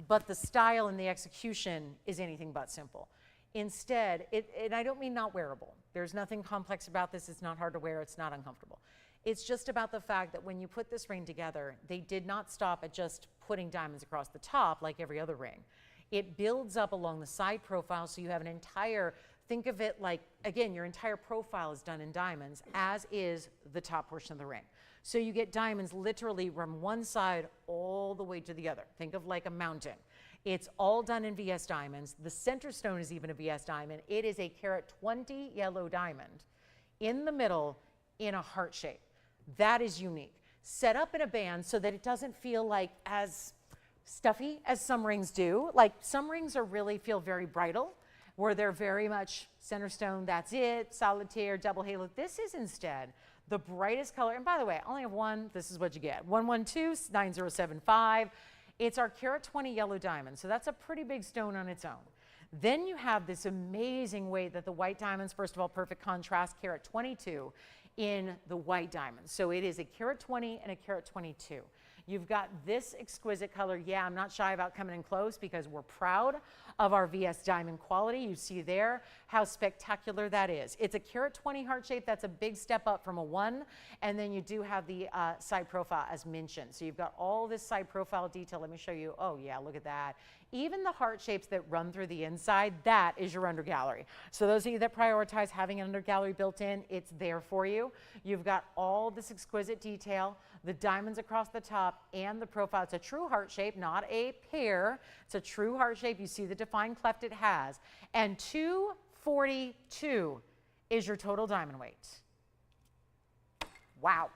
but the style and the execution is anything but simple. Instead, and I don't mean not wearable. There's nothing complex about this. It's not hard to wear. It's not uncomfortable. It's just about the fact that when you put this ring together, they did not stop at just putting diamonds across the top like every other ring. It builds up along the side profile, so you have an entire, think of it like, again, your entire profile is done in diamonds, as is the top portion of the ring. So you get diamonds literally from one side all the way to the other. Think of like a mountain. It's all done in VS diamonds. The center stone is even a VS diamond. It is a carat 20 yellow diamond in the middle in a heart shape. That is unique. Set up in a band so that it doesn't feel like as stuffy as some rings do. Like some rings are really feel very bridal, where they're very much center stone, that's it, solitaire, double halo. This is instead the brightest color. And by the way, I only have one. This is what you get. 112-9075. It's our carat 20 yellow diamond. So that's a pretty big stone on its own. Then you have this amazing way that the white diamonds, first of all, perfect contrast, carat 22 in the white diamond. So it is a carat 20 and a carat 22. You've got this exquisite color. Yeah, I'm not shy about coming in close because we're proud of our VS diamond quality. You see there how spectacular that is. It's a carat 20 heart shape. That's a big step up from a 1. And then you do have the side profile as mentioned. So you've got all this side profile detail. Let me show you. Oh yeah, look at that. Even the heart shapes that run through the inside, that is your under gallery. So those of you that prioritize having an under gallery built in, it's there for you. You've got all this exquisite detail, the diamonds across the top and the profile. It's a true heart shape, not a pear. It's a true heart shape. You see the defined cleft it has. And 242 is your total diamond weight. Wow.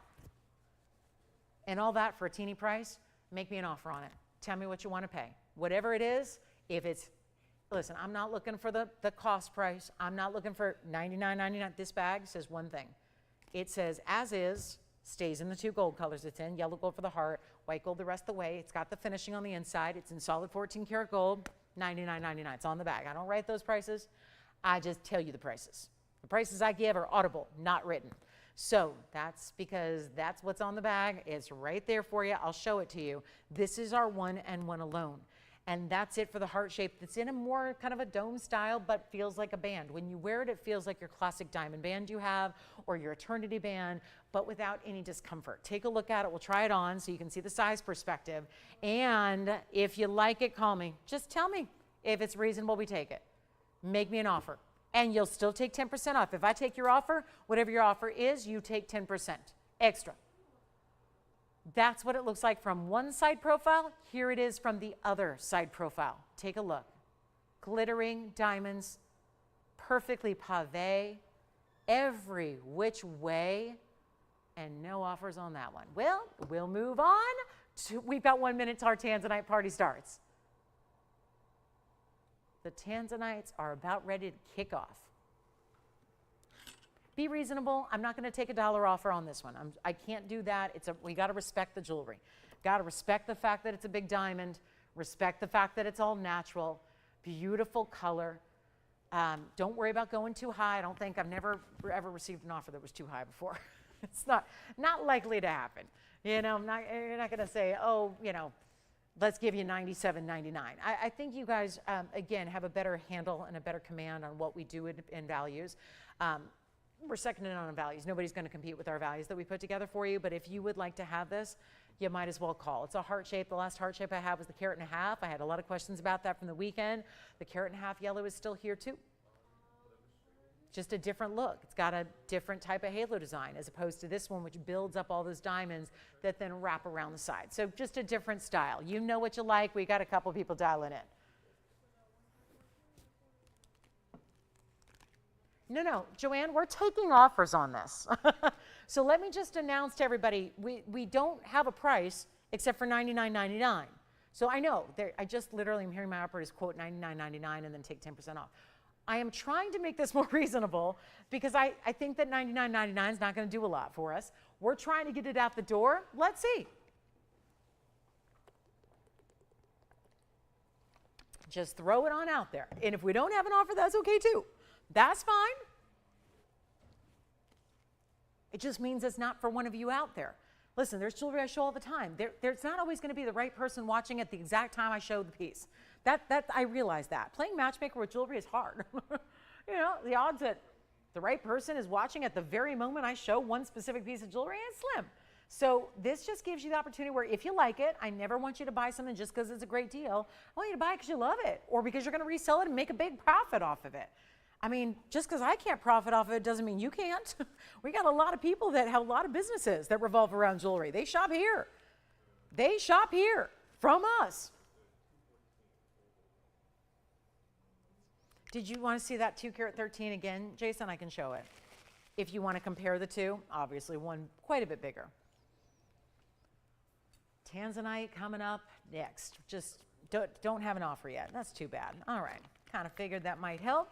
And all that for a teeny price? Make me an offer on it. Tell me what you want to pay. Whatever it is, if it's, listen, I'm not looking for the cost price. I'm not looking for $99.99. This bag says one thing. It says as is, stays in the 2 gold colors it's in, yellow gold for the heart, white gold the rest of the way. It's got the finishing on the inside. It's in solid 14 karat gold, $99.99. It's on the bag. I don't write those prices. I just tell you the prices. The prices I give are audible, not written. So that's because that's what's on the bag. It's right there for you. I'll show it to you. This is our 1 and 1 alone. And that's it for the heart shape. It's in a more kind of a dome style, but feels like a band. When you wear it, it feels like your classic diamond band you have or your eternity band, but without any discomfort. Take a look at it. We'll try it on so you can see the size perspective. And if you like it, call me. Just tell me. If it's reasonable, we take it. Make me an offer. And you'll still take 10% off. If I take your offer, whatever your offer is, you take 10% extra. That's what it looks like from one side profile. Here it is from the other side profile. Take a look. Glittering diamonds, perfectly pavé, every which way, and no offers on that one. Well, we'll move on. We've got 1 minute till our Tanzanite party starts. The Tanzanites are about ready to kick off. Be reasonable. I'm not going to take a dollar offer on this one. I can't do that. We got to respect the jewelry. Got to respect the fact that it's a big diamond. Respect the fact that it's all natural. Beautiful color. Don't worry about going too high. I don't think I've never ever received an offer that was too high before. It's not likely to happen. You know, you're not going to say, oh, you know, let's give you $97.99. I think you guys, again, have a better handle and a better command on what we do in values. We're second in on values. Nobody's going to compete with our values that we put together for you, but if you would like to have this, you might as well call. It's a heart shape. The last heart shape I had was the carat and a half. I had a lot of questions about that from the weekend. The carat and a half yellow is still here too. Just a different look. It's got a different type of halo design as opposed to this one, which builds up all those diamonds that then wrap around the side. So just a different style. You know what you like. We got a couple people dialing in. No, Joanne, we're taking offers on this. So let me just announce to everybody, we don't have a price except for $99.99. So I know, I just literally am hearing my operators quote $99.99 and then take 10% off. I am trying to make this more reasonable because I think that $99.99 is not going to do a lot for us. We're trying to get it out the door. Let's see. Just throw it on out there. And if we don't have an offer, that's okay too. That's fine. It just means it's not for one of you out there. Listen, there's jewelry I show all the time. There's not always going to be the right person watching at the exact time I show the piece. I realize that. Playing matchmaker with jewelry is hard. You know, the odds that the right person is watching at the very moment I show one specific piece of jewelry is slim. So this just gives you the opportunity where if you like it, I never want you to buy something just because it's a great deal. I want you to buy it because you love it or because you're going to resell it and make a big profit off of it. I mean, just because I can't profit off of it doesn't mean you can't. We got a lot of people that have a lot of businesses that revolve around jewelry. They shop here. They shop here from us. Did you want to see that 2 carat 13 again, Jason? I can show it. If you want to compare the two, obviously one quite a bit bigger. tanzanite coming up next. Just don't have an offer yet. That's too bad. All right, kind of figured that might help,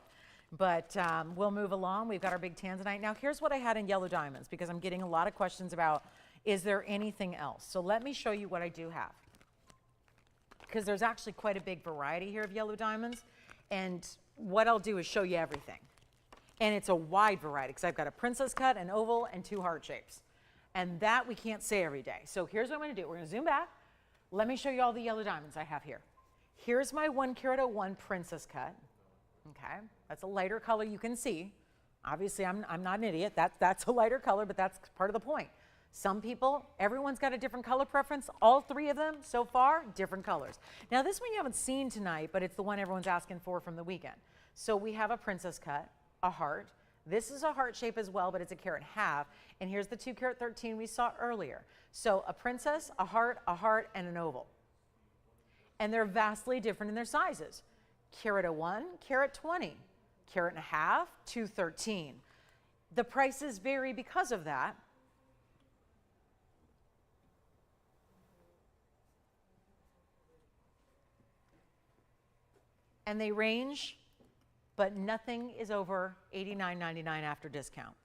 but we'll move along. We've got our big tanzanite. Now here's what I had in yellow diamonds, because I'm getting a lot of questions about, is there anything else? So let me show you what I do have, because there's actually quite a big variety here of yellow diamonds. And what I'll do is show you everything. And it's a wide variety, because I've got a princess cut, an oval, and 2 heart shapes. And that we can't say every day. So here's what I'm going to do. We're going to zoom back. Let me show you all the yellow diamonds I have here. Here's my 1-carat-01 princess cut. Okay, that's a lighter color, you can see. Obviously, I'm not an idiot. That's a lighter color, but that's part of the point. Some people, everyone's got a different color preference. All 3 of them so far, different colors. Now this one you haven't seen tonight, but it's the one everyone's asking for from the weekend. So we have a princess cut, a heart. This is a heart shape as well, but it's a 1.5 carat. And here's the 2-carat-13 we saw earlier. So a princess, a heart, and an oval. And they're vastly different in their sizes. 1-carat-01, 1-carat-20, 1.5 carat, 2-13. The prices vary because of that. And they range, but nothing is over $89.99 after discount.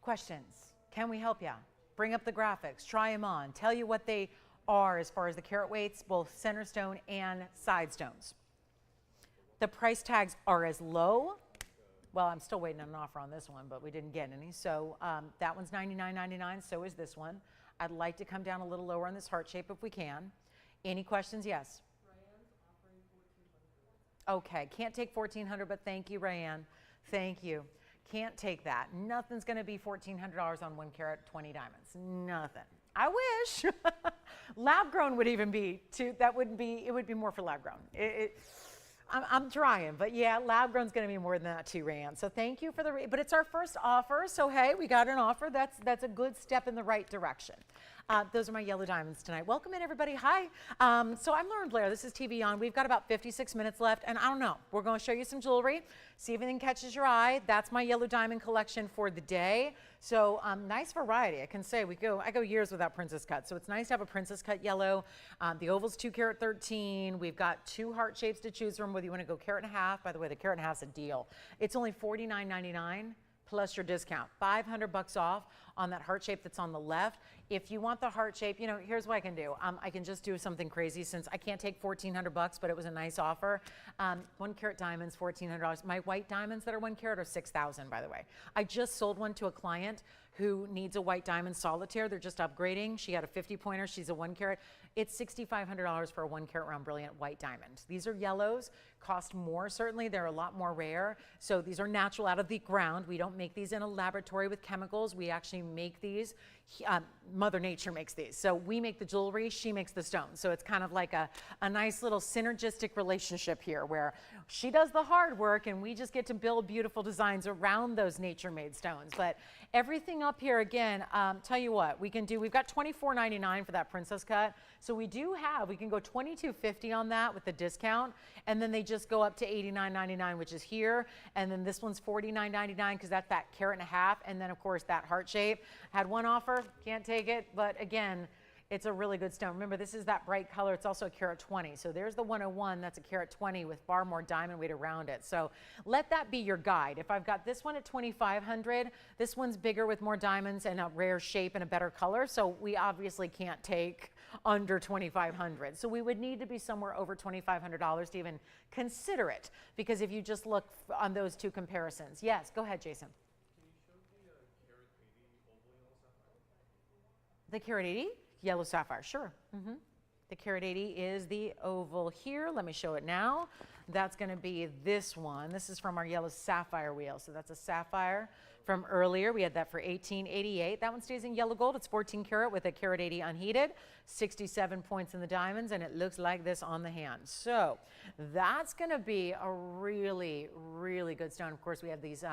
Questions? Can we help you? Bring up the graphics, try them on, tell you what they are as far as the carat weights, both center stone and side stones. The price tags are as low. Well, I'm still waiting on an offer on this one, but we didn't get any. So that one's $99.99, so is this one. I'd like to come down a little lower on this heart shape if we can. Any questions? Yes? Okay, can't take $1,400, but thank you, Rayanne. Thank you. Can't take that. Nothing's going to be $1,400 on 1-carat-20 diamonds. Nothing. I wish. Lab grown would even be too. That wouldn't be. It would be more for lab grown. I'm trying, but yeah, lab grown's going to be more than that too, Rayanne. So thank you for the. But it's our first offer, so hey, we got an offer. That's a good step in the right direction. Those are my yellow diamonds tonight. Welcome in, everybody. Hi. So I'm Lauren Blair. This is TVON. We've got about 56 minutes left, and I don't know. We're going to show you some jewelry, see if anything catches your eye. That's my yellow diamond collection for the day. So nice variety. I can say I go years without princess cut, so it's nice to have a princess cut yellow. The oval's 2-carat-13. We've got 2 heart shapes to choose from, whether you want to go 1.5 carat. By the way, the 1.5 carat's a deal. It's only $49.99. Plus your discount, $500 off on that heart shape that's on the left. If you want the heart shape, you know, here's what I can do. I can just do something crazy since I can't take $1,400, but it was a nice offer. 1-carat diamonds, $1,400. My white diamonds that are 1 carat are $6,000, by the way. I just sold one to a client who needs a white diamond solitaire. They're just upgrading. She had a 50-pointer. She's a 1 carat. It's $6,500 for a 1-carat round brilliant white diamond. These are yellows, cost more certainly. They're a lot more rare. So these are natural out of the ground. We don't make these in a laboratory with chemicals. We actually make these. Mother Nature makes these. So we make the jewelry, she makes the stones. So it's kind of like a nice little synergistic relationship here where she does the hard work and we just get to build beautiful designs around those nature-made stones. But everything up here, again, tell you what, we've got $24.99 for that princess cut. So we can go $22.50 on that with the discount. And then they just go up to $89.99, which is here. And then this one's $49.99 because that's that 1.5 carat. And then of course that heart shape. Had one offer, can't take it. But again, it's a really good stone. Remember, this is that bright color. It's also a 1-carat-20. So there's the 101. That's a 1-carat-20 with far more diamond weight around it. So let that be your guide. If I've got this one at $2,500, this one's bigger with more diamonds and a rare shape and a better color. So we obviously can't take under $2,500. So we would need to be somewhere over $2,500 to even consider it. Because if you just look on those two comparisons. Yes, go ahead, Jason. The carat 80 yellow sapphire, sure. The carat 80 is the oval here. Let me show it now. That's going to be this one. This is from our yellow sapphire wheel. So that's a sapphire from earlier. We had that for $18.88. That one stays in yellow gold. It's 14 karat with a carat 80 unheated, 67 points in the diamonds, and it looks like this on the hand. So that's going to be a really, really good stone. Of course, we have these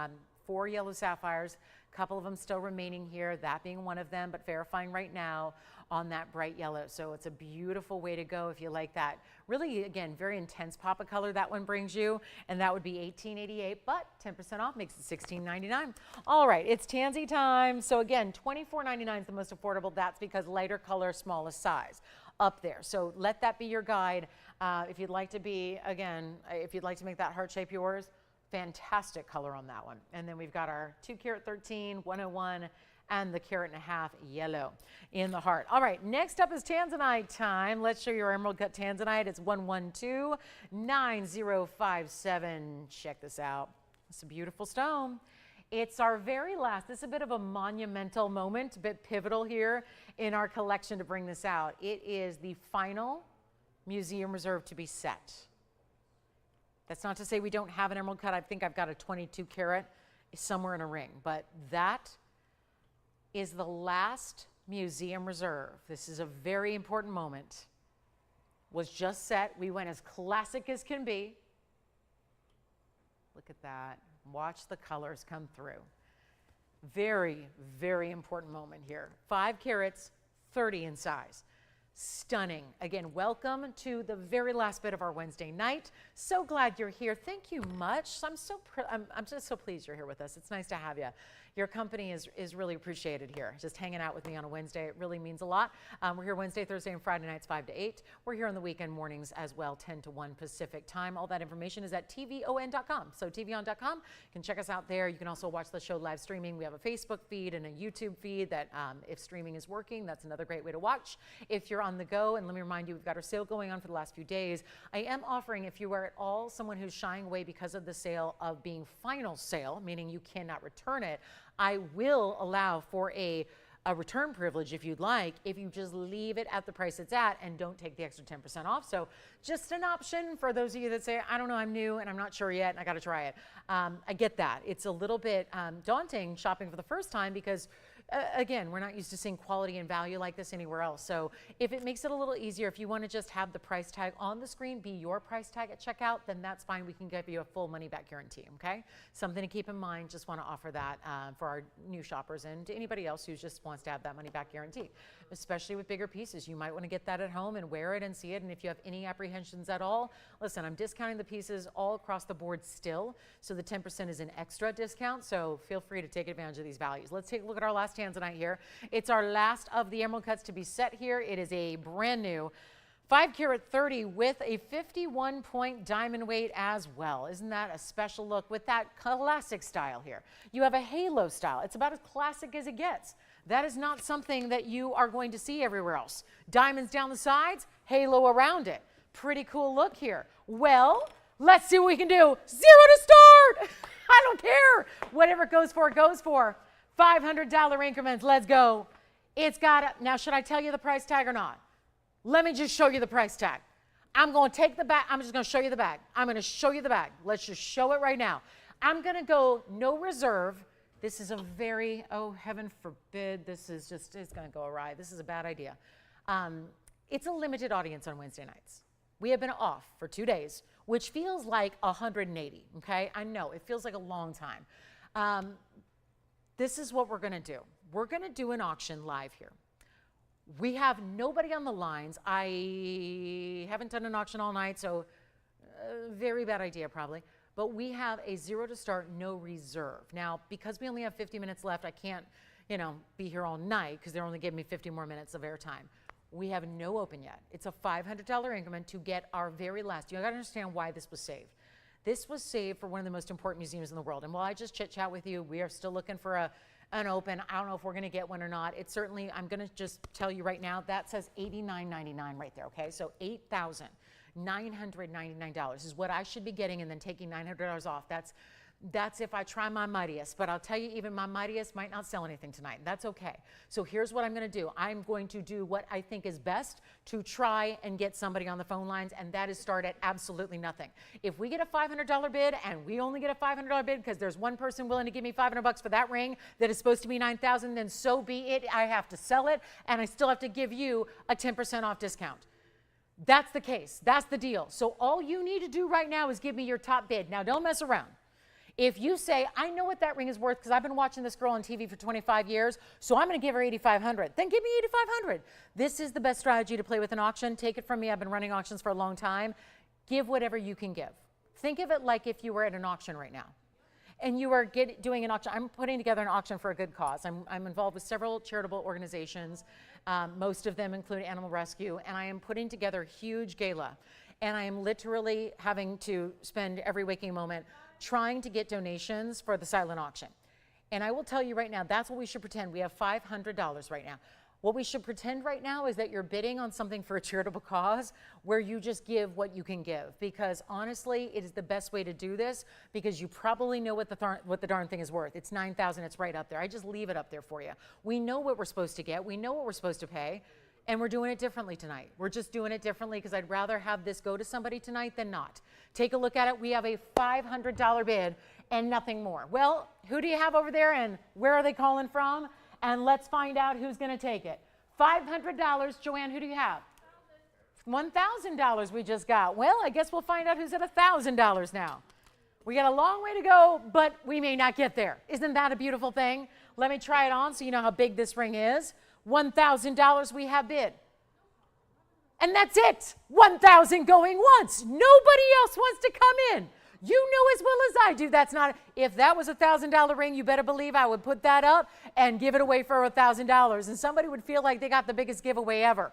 4 yellow sapphires, a couple of them still remaining here, that being one of them, but verifying right now. on that bright yellow. So it's a beautiful way to go if you like that. Really, again, very intense pop of color that one brings you, and that would be $18.88, but 10% off makes it $16.99. All right, it's Tansy time. So again, $24.99 is the most affordable. That's because lighter color, smallest size up there. So let that be your guide. If you'd like to be, again, if you'd like to make that heart shape yours, fantastic color on that one. And then we've got our 2 karat 13, 101, and the 1.5 carat yellow in the heart. All right, next up is tanzanite time. Let's show you our emerald cut tanzanite. It's 1129057. Check this out. It's a beautiful stone. It's our very last, this is a bit of a monumental moment, a bit pivotal here in our collection to bring this out. It is the final museum reserve to be set. That's not to say we don't have an emerald cut. I think I've got a 22 karat somewhere in a ring, but that is the last museum reserve. This is a very important moment. Was just set. We went as classic as can be. Look at that. Watch the colors come through. Very, very important moment here. 5 carats, 30 in size. Stunning. Again, welcome to the very last bit of our Wednesday night. So glad you're here. Thank you much. I'm just so pleased you're here with us. It's nice to have you. Your company is really appreciated here. Just hanging out with me on a Wednesday, it really means a lot. We're here Wednesday, Thursday, and Friday nights 5 to 8. We're here on the weekend mornings as well, 10 to 1 Pacific time. All that information is at TVON.com. So TVON.com, you can check us out there. You can also watch the show live streaming. We have a Facebook feed and a YouTube feed that if streaming is working, that's another great way to watch. If you're on the go, and let me remind you, we've got our sale going on for the last few days. I am offering, if you are at all someone who's shying away because of the sale of being final sale, meaning you cannot return it, I will allow for a return privilege if you'd like, if you just leave it at the price it's at and don't take the extra 10% off. So just an option for those of you that say, I don't know, I'm new and I'm not sure yet and I got to try it. I get that. It's a little bit daunting shopping for the first time because again, we're not used to seeing quality and value like this anywhere else. So if it makes it a little easier, if you want to just have the price tag on the screen be your price tag at checkout, then that's fine. We can give you a full money back guarantee, okay? Something to keep in mind. Just want to offer that for our new shoppers and to anybody else who just wants to have that money back guarantee, especially with bigger pieces. You might want to get that at home and wear it and see it. And if you have any apprehensions at all, listen, I'm discounting the pieces all across the board still. So the 10% is an extra discount. So feel free to take advantage of these values. Let's take a look at our last tanzanite here. It's our last of the emerald cuts to be set here. It is a brand new 5 karat 30 with a 51 point diamond weight as well. Isn't that a special look with that classic style here? You have a halo style. It's about as classic as it gets. That is not something that you are going to see everywhere else. Diamonds down the sides, halo around it. Pretty cool look here. Well, let's see what we can do. 0 to start. I don't care. Whatever it goes for, it goes for. $500 increments. Let's go. It's got now, should I tell you the price tag or not? Let me just show you the price tag. I'm going to take the bag. I'm just going to show you the bag. I'm going to show you the bag. Let's just show it right now. I'm going to go no reserve. This is a very, oh, heaven forbid, this is just, it's going to go awry. This is a bad idea. It's a limited audience on Wednesday nights. We have been off for 2 days, which feels like 180, okay? I know, it feels like a long time. This is what we're going to do. We're going to do an auction live here. We have nobody on the lines. I haven't done an auction all night, so very bad idea probably. But we have a 0 to start, no reserve. Now, because we only have 50 minutes left, I can't, be here all night because they're only giving me 50 more minutes of airtime. We have no open yet. It's a $500 increment to get our very last. You got to understand why this was saved. This was saved for one of the most important museums in the world. And while I just chit chat with you, we are still looking for an open. I don't know if we're going to get one or not. It's certainly, I'm going to just tell you right now, that says $89.99 right there, okay? So $8,999 is what I should be getting and then taking $900 off. That's if I try my mightiest, but I'll tell you, even my mightiest might not sell anything tonight. That's okay. So here's what I'm going to do. I'm going to do what I think is best to try and get somebody on the phone lines, and that is start at absolutely nothing. If we get a $500 bid and we only get a $500 bid because there's one person willing to give me $500 for that ring that is supposed to be $9,000, then so be it. I have to sell it, and I still have to give you a 10% off discount. That's the case. That's the deal. So all you need to do right now is give me your top bid. Now, don't mess around. If you say, I know what that ring is worth because I've been watching this girl on TV for 25 years, so I'm going to give her $8,500, then give me $8,500. This is the best strategy to play with an auction. Take it from me. I've been running auctions for a long time. Give whatever you can give. Think of it like if you were at an auction right now and you are doing an auction. I'm putting together an auction for a good cause. I'm involved with several charitable organizations, most of them include animal rescue, and I am putting together a huge gala. And I am literally having to spend every waking moment trying to get donations for the silent auction. And I will tell you right now, that's what we should pretend. We have $500 right now. What we should pretend right now is that you're bidding on something for a charitable cause where you just give what you can give. Because honestly, it is the best way to do this because you probably know what the darn thing is worth. It's $9,000, it's right up there. I just leave it up there for you. We know what we're supposed to get. We know what we're supposed to pay. And we're doing it differently tonight. We're just doing it differently because I'd rather have this go to somebody tonight than not. Take a look at it. We have a $500 bid and nothing more. Well, who do you have over there and where are they calling from? And let's find out who's going to take it. $500. Joanne, who do you have? $1,000 we just got. Well, I guess we'll find out who's at $1,000 now. We got a long way to go, but we may not get there. Isn't that a beautiful thing? Let me try it on so you know how big this ring is. $1,000 we have bid. And that's it. 1,000 going once. Nobody else wants to come in. You know as well as I do that's not, if that was a $1,000 ring, you better believe I would put that up and give it away for $1,000. And somebody would feel like they got the biggest giveaway ever.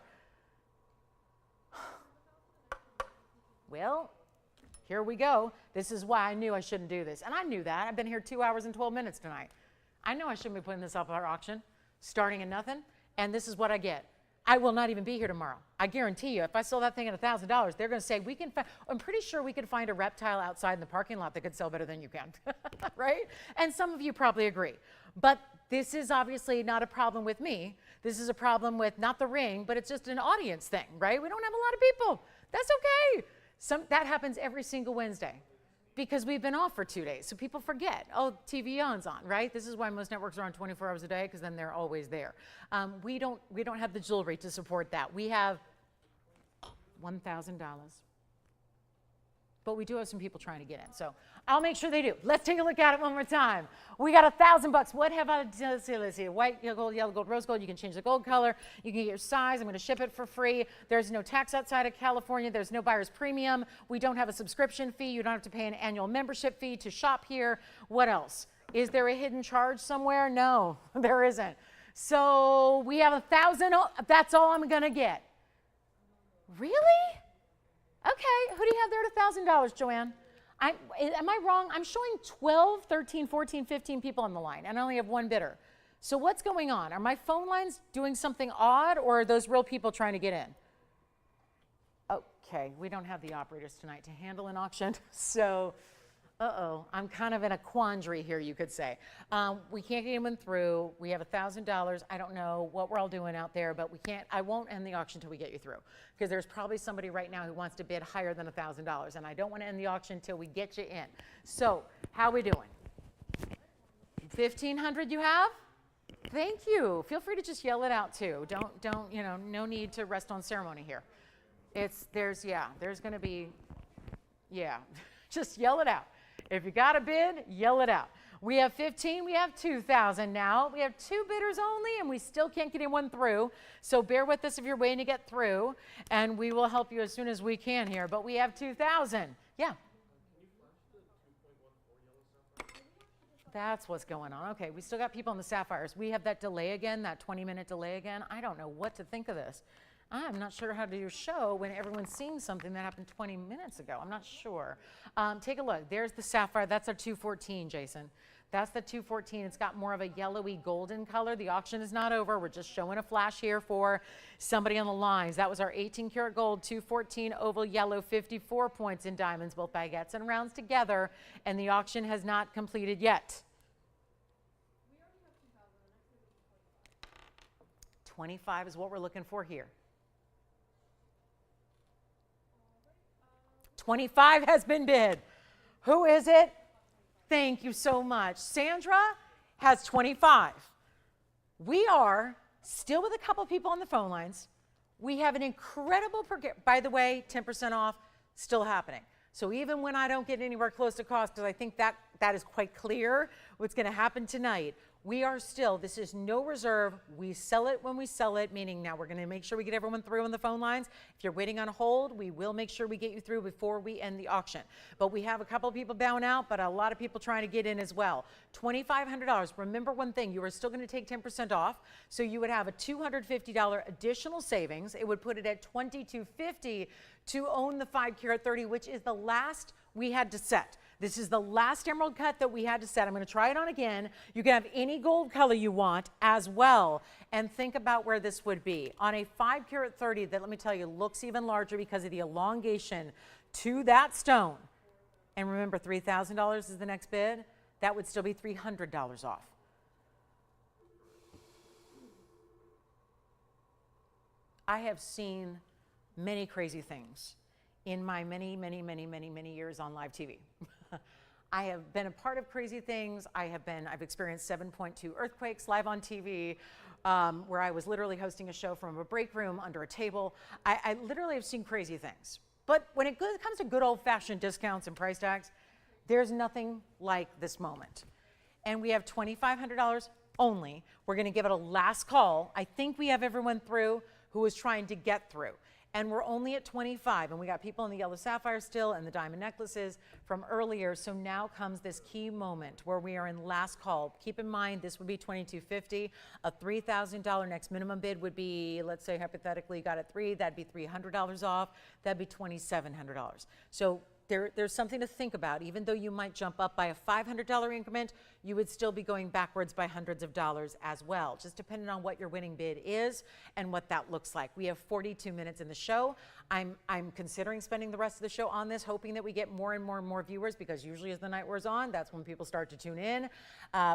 Well, here we go. This is why I knew I shouldn't do this. And I knew that. I've been here 2 hours and 12 minutes tonight. I know I shouldn't be putting this up at our auction, starting at nothing. And this is what I get. I will not even be here tomorrow. I guarantee you, if I sold that thing at $1,000, they're going to say, I'm pretty sure we could find a reptile outside in the parking lot that could sell better than you can, right? And some of you probably agree. But this is obviously not a problem with me. This is a problem with not the ring, but it's just an audience thing, right? We don't have a lot of people. That's okay. That happens every single Wednesday because we've been off for 2 days. So people forget, oh, TVON's on, right? This is why most networks are on 24 hours a day because then they're always there. We don't have the jewelry to support that. We have $1,000. But we do have some people trying to get in. So I'll make sure they do. Let's take a look at it one more time. We got $1,000. What have I, let's see, white, gold, yellow, gold, rose gold. You can change the gold color. You can get your size. I'm going to ship it for free. There's no tax outside of California. There's no buyer's premium. We don't have a subscription fee. You don't have to pay an annual membership fee to shop here. What else? Is there a hidden charge somewhere? No, there isn't. So we have $1,000. That's all I'm going to get. Really? Okay, who do you have there at $1,000, Joanne? Am I wrong? I'm showing 12, 13, 14, 15 people on the line, and I only have one bidder. So what's going on? Are my phone lines doing something odd, or are those real people trying to get in? Okay, we don't have the operators tonight to handle an auction, so I'm kind of in a quandary here, you could say. We can't get anyone through. We have $1,000. I don't know what we're all doing out there, but I won't end the auction until we get you through, because there's probably somebody right now who wants to bid higher than $1,000, and I don't want to end the auction until we get you in. So how are we doing? 1,500 you have? Thank you. Feel free to just yell it out too. Don't, no need to rest on ceremony here. There's going to be, just yell it out. If you got a bid, yell it out. We have 15, we have 2,000 now. We have 2 bidders only, and we still can't get anyone through. So bear with us if you're waiting to get through, and we will help you as soon as we can here. But we have 2,000. Yeah. That's what's going on. Okay, we still got people on the sapphires. We have that delay again, that 20-minute delay again. I don't know what to think of this. I'm not sure how to do a show when everyone's seeing something that happened 20 minutes ago. I'm not sure. Take a look. There's the sapphire. That's our 214, Jason. That's the 214. It's got more of a yellowy golden color. The auction is not over. We're just showing a flash here for somebody on the lines. That was our 18 karat gold, 214 oval yellow, 54 points in diamonds, both baguettes and rounds together. And the auction has not completed yet. 25 is what we're looking for here. 25 has been bid. Who is it? Thank you so much. Sandra has 25. We are still with a couple people on the phone lines. We have an incredible, by the way, 10% off still happening. So even when I don't get anywhere close to cost, because I think that is quite clear what's going to happen tonight, we are still, this is no reserve. We sell it when we sell it, meaning now we're going to make sure we get everyone through on the phone lines. If you're waiting on hold, we will make sure we get you through before we end the auction. But we have a couple of people bowing out, but a lot of people trying to get in as well. $2,500. Remember one thing, you are still going to take 10% off, so you would have a $250 additional savings. It would put it at $2,250 to own the 5 carat 30, which is the last we had to set. This is the last emerald cut that we had to set. I'm going to try it on again. You can have any gold color you want as well. And think about where this would be. On a 5 carat 30 that, let me tell you, looks even larger because of the elongation to that stone. And remember, $3,000 is the next bid. That would still be $300 off. I have seen many crazy things in my many years on live TV. I have been a part of crazy things. I've experienced 7.2 earthquakes live on TV, where I was literally hosting a show from a break room under a table. I literally have seen crazy things. But when it comes to good old-fashioned discounts and price tags, there's nothing like this moment. And we have $2,500 only. We're going to give it a last call. I think we have everyone through who is trying to get through. And we're only at 25, and we got people in the yellow sapphire still and the diamond necklaces from earlier. So now comes this key moment where we are in last call. Keep in mind, this would be $2,250. A $3,000 next minimum bid would be, let's say hypothetically you got it 3, that'd be $300 off. That'd be $2,700. So there's something to think about. Even though you might jump up by a $500 increment, you would still be going backwards by hundreds of dollars as well, just depending on what your winning bid is and what that looks like. We have 42 minutes in the show. I'm considering spending the rest of the show on this, hoping that we get more and more viewers, because usually as the night wears on, that's when people start to tune in.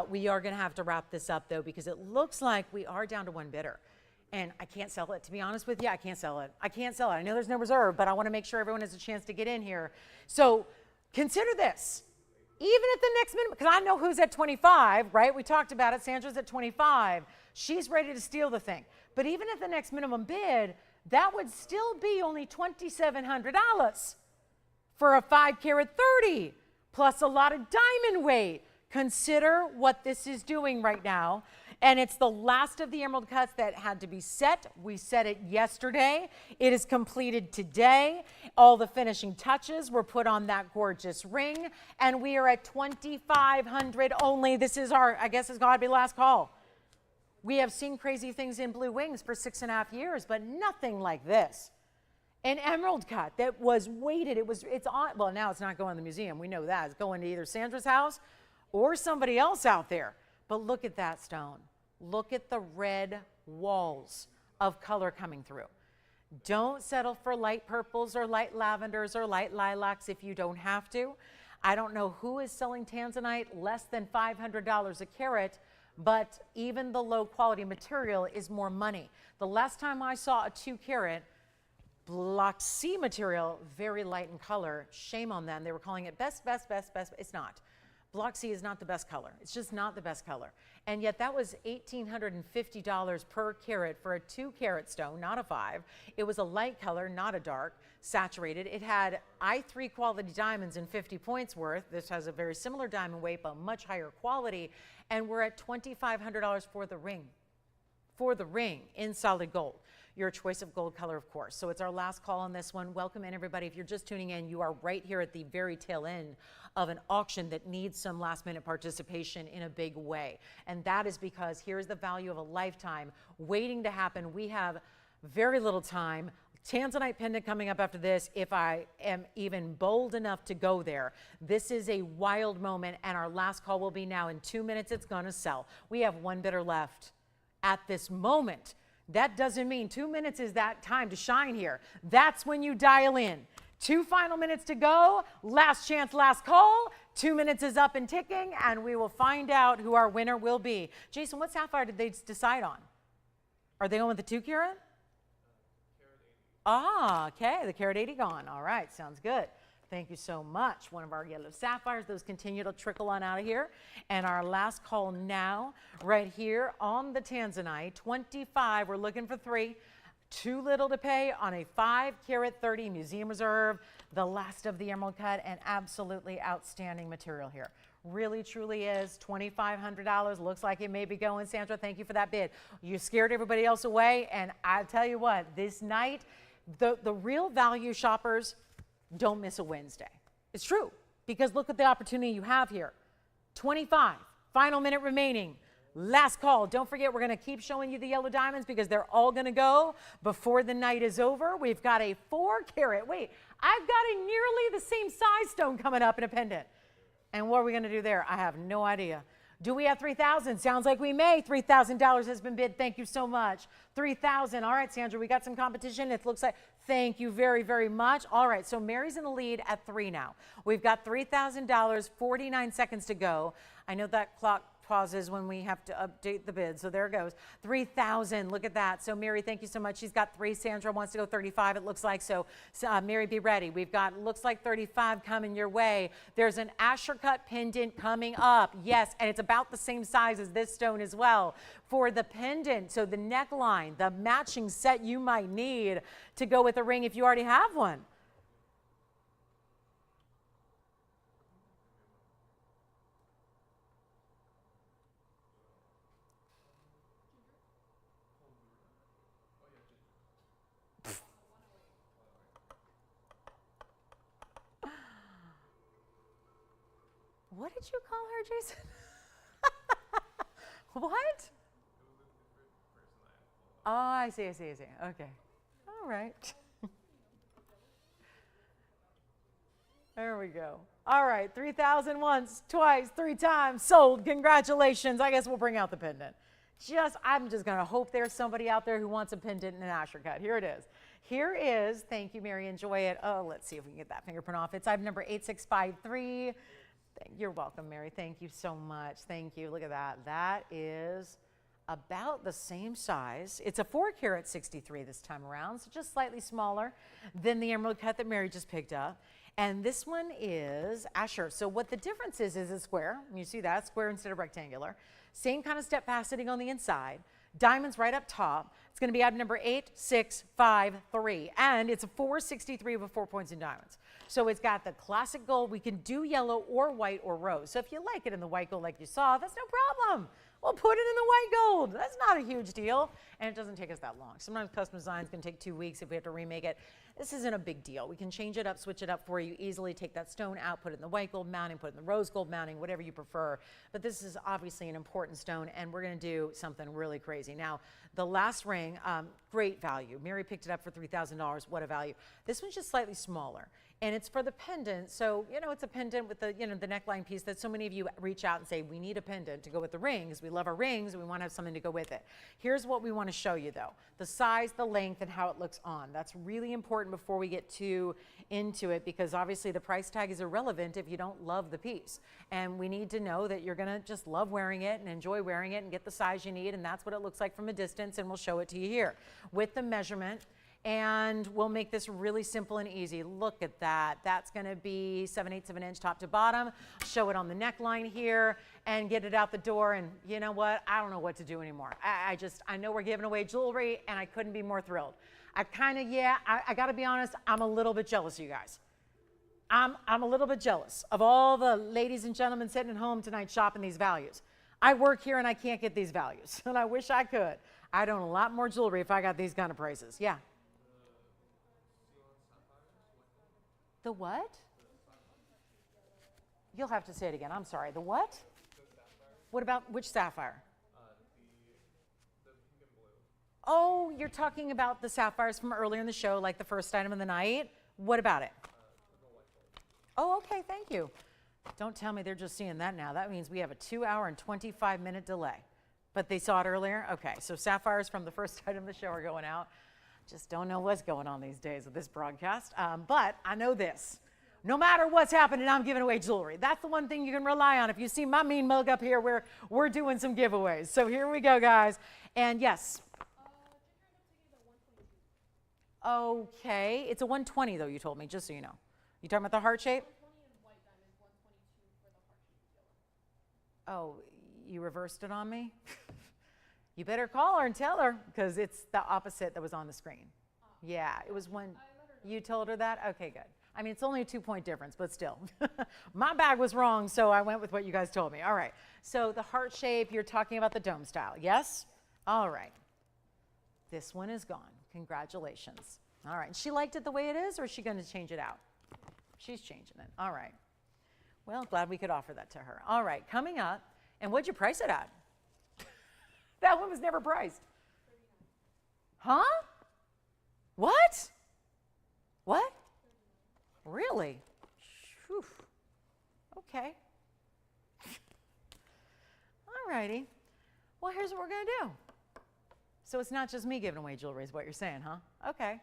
We are going to have to wrap this up, though, because it looks like we are down to one bidder. And I can't sell it, to be honest with you. I can't sell it. I can't sell it. I know there's no reserve, but I want to make sure everyone has a chance to get in here. So consider this. Even at the next minimum, because I know who's at 25, right? We talked about it. Sandra's at 25. She's ready to steal the thing. But even at the next minimum bid, that would still be only $2,700 for a 5 carat 30, plus a lot of diamond weight. Consider what this is doing right now. And it's the last of the emerald cuts that had to be set. We set it yesterday. It is completed today. All the finishing touches were put on that gorgeous ring. And we are at $2,500 only. This is our, I guess it's got to be last call. We have seen crazy things in blue wings for 6.5 years, but nothing like this. An emerald cut that was weighted. It's on, well, now it's not going to the museum. We know that. It's going to either Sandra's house or somebody else out there. But look at that stone. Look at the red walls of color coming through. Don't settle for light purples or light lavenders or light lilacs if you don't have to. I don't know who is selling tanzanite less than $500 a carat, but even the low quality material is more money. The last time I saw a 2 carat Block C material, very light in color, shame on them. They were calling it best. It's not. Block C is not the best color. It's just not the best color. And yet that was $1,850 per carat for a 2 carat stone, not a 5. It was a light color, not a dark, saturated. It had I3 quality diamonds and 50 points worth. This has a very similar diamond weight, but much higher quality. And we're at $2,500 for the ring. For the ring in solid gold. Your choice of gold color, of course. So it's our last call on this one. Welcome in, everybody. If you're just tuning in, you are right here at the very tail end of an auction that needs some last minute participation in a big way. And that is because here's the value of a lifetime waiting to happen. We have very little time. Tanzanite pendant coming up after this, if I am even bold enough to go there. This is a wild moment, and our last call will be now. In 2 minutes, it's going to sell. We have one bidder left at this moment. That doesn't mean 2 minutes is that time to shine here. That's when you dial in. 2 final minutes to go. Last chance, last call. 2 minutes is up and ticking, and we will find out who our winner will be. Jason, what sapphire did they decide on? Are they going with the 2 carat? Ah, okay, the carat 80 gone. All right, sounds good. Thank you so much. One of our yellow sapphires. Those continue to trickle on out of here. And our last call now, right here on the tanzanite, 25. We're looking for 3. too little to pay on a 5-carat 30 museum reserve, the last of the emerald cut, and absolutely outstanding material here. Really, truly is $2,500. Looks like it may be going. Sandra, thank you for that bid. You scared everybody else away, and I tell you what, this night, the real value shoppers don't miss a Wednesday. It's true, because look at the opportunity you have here. 25, final minute remaining. Last call. Don't forget, we're going to keep showing you the yellow diamonds because they're all going to go before the night is over. We've got a 4-carat. Wait, I've got a nearly the same size stone coming up in a pendant. And what are we going to do there? I have no idea. Do we have 3,000? Sounds like we may. $3,000 has been bid. Thank you so much. 3,000. All right, Sandra, we got some competition. It looks like, thank you very, very much. All right, so Mary's in the lead at 3 now. We've got $3,000, 49 seconds to go. I know that clock pauses when we have to update the bid, so there it goes. 3,000, look at that. So Mary, thank you so much. She's got 3. Sandra wants to go 35, it looks like. So Mary, be ready. We've got, looks like 35 coming your way. There's an Asher cut pendant coming up. Yes, and it's about the same size as this stone as well. For the pendant, so the neckline, the matching set you might need to go with a ring if you already have one. What did you call her, Jason? What? Oh, I see. Okay. All right. There we go. All right, 3,000 once, twice, 3 times, sold. Congratulations. I guess we'll bring out the pendant. I'm just going to hope there's somebody out there who wants a pendant and an Asher cut. Here it is. Here is, thank you, Mary, enjoy it. Oh, let's see if we can get that fingerprint off. It's item number 8653. You're welcome, Mary. Thank you so much. Thank you. Look at that. That is about the same size. It's a 4-carat 63 this time around, so just slightly smaller than the emerald cut that Mary just picked up. And this one is Asher. So what the difference is a square. You see that, square instead of rectangular. Same kind of step faceting on the inside. Diamonds right up top. It's going to be item number 8653. And it's a 463 with 4 points in diamonds. So it's got the classic gold. We can do yellow or white or rose. So if you like it in the white gold like you saw, that's no problem. We'll put it in the white gold. That's not a huge deal. And it doesn't take us that long. Sometimes custom designs can take 2 weeks if we have to remake it. This isn't a big deal. We can change it up, switch it up for you easily, take that stone out, put it in the white gold mounting, put it in the rose gold mounting, whatever you prefer. But this is obviously an important stone, and we're going to do something really crazy. Now, the last ring, great value. Mary picked it up for $3,000. What a value. This one's just slightly smaller. And it's for the pendant, so, you know, it's a pendant with the, the neckline piece that so many of you reach out and say, we need a pendant to go with the rings. We love our rings, and we want to have something to go with it. Here's what we want to show you, though. The size, the length, and how it looks on. That's really important before we get too into it, because obviously the price tag is irrelevant if you don't love the piece. And we need to know that you're going to just love wearing it and enjoy wearing it and get the size you need, and that's what it looks like from a distance, and we'll show it to you here with the measurement. And we'll make this really simple and easy. Look at that. That's going to be 7/8 of an inch top to bottom. Show it on the neckline here and get it out the door. And you know what? I don't know what to do anymore. I know we're giving away jewelry, and I couldn't be more thrilled. I got to be honest, I'm a little bit jealous of you guys. I'm a little bit jealous of all the ladies and gentlemen sitting at home tonight shopping these values. I work here and I can't get these values, and I wish I could. I'd own a lot more jewelry if I got these kind of prices. Yeah. The what? You'll have to say it again. I'm sorry. The what? What about which sapphire? The pink and blue. Oh, you're talking about the sapphires from earlier in the show, like the first item of the night. What about it? Oh, okay. Thank you. Don't tell me they're just seeing that now. That means we have a 2-hour and 25-minute delay. But they saw it earlier? Okay. So sapphires from the first item of the show are going out. Just don't know what's going on these days with this broadcast. But I know this. No matter what's happening, I'm giving away jewelry. That's the one thing you can rely on. If you see my mean mug up here, we're doing some giveaways. So here we go, guys. And yes. Okay. It's a 120, though, you told me, just so you know. You talking about the heart shape? 122 for the heart shape. Oh, you reversed it on me? You better call her and tell her because it's the opposite that was on the screen. Yeah, it was when you told her that? Okay, good. I mean, it's only a 2-point difference, but still. My bag was wrong, so I went with what you guys told me. All right. So the heart shape, you're talking about the dome style, yes? All right. This one is gone. Congratulations. All right. She liked it the way it is, or is she going to change it out? She's changing it. All right. Well, glad we could offer that to her. All right. Coming up, and what'd you price it at? That one was never priced. Huh? What? What? Really? Whew. Okay. All righty. Well, here's what we're going to do. So it's not just me giving away jewelry is what you're saying, huh? Okay.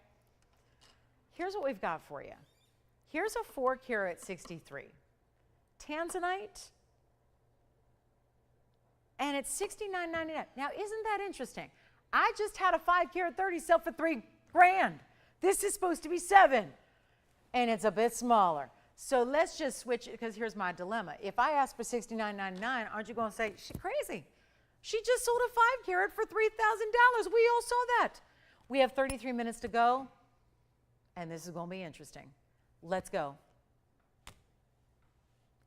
Here's what we've got for you. Here's a 4 carat 63. Tanzanite. And it's $69.99. Now, isn't that interesting? I just had a 5 carat 30 sell for $3 grand. This is supposed to be $7. And it's a bit smaller. So let's just switch it, because here's my dilemma. If I ask for $69.99, aren't you going to say, she's crazy? She just sold a 5 carat for $3,000. We all saw that. We have 33 minutes to go, and this is going to be interesting. Let's go.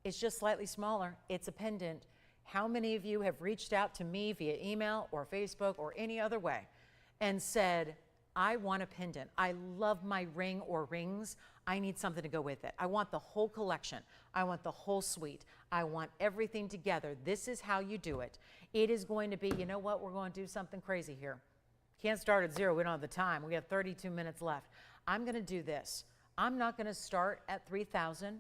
It's just slightly smaller. It's a pendant. How many of you have reached out to me via email or Facebook or any other way and said, I want a pendant. I love my ring or rings. I need something to go with it. I want the whole collection. I want the whole suite. I want everything together. This is how you do it. It is going to be, you know what, we're going to do something crazy here. Can't start at 0. We don't have the time. We have 32 minutes left. I'm going to do this. I'm not going to start at 3,000.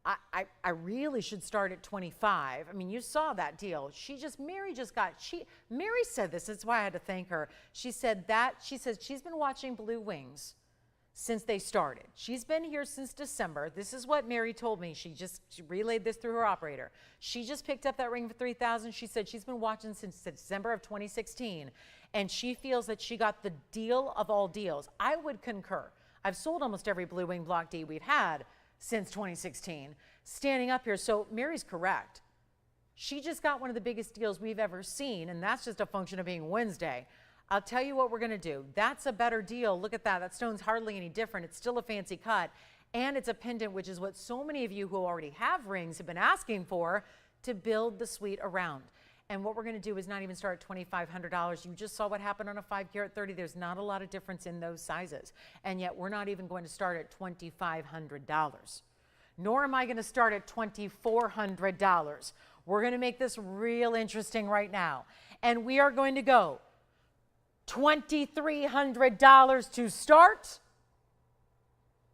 I really should start at 25. I mean, you saw that deal. Mary said this. That's why I had to thank her. She said she's been watching Blue Wings since they started. She's been here since December. This is what Mary told me. She relayed this through her operator. She just picked up that ring for 3,000. She said she's been watching since December of 2016, and she feels that she got the deal of all deals. I would concur. I've sold almost every Blue Wing Block D we've had since 2016, standing up here. So Mary's correct. She just got one of the biggest deals we've ever seen, and that's just a function of being Wednesday. I'll tell you what we're going to do. That's a better deal. Look at that. That stone's hardly any different. It's still a fancy cut, and it's a pendant, which is what so many of you who already have rings have been asking for to build the suite around. And what we're going to do is not even start at $2,500. You just saw what happened on a 5 carat 30. There's not a lot of difference in those sizes. And yet we're not even going to start at $2,500. Nor am I going to start at $2,400. We're going to make this real interesting right now. And we are going to go $2,300 to start.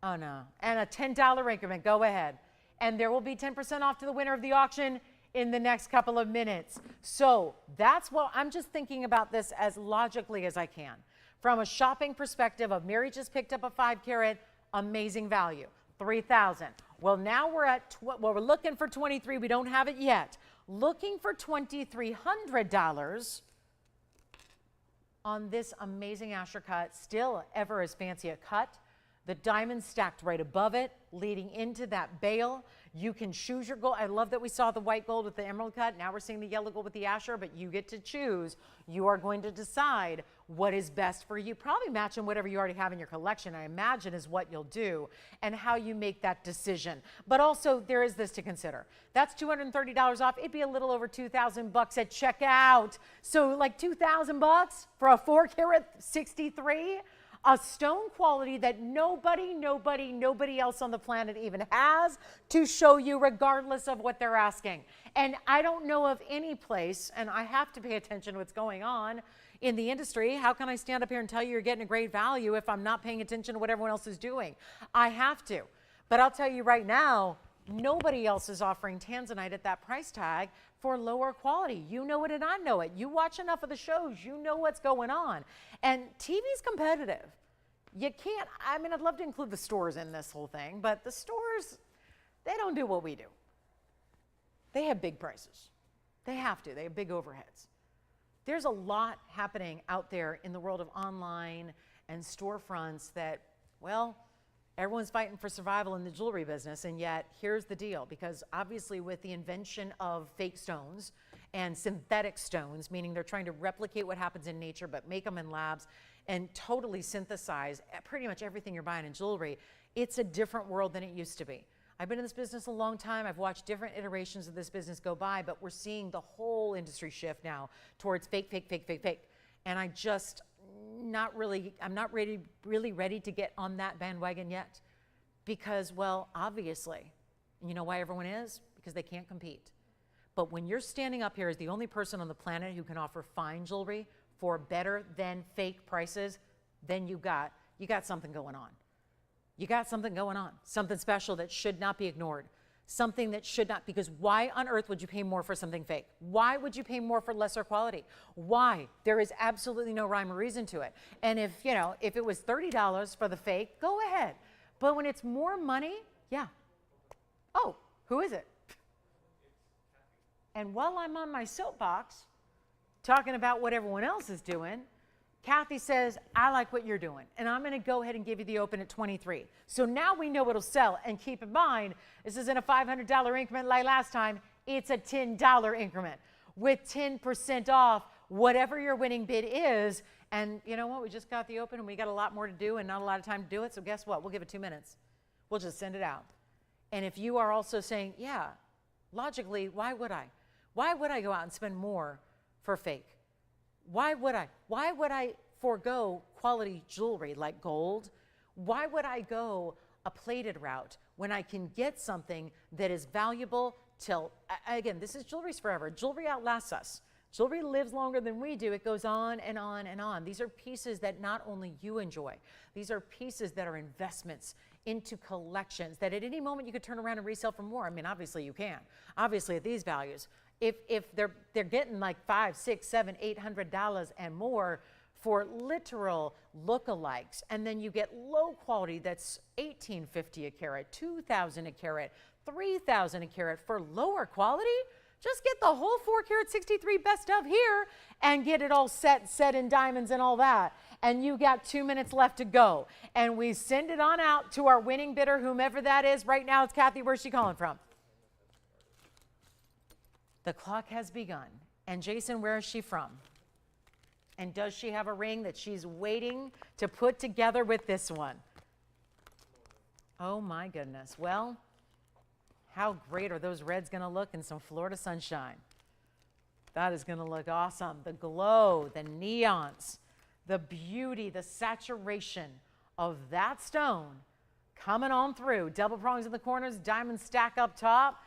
Oh no. And a $10 increment. Go ahead. And there will be 10% off to the winner of the auction in the next couple of minutes. So that's what I'm just thinking about this as logically as I can. From a shopping perspective of Mary just picked up a 5 carat, amazing value, 3,000. Well, now we're at, we're looking for 23. We don't have it yet. Looking for $2,300 on this amazing Asher cut, still ever as fancy a cut. The diamond stacked right above it, leading into that bail. You can choose your gold. I love that we saw the white gold with the emerald cut. Now we're seeing the yellow gold with the Asher, but you get to choose. You are going to decide what is best for you. Probably matching whatever you already have in your collection, I imagine, is what you'll do and how you make that decision. But also, there is this to consider. That's $230 off. It'd be a little over $2,000 at checkout. So like $2,000 for a 4 carat 63? A stone quality that nobody else on the planet even has to show you, regardless of what they're asking. And I don't know of any place, and I have to pay attention to what's going on in the industry. How can I stand up here and tell you you're getting a great value if I'm not paying attention to what everyone else is doing? I have to. But I'll tell you right now, nobody else is offering tanzanite at that price tag for lower quality. You know it and I know it. You watch enough of the shows, you know what's going on. And TV's competitive. You can't, I mean, I'd love to include the stores in this whole thing, but the stores, they don't do what we do. They have big prices. They have to. They have big overheads. There's a lot happening out there in the world of online and storefronts that, well, everyone's fighting for survival in the jewelry business, and yet here's the deal, because obviously with the invention of fake stones and synthetic stones, meaning they're trying to replicate what happens in nature, but make them in labs and totally synthesize pretty much everything you're buying in jewelry. It's a different world than it used to be. I've been in this business a long time. I've watched different iterations of this business go by, but we're seeing the whole industry shift now towards fake, fake, fake, fake, fake. And I'm not really ready to get on that bandwagon yet because, well, obviously, and you know why everyone is? Because they can't compete. But when you're standing up here as the only person on the planet who can offer fine jewelry for better than fake prices, then you got something going on. You got something going on, something special that should not be ignored, something that should not, because why on earth would you pay more for something fake? Why would you pay more for lesser quality? Why? There is absolutely no rhyme or reason to it. And if it was $30 for the fake, go ahead. But when it's more money, yeah. Oh, who is it? And while I'm on my soapbox, talking about what everyone else is doing, Kathy says, I like what you're doing, and I'm going to go ahead and give you the open at 23. So now we know it'll sell, and keep in mind, this isn't a $500 increment like last time. It's a $10 increment with 10% off whatever your winning bid is. And you know what? We just got the open, and we got a lot more to do and not a lot of time to do it. So guess what? We'll give it 2 minutes. We'll just send it out. And if you are also saying, yeah, logically, why would I? Why would I go out and spend more for fake? Why would I forego quality jewelry like gold? Why would I go a plated route when I can get something that is valuable till, again, this is jewelry's forever. Jewelry outlasts us. Jewelry lives longer than we do. It goes on and on and on. These are pieces that not only you enjoy, these are pieces that are investments into collections that at any moment you could turn around and resell for more. I mean, obviously you can. Obviously at these values. If they're getting like $500, $600, $700, $800 and more for literal lookalikes, and then you get low quality that's $1,850 a carat, $2,000 a carat, $3,000 a carat for lower quality, just get the whole 4 carat 63 best of here and get it all set in diamonds and all that. And you got 2 minutes left to go. And we send it on out to our winning bidder, whomever that is. Right now it's Kathy. Where's she calling from? The clock has begun. And Jason, where is she from? And does she have a ring that she's waiting to put together with this one? Oh my goodness. Well, how great are those reds going to look in some Florida sunshine? That is going to look awesome. The glow, the neons, the beauty, the saturation of that stone coming on through. Double prongs in the corners, diamond stack up top.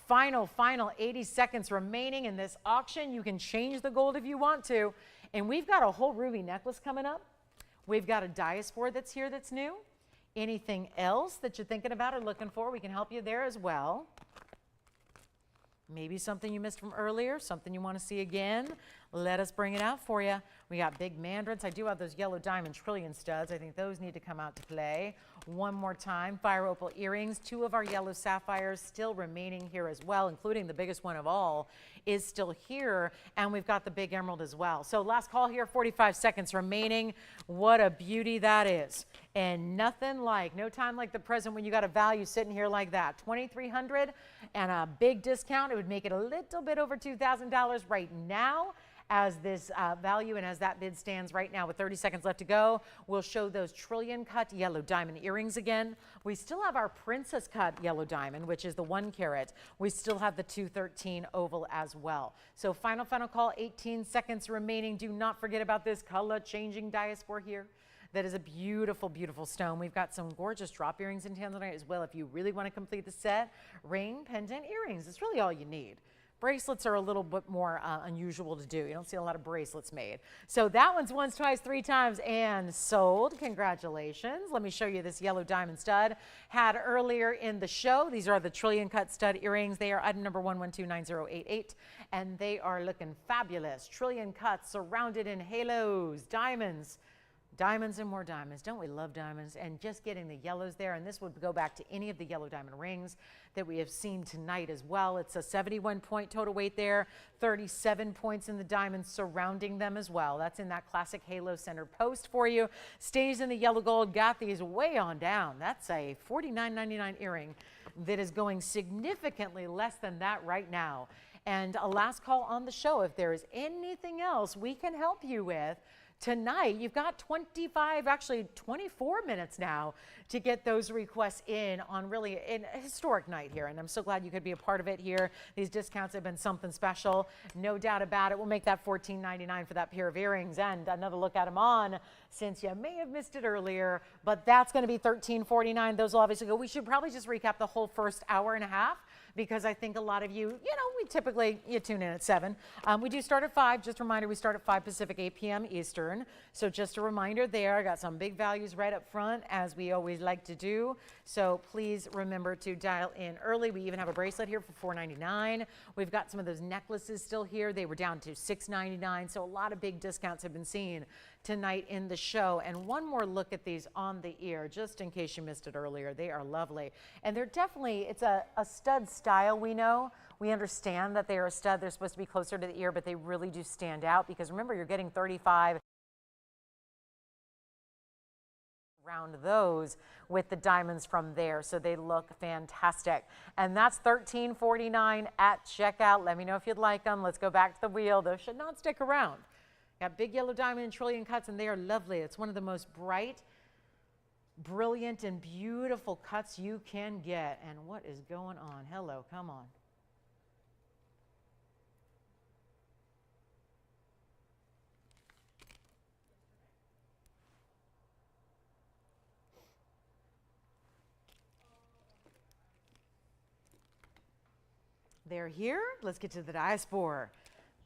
Final 80 seconds remaining in this auction. You can change the gold if you want to. And we've got a whole ruby necklace coming up. We've got a diaspora that's here that's new. Anything else that you're thinking about or looking for, we can help you there as well. Maybe something you missed from earlier, something you want to see again. Let us bring it out for you. We got big mandrins. I do have those yellow diamond trillion studs. I think those need to come out to play. One more time, fire opal earrings. 2 of our yellow sapphires still remaining here as well, including the biggest one of all is still here. And we've got the big emerald as well. So last call here, 45 seconds remaining. What a beauty that is. And nothing like, no time like the present when you got a value sitting here like that. $2,300 and a big discount. It would make it a little bit over $2,000 right now. As this value and as that bid stands right now with 30 seconds left to go, we'll show those trillion cut yellow diamond earrings again. We still have our princess cut yellow diamond, which is the 1 carat. We still have the 213 oval as well. So final call, 18 seconds remaining. Do not forget about this color changing diaspora here. That is a beautiful, beautiful stone. We've got some gorgeous drop earrings in tanzanite as well if you really want to complete the set. Ring, pendant, earrings. It's really all you need. Bracelets are a little bit more unusual to do. You don't see a lot of bracelets made. So that one's once, twice, 3 times and sold. Congratulations. Let me show you this yellow diamond stud. Had earlier in the show. These are the trillion cut stud earrings. They are item number 1129088 and they are looking fabulous. Trillion cuts surrounded in halos, diamonds. Diamonds and more diamonds. Don't we love diamonds? And just getting the yellows there. And this would go back to any of the yellow diamond rings that we have seen tonight as well. It's a 71 point total weight there, 37 points in the diamonds surrounding them as well. That's in that classic halo center post for you. Stays in the yellow gold. Got these way on down. That's a $49.99 earring that is going significantly less than that right now. And a last call on the show, if there is anything else we can help you with tonight, you've got 25, actually 24 minutes now to get those requests in on really a historic night here. And I'm so glad you could be a part of it here. These discounts have been something special, no doubt about it. We'll make that $14.99 for that pair of earrings and another look at them on, since you may have missed it earlier, but that's going to be $13.49. Those will obviously go. We should probably just recap the whole first hour and a half, because I think a lot of you, we typically, you tune in at 7. We do start at 5. Just a reminder, we start at 5 Pacific, 8 p.m. Eastern. So just a reminder there, I got some big values right up front, as we always like to do. So please remember to dial in early. We even have a bracelet here for $4.99. We've got some of those necklaces still here. They were down to $6.99. So a lot of big discounts have been seen tonight in the show. And one more look at these on the ear, just in case you missed it earlier. They are lovely. And they're definitely, it's a stud style, we know. We understand that they are a stud. They're supposed to be closer to the ear, but they really do stand out, because remember, you're getting 35 around those with the diamonds from there, so they look fantastic. And that's $13.49 at checkout. Let me know if you'd like them. Let's go back to the wheel. Those should not stick around. Got big yellow diamond and trillion cuts, and they are lovely. It's one of the most bright, brilliant, and beautiful cuts you can get. And what is going on? Hello, come on. They're here. Let's get to the diaspora.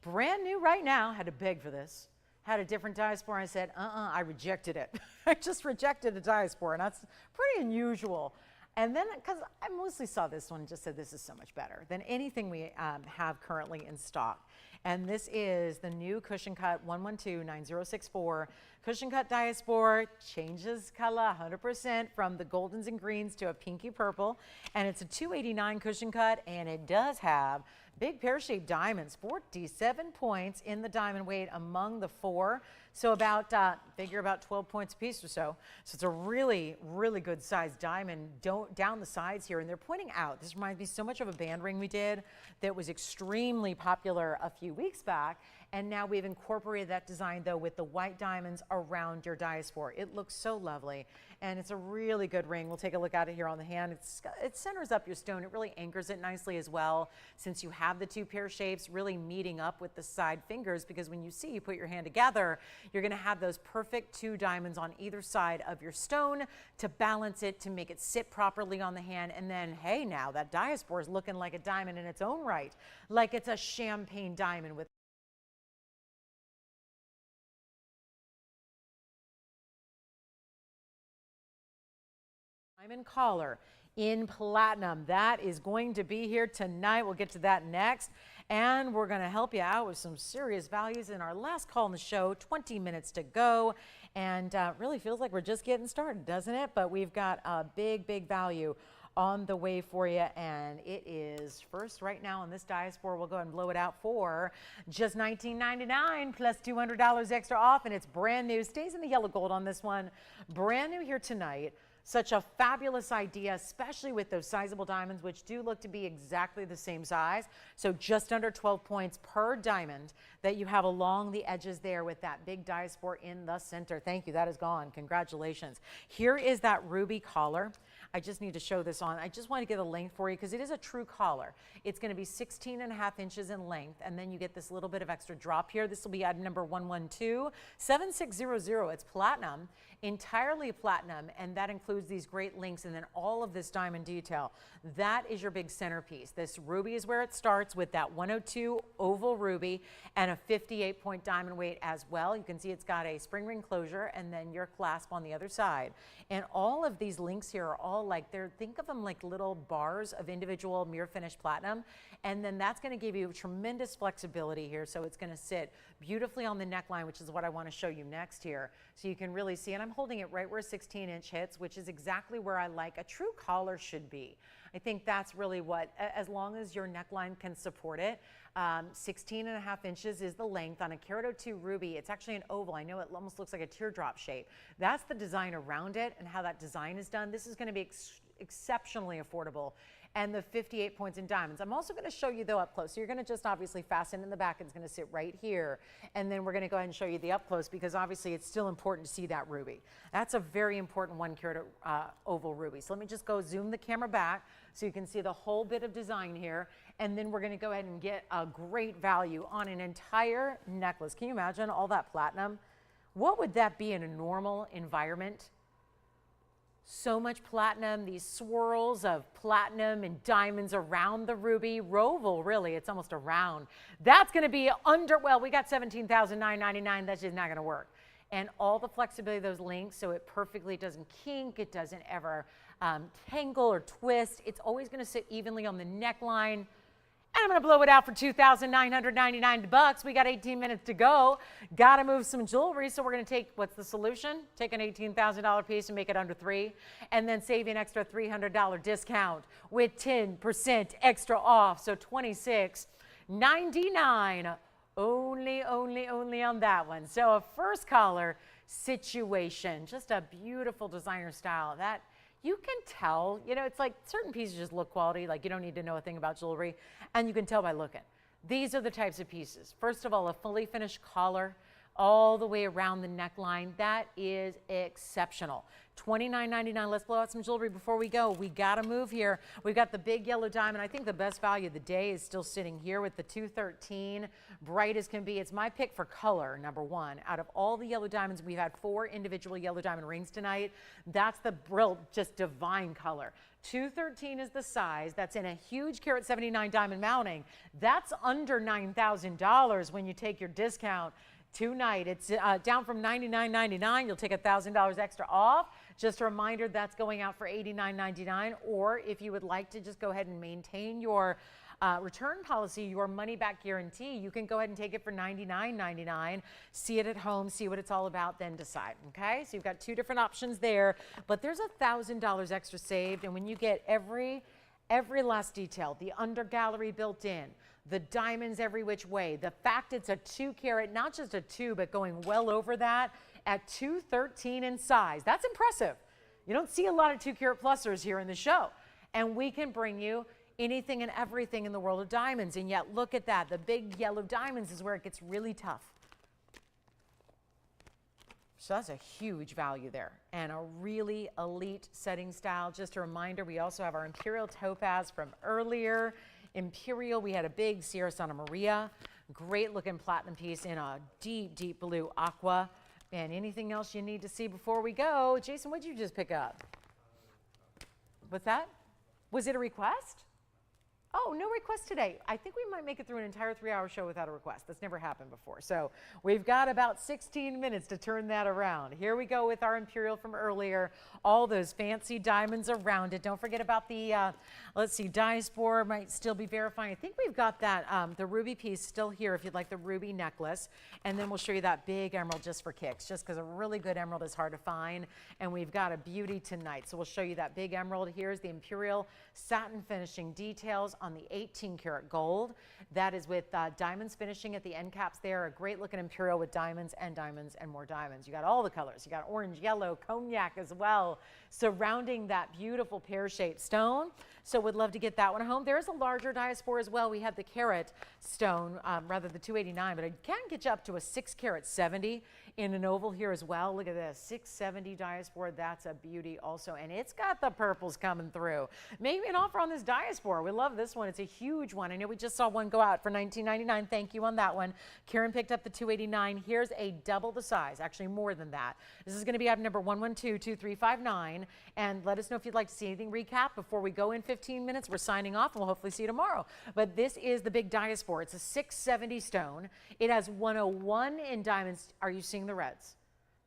Brand new right now. Had to beg for this. Had a different diaspora. I said, I rejected it. I just rejected a diaspora, and that's pretty unusual. And then, because I mostly saw this one, just said this is so much better than anything we have currently in stock. And this is the new cushion cut 112-9064 cushion cut diaspora. Changes color 100% from the goldens and greens to a pinky purple. And it's a 289 cushion cut, and it does have big pear-shaped diamonds, 47 points in the diamond weight among the 4. So about, figure about 12 points a piece or so. So it's a really, really good sized diamond down the sides here. And they're pointing out, this reminds me so much of a band ring we did that was extremely popular a few weeks back. And now we've incorporated that design, though, with the white diamonds around your diaspora. It looks so lovely, and it's a really good ring. We'll take a look at it here on the hand. It centers up your stone. It really anchors it nicely as well, since you have the 2 pear shapes really meeting up with the side fingers, because when you put your hand together, you're going to have those perfect 2 diamonds on either side of your stone to balance it, to make it sit properly on the hand. And then, hey, now that diaspora is looking like a diamond in its own right, like it's a champagne diamond with diamond collar in platinum. That is going to be here tonight. We'll get to that next. And we're going to help you out with some serious values in our last call in the show. 20 minutes to go. And really feels like we're just getting started, doesn't it? But we've got a big, big value on the way for you, and it is first right now on this diaspora. We'll go ahead and blow it out for just $19.99 plus $200 extra off, and it's brand new. Stays in the yellow gold on this one. Brand new here tonight. Such a fabulous idea, especially with those sizable diamonds, which do look to be exactly the same size. So just under 12 points per diamond that you have along the edges there, with that big diaspora in the center. Thank you. That is gone. Congratulations. Here is that ruby collar. I just need to show this on. I just want to get a length for you, because it is a true collar. It's going to be 16.5 inches in length, and then you get this little bit of extra drop here. This will be item number 112-7600. It's platinum, entirely platinum, and that includes these great links and then all of this diamond detail. That is your big centerpiece. This ruby is where it starts, with that 102 oval ruby and a 58-point diamond weight as well. You can see it's got a spring ring closure and then your clasp on the other side. And all of these links here are all like, think of them like little bars of individual mirror finished platinum. And then that's going to give you tremendous flexibility here. So it's going to sit beautifully on the neckline, which is what I want to show you next here. So you can really see, and I'm holding it right where a 16-inch hits, which is exactly where I like a true collar should be. I think that's really what, as long as your neckline can support it. 16.5 inches is the length on a carat 02 ruby. It's actually an oval. I know it almost looks like a teardrop shape. That's the design around it and how that design is done. This is going to be exceptionally affordable. And the 58 points in diamonds. I'm also going to show you though up close. So you're going to just obviously fasten in the back. It's going to sit right here. And then we're going to go ahead and show you the up close because obviously it's still important to see that ruby. That's a very important 1 carat oval ruby. So let me just go zoom the camera back so you can see the whole bit of design here. And then we're going to go ahead and get a great value on an entire necklace. Can you imagine all that platinum? What would that be in a normal environment? So much platinum, these swirls of platinum and diamonds around the ruby. Roval, really, it's almost a round. That's going to be under, well, we got $17,999. That's just not going to work. And all the flexibility of those links, so it perfectly doesn't kink, it doesn't ever tangle or twist. It's always going to sit evenly on the neckline. And I'm going to blow it out for $2,999. We got 18 minutes to go. Got to move some jewelry. So we're going to take, what's the solution? Take an $18,000 piece and make it under $3,000. And then save you an extra $300 discount with 10% extra off. So $26.99 only on that one. So a first color situation. Just a beautiful designer style. That you can tell, you know, it's like certain pieces just look quality, like you don't need to know a thing about jewelry, and you can tell by looking. These are the types of pieces. First of all, a fully finished collar all the way around the neckline. That is exceptional. $29.99. Let's blow out some jewelry before we go. We got to move here. We've got the big yellow diamond. I think the best value of the day is still sitting here with the 213. Bright as can be. It's my pick for color, number one. Out of all the yellow diamonds, we've had 4 individual yellow diamond rings tonight. That's the real, just divine color. 213 is the size. That's in a huge carat 79 diamond mounting. That's under $9,000 when you take your discount tonight. It's down from $99.99. You'll take $1,000 extra off. Just a reminder, that's going out for $89.99. Or if you would like to just go ahead and maintain your return policy, your money back guarantee, you can go ahead and take it for $99.99. See it at home, see what it's all about, then decide. Okay, so you've got 2 different options there, but there's $1,000 extra saved. And when you get every last detail, the under gallery built in, the diamonds every which way, the fact it's a 2 carat, not just a 2, but going well over that at 213 in size. That's impressive. You don't see a lot of 2 carat plusers here in the show. And we can bring you anything and everything in the world of diamonds. And yet look at that. The big yellow diamonds is where it gets really tough. So that's a huge value there and a really elite setting style. Just a reminder, we also have our Imperial topaz from earlier. Imperial, we had a big Sierra Santa Maria, great looking platinum piece in a deep blue aqua. And anything else you need to see before we go? Jason, what did you just pick up? What's that? Was it a request? Oh, no request today. I think we might make it through an entire 3-hour show without a request. That's never happened before. So we've got about 16 minutes to turn that around. Here we go with our Imperial from earlier. All those fancy diamonds around it. Don't forget about the, let's see, Diaspora might still be verifying. I think we've got that, the ruby piece still here if you'd like the ruby necklace. And then we'll show you that big emerald just for kicks, just because a really good emerald is hard to find. And we've got a beauty tonight. So we'll show you that big emerald. Here's the Imperial satin finishing details on the 18 karat gold. That is with diamonds finishing at the end caps there. A great looking Imperial with diamonds and more diamonds. You got all the colors. You got orange, yellow, cognac as well, surrounding that beautiful pear-shaped stone. So would love to get that one home. There's a larger diaspora as well. We have the carat stone, rather the 289, but I can get you up to a 6 carat 70 in an oval here as well. Look at this, 670 diaspora. That's a beauty also. And it's got the purples coming through. Maybe an offer on this diaspora. We love this one. It's a huge one. I know we just saw one go out for $19.99. Thank you on that one. Karen picked up the 289. Here's a double the size, actually more than that. This is going to be item number 1122359. And let us know if you'd like to see anything recap before we go in 15 minutes. We're signing off and we'll hopefully see you tomorrow. But this is the big diaspora. It's a 670 stone. It has 101 in diamonds. Are you seeing the reds?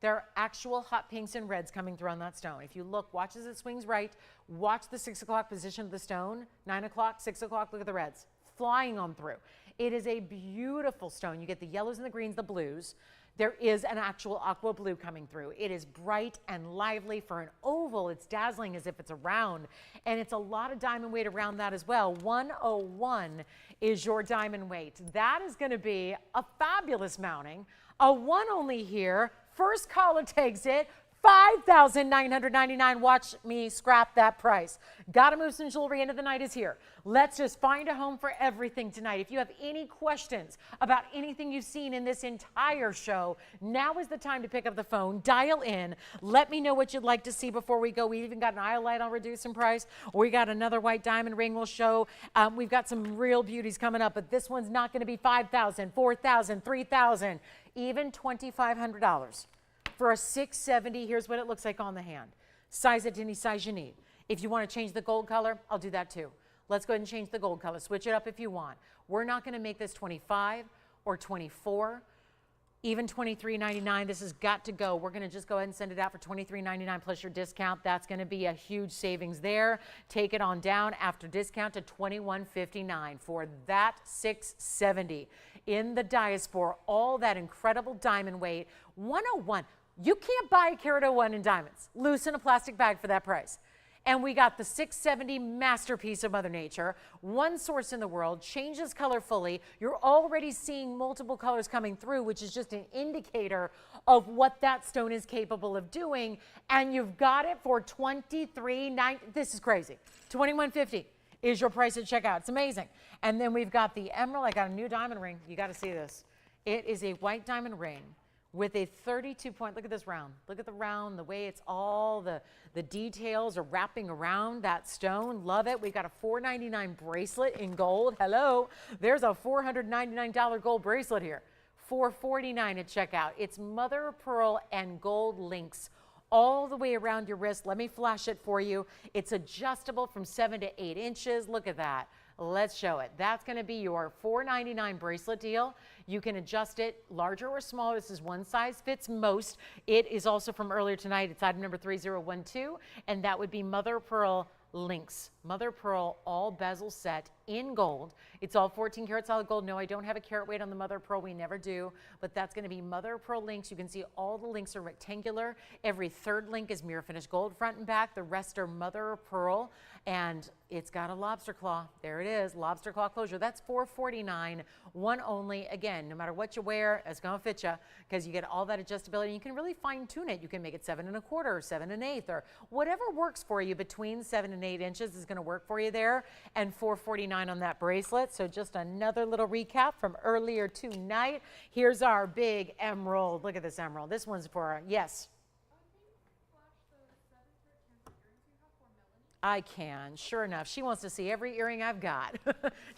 There are actual hot pinks and reds coming through on that stone. If you look, watch as it swings right, watch the 6 o'clock position of the stone, 9 o'clock, 6 o'clock, look at the reds flying on through. It is a beautiful stone. You get the yellows and the greens, the blues. There is an actual aqua blue coming through. It is bright and lively. For an oval, it's dazzling as if it's a round. And it's a lot of diamond weight around that as well. 101 is your diamond weight. That is going to be a fabulous mounting. A 1 only here. First caller takes it. $5,999. Watch me scrap that price. Gotta move some jewelry. End of the night is here. Let's just find a home for everything tonight. If you have any questions about anything you've seen in this entire show, now is the time to pick up the phone, dial in, let me know what you'd like to see before we go. We even got an iolite I'll reduce in price. We got another white diamond ring we'll show. We've got some real beauties coming up, but this one's not going to be $5,000, $4,000, $3,000, even $2,500. For a 670, here's what it looks like on the hand. Size it to any size you need. If you want to change the gold color, I'll do that too. Let's go ahead and change the gold color. Switch it up if you want. We're not going to make this 25 or 24, even $23.99. This has got to go. We're going to just go ahead and send it out for $23.99 plus your discount. That's going to be a huge savings there. Take it on down after discount to $21.59 for that 670. In the diaspora, all that incredible diamond weight, 101. You can't buy a carat 01 in diamonds, loose in a plastic bag for that price. And we got the 670 masterpiece of Mother Nature, one source in the world, changes color fully. You're already seeing multiple colors coming through, which is just an indicator of what that stone is capable of doing. And you've got it for $23.90. This is crazy. $21.50 is your price at checkout. It's amazing. And then we've got the emerald. I got a new diamond ring. You got to see this. It is a white diamond ring with a 32-point, look at this round. Look at the round, the way it's all, the details are wrapping around that stone. Love it. We've got a $499 bracelet in gold. Hello. There's a $499 gold bracelet here. $449 at checkout. It's mother of pearl and gold links all the way around your wrist. Let me flash it for you. It's adjustable from 7 to 8 inches. Look at that. Let's show it. That's going to be your $499 bracelet deal. You can adjust it larger or smaller. This is one size fits most. It is also from earlier tonight. It's item number 3012, and that would be mother of pearl links. Mother of pearl all bezel set in gold. It's all 14 karat solid gold. No, I don't have a carat weight on the mother of pearl. We never do, but that's going to be mother of pearl links. You can see all the links are rectangular. Every third link is mirror finished gold front and back. The rest are mother of pearl, and it's got a lobster claw. There it is, lobster claw closure. That's $449, one only. Again, no matter what you wear, it's going to fit you because you get all that adjustability. You can really fine tune it. You can make it 7 1/4 or 7 1/8 or whatever works for you. Between 7 and 8 inches is going to work for you there, and $449 on that bracelet. So just another little recap from earlier tonight. Here's our big emerald. Look at this emerald. This one's for, yes. I can, sure enough. She wants to see every earring I've got.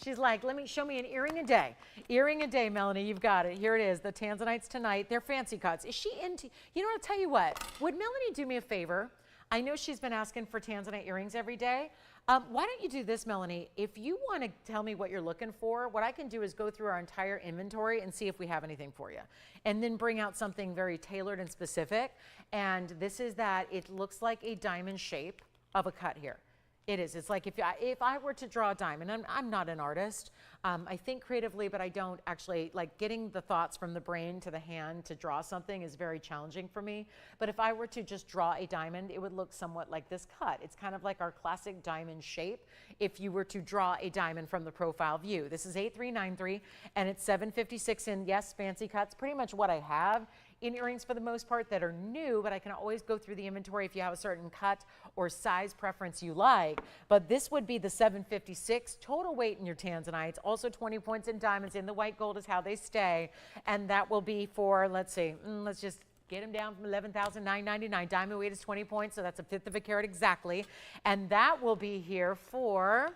She's like, show me an earring a day. Earring a day, Melanie, you've got it. Here it is, the tanzanites tonight. They're fancy cuts. Is she into, you know what, I'll tell you what. Would Melanie do me a favor? I know she's been asking for tanzanite earrings every day. Why don't you do this, Melanie? If you want to tell me what you're looking for, what I can do is go through our entire inventory and see if we have anything for you. And then bring out something very tailored and specific. And this is that it looks like a diamond shape of a cut here. It is. It's like if I were to draw a diamond, I'm not an artist. I think creatively, but I don't actually, like getting the thoughts from the brain to the hand to draw something is very challenging for me. But if I were to just draw a diamond, it would look somewhat like this cut. It's kind of like our classic diamond shape if you were to draw a diamond from the profile view. This is 8393 and it's 756 in, yes, fancy cuts, pretty much what I have in earrings for the most part that are new, but I can always go through the inventory if you have a certain cut or size preference you like. But this would be the 756 total weight in your tanzanites, also 20 points in diamonds. In the white gold is how they stay, and that will be for, let's see, let's just get them down from $11,999. Diamond weight is 20 points, so that's a fifth of a carat exactly, and that will be here for,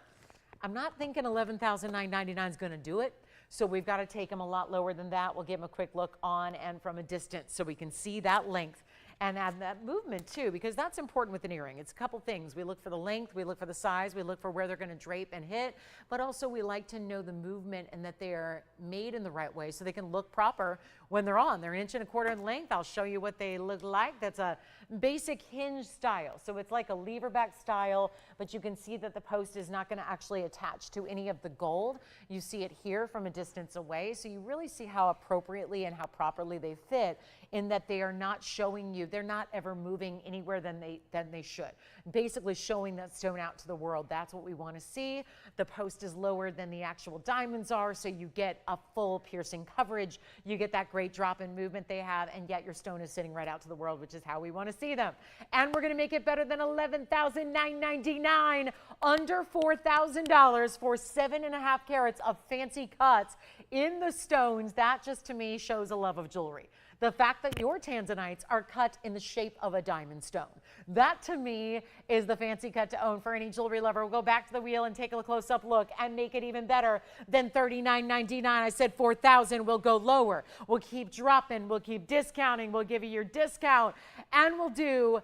I'm not thinking $11,999 is going to do it. So we've got to take them a lot lower than that. We'll give them a quick look on and from a distance so we can see that length and add that movement too, because that's important with an earring. It's a couple things. We look for the length, we look for the size, we look for where they're going to drape and hit, but also we like to know the movement and that they are made in the right way so they can look proper when they're on. They're 1 1/4 in length. I'll show you what they look like. That's a basic hinge style. So it's like a lever back style, but you can see that the post is not going to actually attach to any of the gold. You see it here from a distance away. So you really see how appropriately and how properly they fit in that they are not showing you, they're not ever moving anywhere than they should. Basically showing that stone out to the world. That's what we want to see. The post is lower than the actual diamonds are, so you get a full piercing coverage. You get that great drop-in movement they have, and yet your stone is sitting right out to the world, which is how we want to see them. And we're going to make it better than $11,999, under $4,000 for 7.5 carats of fancy cuts in the stones. That just to me shows a love of jewelry. The fact that your tanzanites are cut in the shape of a diamond stone. That to me is the fancy cut to own for any jewelry lover. We'll go back to the wheel and take a close-up look and make it even better than $39.99. I said $4,000. We'll go lower. We'll keep dropping. We'll keep discounting. We'll give you your discount. And we'll do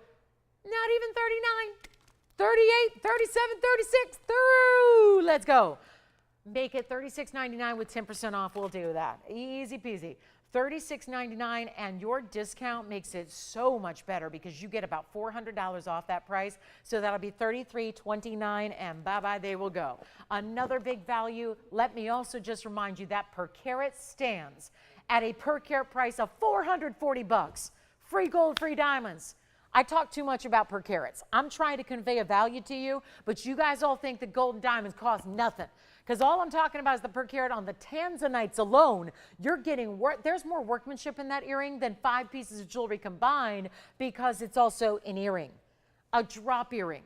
not even 39, 38, 37, 36 through. Let's go. Make it $36.99 with 10% off. We'll do that. Easy peasy. $36.99, and your discount makes it so much better because you get about $400 off that price. So that'll be $33.29, and bye-bye, they will go. Another big value, let me also just remind you that per carat stands at a per carat price of $440. Free gold, free diamonds. I talk too much about per carats. I'm trying to convey a value to you, but you guys all think that gold and diamonds cost nothing. Because all I'm talking about is the per carat on the tanzanites alone. You're getting there's more workmanship in that earring than 5 pieces of jewelry combined, because it's also an earring, a drop earring.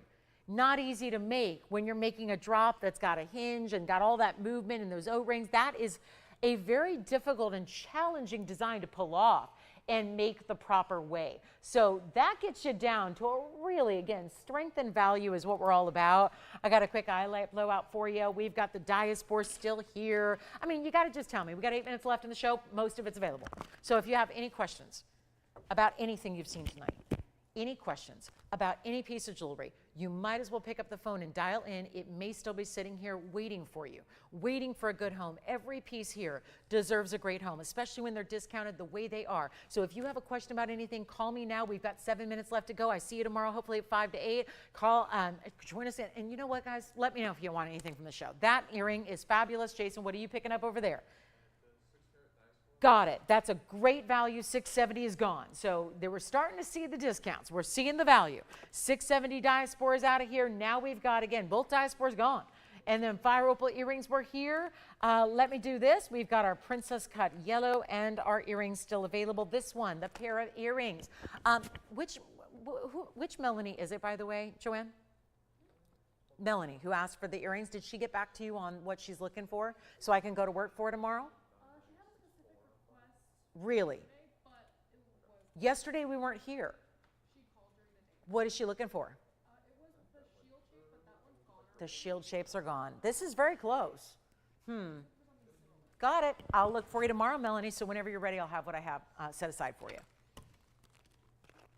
Not easy to make when you're making a drop that's got a hinge and got all that movement and those O-rings. That is a very difficult and challenging design to pull off and make the proper way. So that gets you down to a really, again, strength and value is what we're all about. I got a quick highlight blowout for you. We've got the diaspora still here. I mean, you got to just tell me. We got 8 minutes left in the show. Most of it's available. So if you have any questions about anything you've seen tonight, any questions about any piece of jewelry, you might as well pick up the phone and dial in. It may still be sitting here waiting for you, waiting for a good home. Every piece here deserves a great home, especially when they're discounted the way they are. So if you have a question about anything, call me now. We've got 7 minutes left to go. I see you tomorrow, hopefully at 5 to 8. Call, join us in. And you know what, guys? Let me know if you want anything from the show. That earring is fabulous. Jason, what are you picking up over there? Got it. That's a great value. $670 is gone. So they were starting to see the discounts. We're seeing the value. $670 diasporas out of here. Now we've got, again, both diasporas gone. And then fire opal earrings were here. Let me do this. We've got our princess cut yellow and our earrings still available. This one, the pair of earrings. Which Melanie is it, by the way, Joanne? Melanie, who asked for the earrings. Did she get back to you on what she's looking for so I can go to work for tomorrow? Really? Yesterday we weren't here. What is she looking for? It was the shield shape, but that one's gone. The shield shapes are gone. This is very close. Got it. I'll look for you tomorrow, Melanie, so whenever you're ready, I'll have what I have set aside for you.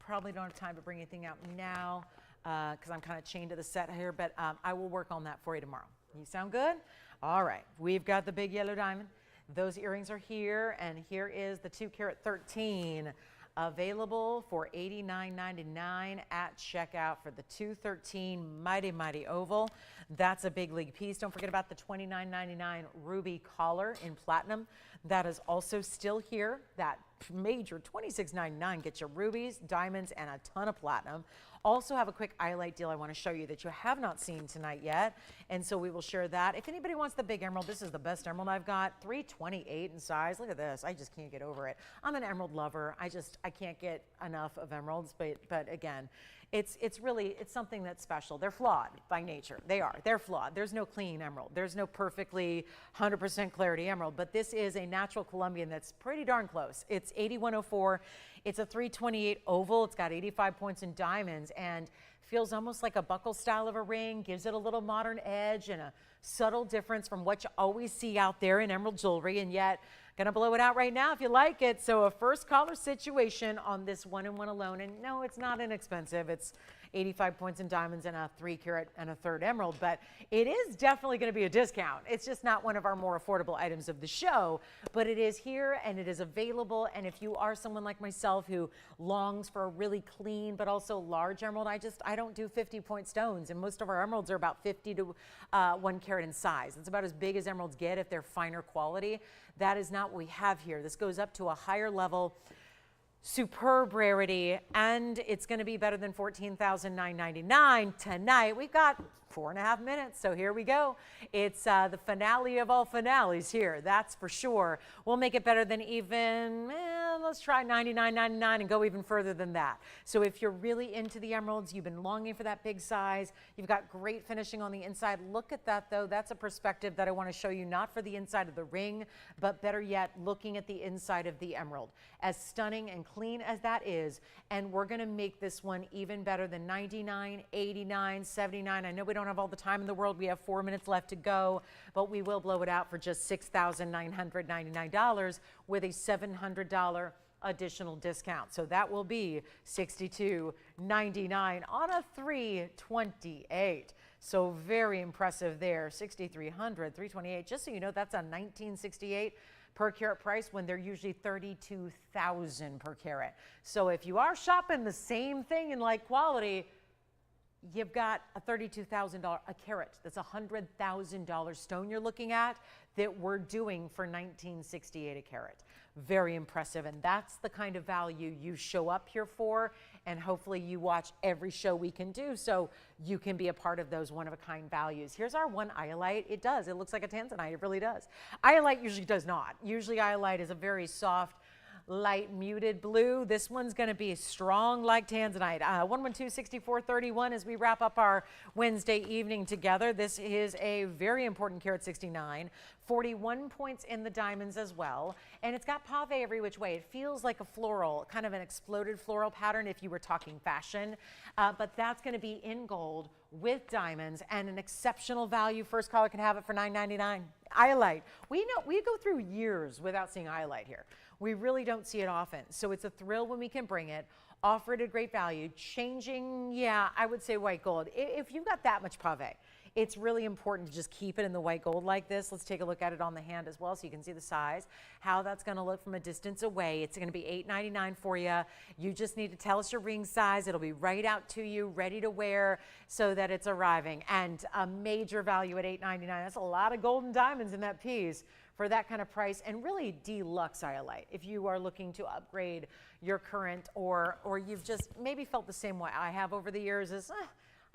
Probably don't have time to bring anything out now because I'm kind of chained to the set here, but I will work on that for you tomorrow. You sound good? All right. We've got the big yellow diamond. Those earrings are here, and here is the 2 carat 13 available for $89.99 at checkout for the 213 mighty, mighty oval. That's a big league piece. Don't forget about the $29.99 ruby collar in platinum. That is also still here. That major $26.99 gets you rubies, diamonds, and a ton of platinum. Also have a quick highlight deal I want to show you that you have not seen tonight yet, and so we will share that. If anybody wants the big emerald, this is the best emerald I've got, 328 in size. Look at this. I just can't get over it. I'm an emerald lover. I can't get enough of emeralds, but again, it's something that's special. They're flawed by nature. They're flawed. There's no clean emerald. There's no perfectly 100% clarity emerald, but this is a natural Colombian that's pretty darn close. It's 8104. It's a 328 oval. It's got 85 points in diamonds and feels almost like a buckle style of a ring, gives it a little modern edge and a subtle difference from what you always see out there in emerald jewelry, and yet gonna blow it out right now if you like it. So a first caller situation on this 1-in-1 alone, and no, it's not inexpensive. It's 85 points in diamonds and a 3 carat and a 3rd emerald, but it is definitely going to be a discount. It's just not one of our more affordable items of the show, but it is here and it is available. And if you are someone like myself who longs for a really clean but also large emerald, I don't do 50-point stones, and most of our emeralds are about 50 to 1 carat in size. It's about as big as emeralds get if they're finer quality. That is not what we have here. This goes up to a higher level, superb rarity, and it's going to be better than $14,999 tonight. We've got 4.5 minutes, so here we go. It's the finale of all finales here, that's for sure. We'll make it better than even, let's try $99.99 and go even further than that. So if you're really into the emeralds, you've been longing for that big size, you've got great finishing on the inside. Look at that though, that's a perspective that I want to show you, not for the inside of the ring, but better yet, looking at the inside of the emerald. As stunning and clean as that is, and we're going to make this one even better than $99, $89, $79. I know we don't have all the time in the world. We have 4 minutes left to go, but we will blow it out for just $6,999 with a $700 additional discount. So that will be $62.99 on a 328. So very impressive there. 6,300, 328. Just so you know, that's a 1968 per carat price when they're usually 32,000 per carat. So if you are shopping the same thing in like quality, you've got a $32,000 a carat. That's a $100,000 stone you're looking at that we're doing for 1968 a carat. Very impressive, and that's the kind of value you show up here for, and hopefully you watch every show we can do so you can be a part of those one-of-a-kind values. Here's our one iolite. It does. It looks like a tanzanite. It really does. Iolite usually does not. Usually iolite is a very soft, light muted blue. This one's going to be strong like tanzanite. 112-6431 as we wrap up our Wednesday evening together. This is a very important carat 69. 41 points in the diamonds as well. And it's got pave every which way. It feels like a floral, kind of an exploded floral pattern if you were talking fashion. But that's going to be in gold with diamonds and an exceptional value. First caller can have it for $9.99. Iolite. We go through years without seeing iolite here. We really don't see it often. So it's a thrill when we can bring it, offer it at great value. Changing, yeah, I would say white gold. If you've got that much pave, it's really important to just keep it in the white gold like this. Let's take a look at it on the hand as well so you can see the size, how that's going to look from a distance away. It's going to be $8.99 for you. You just need to tell us your ring size. It'll be right out to you, ready to wear so that it's arriving. And a major value at $8.99. That's a lot of gold and diamonds in that piece for that kind of price, and really deluxe iolite. If you are looking to upgrade your current, or you've just maybe felt the same way I have over the years, is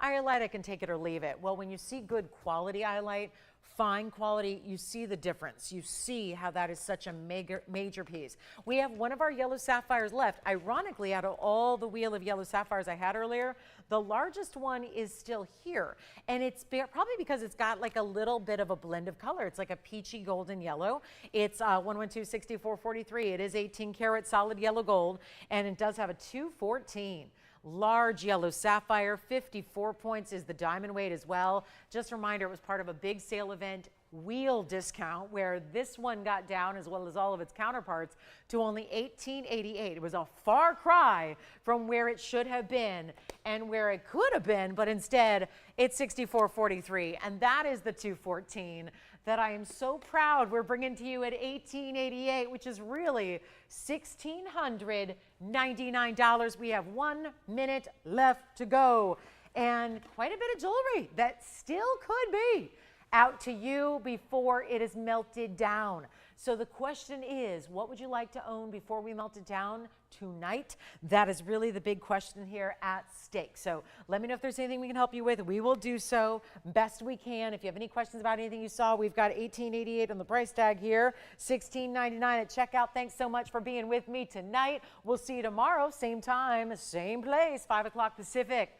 iolite, I can take it or leave it. Well, when you see good quality iolite, fine quality, you see the difference. You see how that is such a major piece. We have one of our yellow sapphires left. Ironically, out of all the wheel of yellow sapphires I had earlier, the largest one is still here. And it's probably because it's got like a little bit of a blend of color. It's like a peachy golden yellow. It's 112-6443. It is 18 karat solid yellow gold, and it does have a 214. Large yellow sapphire, 54 points is the diamond weight as well. Just a reminder, it was part of a big sale event wheel discount where this one got down, as well as all of its counterparts, to only $18.88. It was a far cry from where it should have been and where it could have been, but instead it's $64.43, and that is the 214 that I am so proud we're bringing to you at $18.88, which is really $1,699. We have 1 minute left to go, and quite a bit of jewelry that still could be out to you before it is melted down. So the question is, what would you like to own before we melt it down tonight? That is really the big question here at stake. So let me know if there's anything we can help you with. We will do so best we can. If you have any questions about anything you saw, we've got $18.88 on the price tag here, $16.99 at checkout. Thanks so much for being with me tonight. We'll see you tomorrow, same time, same place, 5 o'clock Pacific.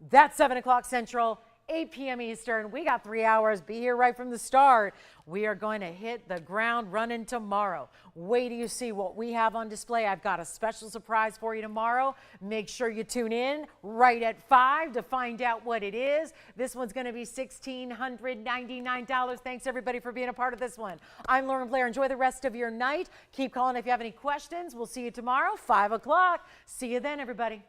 That's 7 o'clock Central, 8 p.m. Eastern. We got 3 hours. Be here right from the start. We are going to hit the ground running tomorrow. Wait till you see what we have on display. I've got a special surprise for you tomorrow. Make sure you tune in right at 5 to find out what it is. This one's going to be $1,699. Thanks everybody for being a part of this one. I'm Lauren Blair. Enjoy the rest of your night. Keep calling if you have any questions. We'll see you tomorrow, 5 o'clock. See you then, everybody.